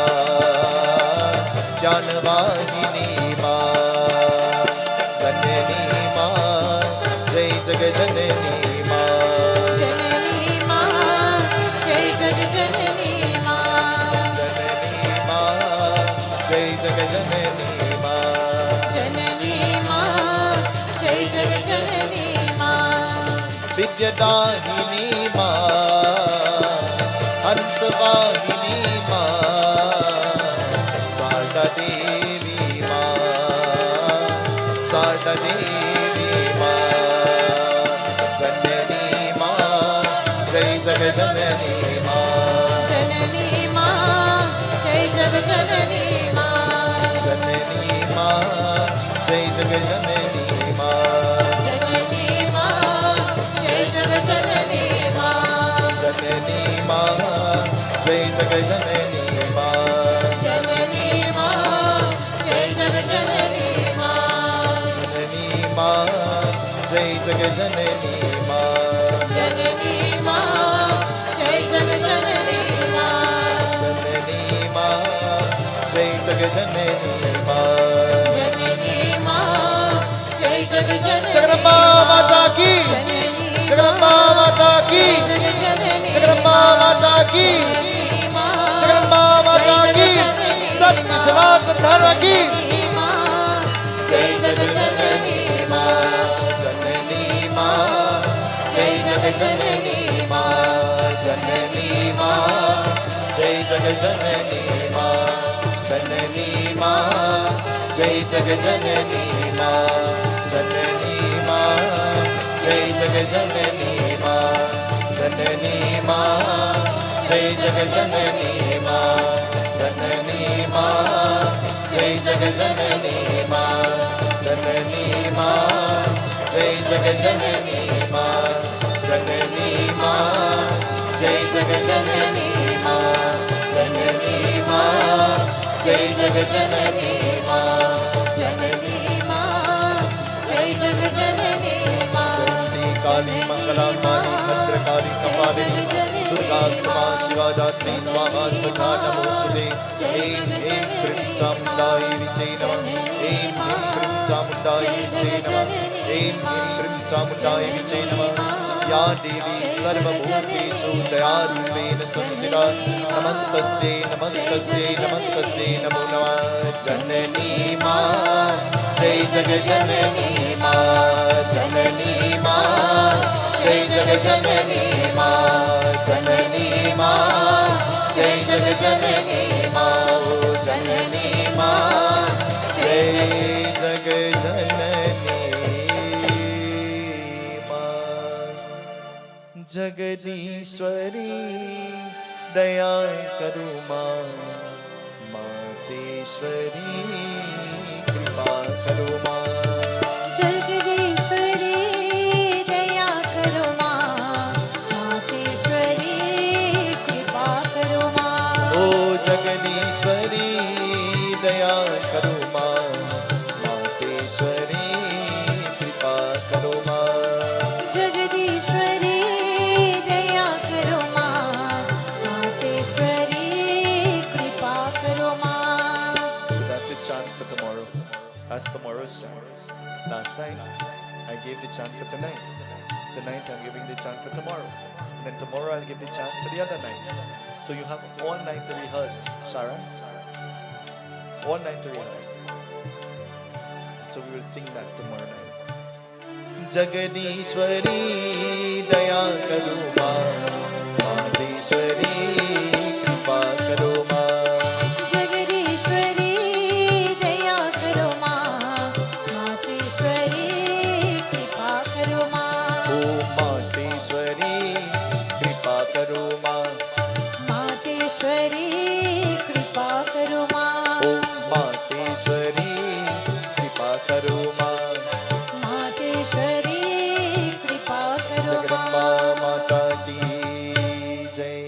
Speaker 2: ज्ञानवाहिनी माँ, जय जगजननी माँ,
Speaker 3: जननी माँ, जय जगजननी माँ,
Speaker 2: विद्यादायिनी माँ, हंसवाहिनी माँ, शारदा देवी माँ, शारदा देवी माँ, जननी माँ, जय जगजननी माँ,
Speaker 3: जननी माँ, जय जगजननी माँ,
Speaker 2: जननी माँ, जय जगजननी माँ,
Speaker 3: जननी माँ, जय जगजननी माँ,
Speaker 2: जननी माँ, जय जगजननी माँ,
Speaker 3: जननी माँ, जय जगजननी माँ,
Speaker 2: जननी माँ, जय जगजननी माँ,
Speaker 3: जननी माँ, जय जगजननी माँ,
Speaker 2: जननी माँ, जय जगजननी माँ,
Speaker 3: जननी माँ, जय जगजननी
Speaker 2: जगदम्बा माता की, जगदम्बा माता की, जगदम्बा माता की, जगदम्बा माता की, सत्य सनातन धर्म की।
Speaker 3: जय जगजननी माँ,
Speaker 2: जननी माँ, जय जगजननी माँ, जननी माँ, जय जगजननी माँ, जननी माँ, जय जगजननी माँ, जननी माँ, जय जगजननी माँ, जननी माँ, जय जगजननी माँ, जननी माँ, जय जगजननी माँ, जननी माँ, जय जगजननी माँ, जननी माँ, जय जगजननी माँ, जननी माँ, जय जगजननी माँ,
Speaker 3: जननी माँ, जय जगजननी माँ,
Speaker 2: जननी काली मंगला काली भद्रकाली कपालिनी दुर्गा क्षमा शिवा दात्री स्वाहा स्वधा नमोस्तुते। ऐं ह्रीं क्लीं चामुण्डायै विचे नमः। ऐं ह्रीं क्लीं चामुण्डायै विचे नमः। ऐं ह्रीं क्लीं चामुण्डायै विचे नमः। या देवी सर्वभूतेषु दयारूपेण संस्थिता नमस्तस्यै नमस्तस्यै नमस्तस्यै नमो नमः। जननी माँ, जय जगजननी माँ, जननी माँ, जय जगजननी माँ, जननी माँ, जय जगजननी माँ, ओ जननी माँ, जय जगजननी माँ। जगदीश्वरी दया करो माँ, मातेश्वरी कृपा करो माँ,
Speaker 3: जगदीश्वरी दया करो माँ, मातेश्वरी कृपा करो माँ,
Speaker 2: ओ जगदीश्वरी दया करो माँ, मातेश्वरी कृपा करो माँ,
Speaker 3: जगदीश्वरी दया करो माँ, मातेश्वरी कृपा करो माँ।
Speaker 2: So that's the chant for tomorrow. That's tomorrow's chant. Last night I gave the chant for tonight. Tonight I'm giving the chant for tomorrow. And then tomorrow I'll give the chant for the other night. So you have all night to rehearse, Shara. All night to rehearse. So we will sing that tomorrow night. Jagadishwari daya karo maa, Madeshwari kripa karo maa.
Speaker 3: Jagadishwari दया करो माँ, मातेश्वरी कृपा करो माँ,
Speaker 2: Om Madeshwari kripa karo maa.
Speaker 3: Mateshwari कृपा करो माँ,
Speaker 2: Om Madeshwari kripa karo maa.
Speaker 3: Mateshwari कृपा करो
Speaker 2: Jagadamba
Speaker 3: माँ।
Speaker 2: Mata ki jai.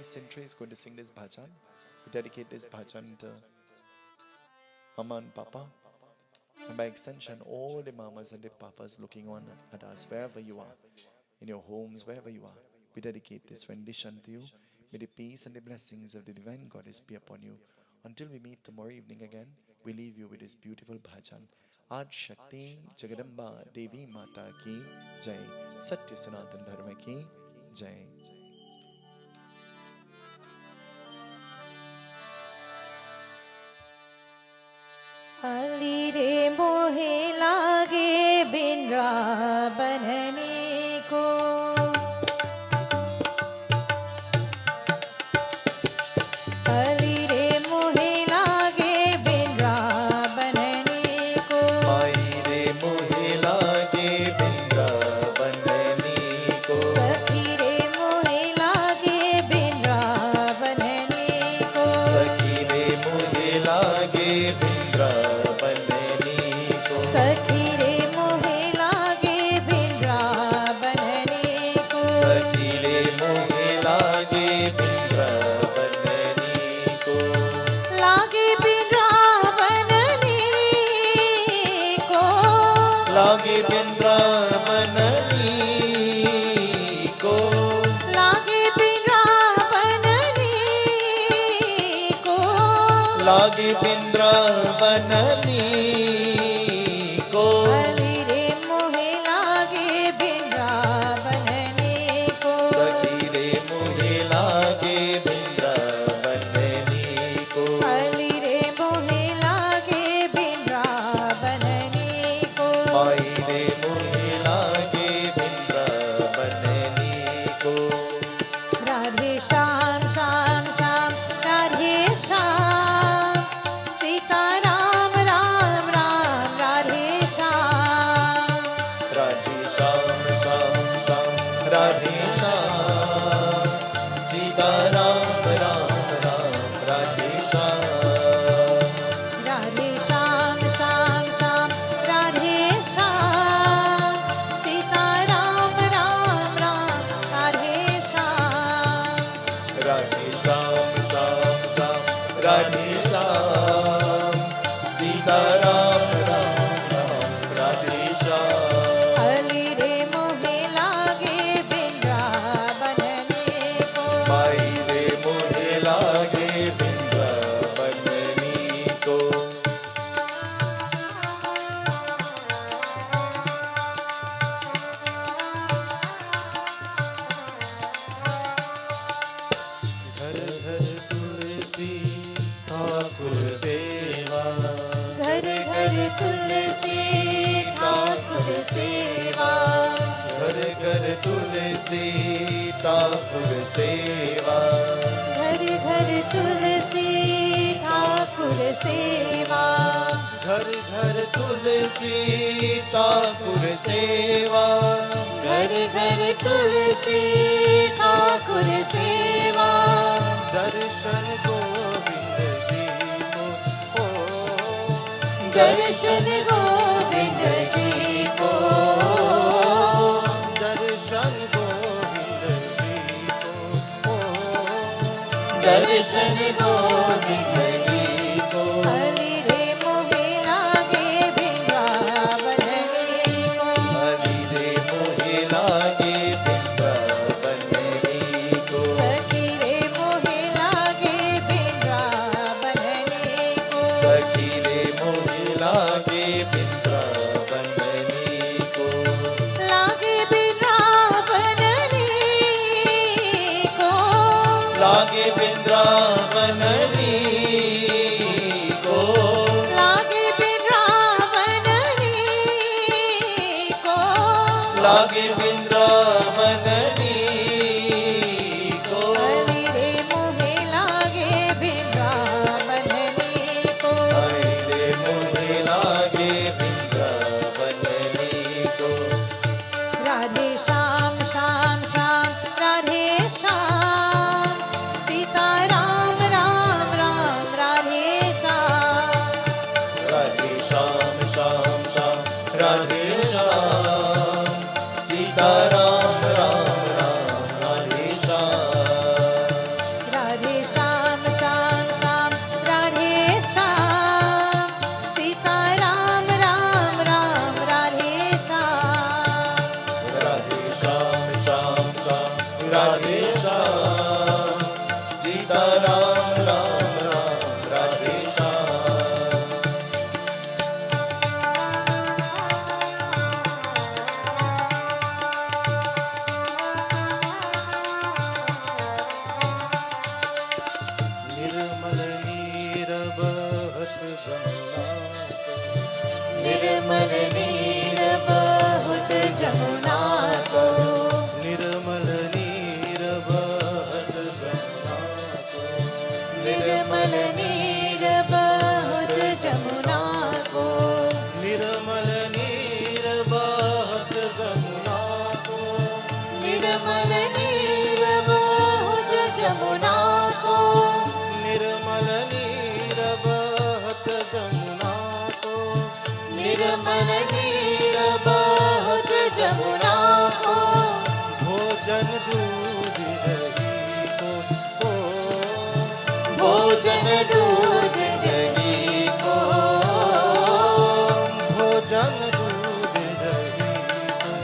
Speaker 2: Sintry is going to sing this bhajan. We dedicate this bhajan to Mama and Papa. And by extension, all the mamas and the papas looking on at us, wherever you are, in your homes, wherever you are, we dedicate this rendition to you. May the peace and the blessings of the divine goddess be upon you. Until we meet tomorrow evening again, we leave you with this beautiful bhajan. Ad Shakti Jagadamba Devi Mata ki Jai. Satya Sanatan Dharma ki Jai.
Speaker 3: Ali रे मोहे लागे बिंद्रावननी को अली रे मोहे लागे बिंद्रावननी को
Speaker 2: माई रे मोहे लागे बिंद्रावननी को
Speaker 3: सखी रे मोहे लागे बिंद्रावननी को
Speaker 2: सखी रे मोहे लागे बिंद्रावननी को
Speaker 3: सखी रे मोहे लागे बिंद्रावननी को
Speaker 2: सखी रे मोहे लागे बिंद्रावननी को
Speaker 3: लागे बिंद्रावननी को
Speaker 2: लागे बिंद्रावननी को
Speaker 3: लागे बिंद्रावननी को
Speaker 2: लागे बिंद्रावननी को
Speaker 3: अली रे मोहे लागे बिंद्रावननी को
Speaker 2: सखी रे मोहे लागे बिंद्रावननी को
Speaker 3: अली रे मोहे लागे बिंद्रावननी को
Speaker 2: माई रे मोहे लागे बिंद्रावननी को
Speaker 3: राधे श्याम श्याम श्याम राधे श्याम सीता राम राम राम राधे श्याम
Speaker 2: राधे श्याम श्याम श्याम राधे श्याम सीता राम राम राम राधे श्याम
Speaker 3: राधे श्याम श्याम श्याम राधे श्याम सीता राम राम राम राधे श्याम
Speaker 2: राधे श्याम श्याम श्याम राधे श्याम सीता राम राम राम राधे श्याम
Speaker 3: अली रे मोहे लागे बिंद्रावननी को
Speaker 2: माई रे मोहे लागे बिंद्रावननी को घर घर तुलसी ठाकुर सेवा
Speaker 3: घर घर तुलसी ठाकुर सेवा
Speaker 2: घर घर तुलसी ठाकुर सेवा
Speaker 3: घर घर तुलसी ठाकुर सेवा
Speaker 2: घर घर तुलसी ठाकुर सेवा
Speaker 3: घर घर तुलसी ठाकुर सेवा
Speaker 2: दर्शन गोविंद जी को हो
Speaker 3: दर्शन गोविंद जी को
Speaker 2: दर्शन गोविंद जी को हो
Speaker 3: दर्शन गोविंद जी
Speaker 2: को
Speaker 3: अली रे मोहे लागे बिंद्रावननी को
Speaker 2: हरि रे मोहे लागे बिंद्रावननी को
Speaker 3: सखी रे मोहे लागे बिंद्रावननी को
Speaker 2: सखी रे मोहे लागे बिंद्रावननी को
Speaker 3: लागे बिंद्रावननी को
Speaker 2: लागे बिंद्रावननी को
Speaker 3: लागे बिंद्रावननी को
Speaker 2: लागे बिंद्रावननी को
Speaker 3: अली रे मोहे लागे बिंद्रावननी को
Speaker 2: हरि रे मोहे लागे बिंद्रावननी को
Speaker 3: राधे श्याम श्याम श्याम राधे श्याम सीता राम राम राम राधे श्याम
Speaker 2: राधे श्याम श्याम श्याम राधे श्याम सीता राम राम राम राधे श्याम
Speaker 3: राधे श्याम श्याम श्याम राधे श्याम सीता राम राम राम राधे श्याम
Speaker 2: राधे श्याम श्याम श्याम राधे श्याम सीता राम राम राम राधे श्याम निर्मल नीर बहत गंगा
Speaker 3: निर्मल नीर बहुत जमुना को,
Speaker 2: निर्मल नीर बहत जमुना को,
Speaker 3: निर्मल नीर बहुत जमुना को,
Speaker 2: निर्मल नीर बहत जमुना को,
Speaker 3: निर्मल नीर बहुत जमुना को,
Speaker 2: निर्मल नीर बहत जमुना को,
Speaker 3: निर्मल नीर बहुत जमुना को,
Speaker 2: भोजन दूध दही को,
Speaker 3: भोजन दूध दही को,
Speaker 2: भोजन दूध दही को,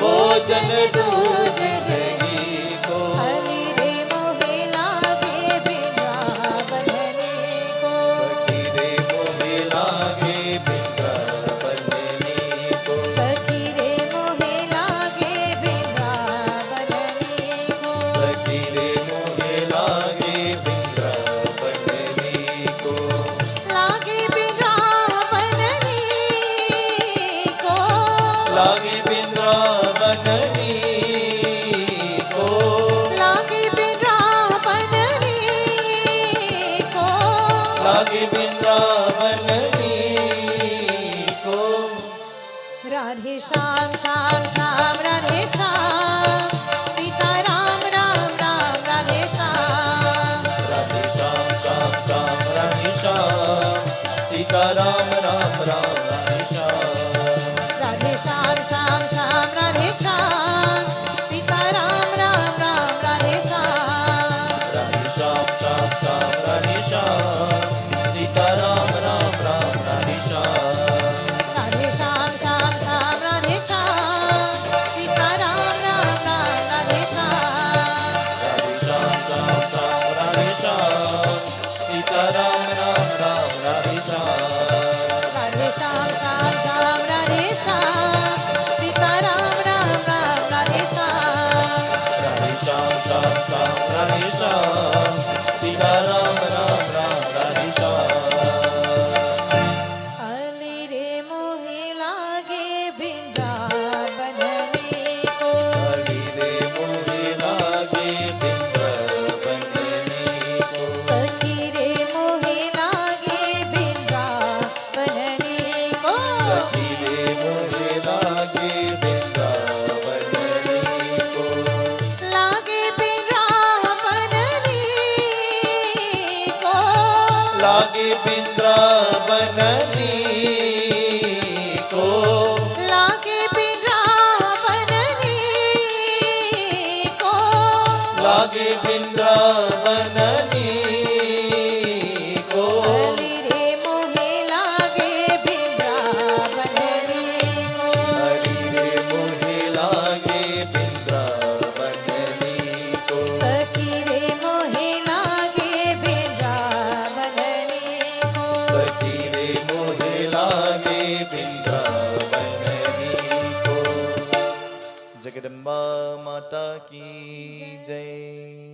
Speaker 3: भोजन दूध दही
Speaker 2: को,
Speaker 3: हरि रे मोहे लागे वृंदावनने को,
Speaker 2: सखी रे मोहे लागे वृंदावननी को,
Speaker 3: सखी रे मोहे लागे वृंदावनने को,
Speaker 2: सखी रे मोहे लागे वृंदावननी को,
Speaker 3: लागे वृंदावनने को,
Speaker 2: लागे वृंदावननी को,
Speaker 3: लागे वृंदावनने को,
Speaker 2: लागे वृंदावननी को।
Speaker 3: राधे श्याम श्याम श्याम राधे श्याम, सीता राम राम राम राधे श्याम,
Speaker 2: राधे श्याम श्याम श्याम राधे श्याम, सीता राम राम राम राधे श्याम,
Speaker 3: राधे श्याम श्याम श्याम राधे श्याम, सीता राम राम राम राधे श्याम,
Speaker 2: राधे श्याम श्याम श्याम राधे श्याम, सीता राम राम राम राधे श्याम,
Speaker 3: राधे श्याम श्याम श्याम राधे श्याम, सीता राम राम राम राधे श्याम,
Speaker 2: राधे श्याम श्याम श्याम राधे श्याम, सीता राम राम राम राधे श्याम,
Speaker 3: राधे श्याम श्याम श्याम राधे श्याम, सीता राम राम राम राधे श्याम,
Speaker 2: राधे श्याम श्याम श्याम राधे श्याम, सीता राम राम राम राधे श्याम।
Speaker 3: हरि रे मोहे लागे वृंदावनने को,
Speaker 2: हरि रे मोहे लागे वृंदावननी को,
Speaker 3: सखी रे मोहे लागे वृंदावनने को,
Speaker 2: सखी रे मोहे लागे वृंदावननी को,
Speaker 3: लागे वृंदावनने को,
Speaker 2: लागे वृंदावननी को,
Speaker 3: लागे वृंदावनने को,
Speaker 2: लागे वृंदावननी को,
Speaker 3: हरि रे मोहे लागे वृंदावनने को,
Speaker 2: हरि रे मोहे लागे वृंदावननी को,
Speaker 3: सखी रे मोहे लागे वृंदावनने को,
Speaker 2: सखी रे मोहे लागे वृंदावननी को। जगदम्बा माता की जय।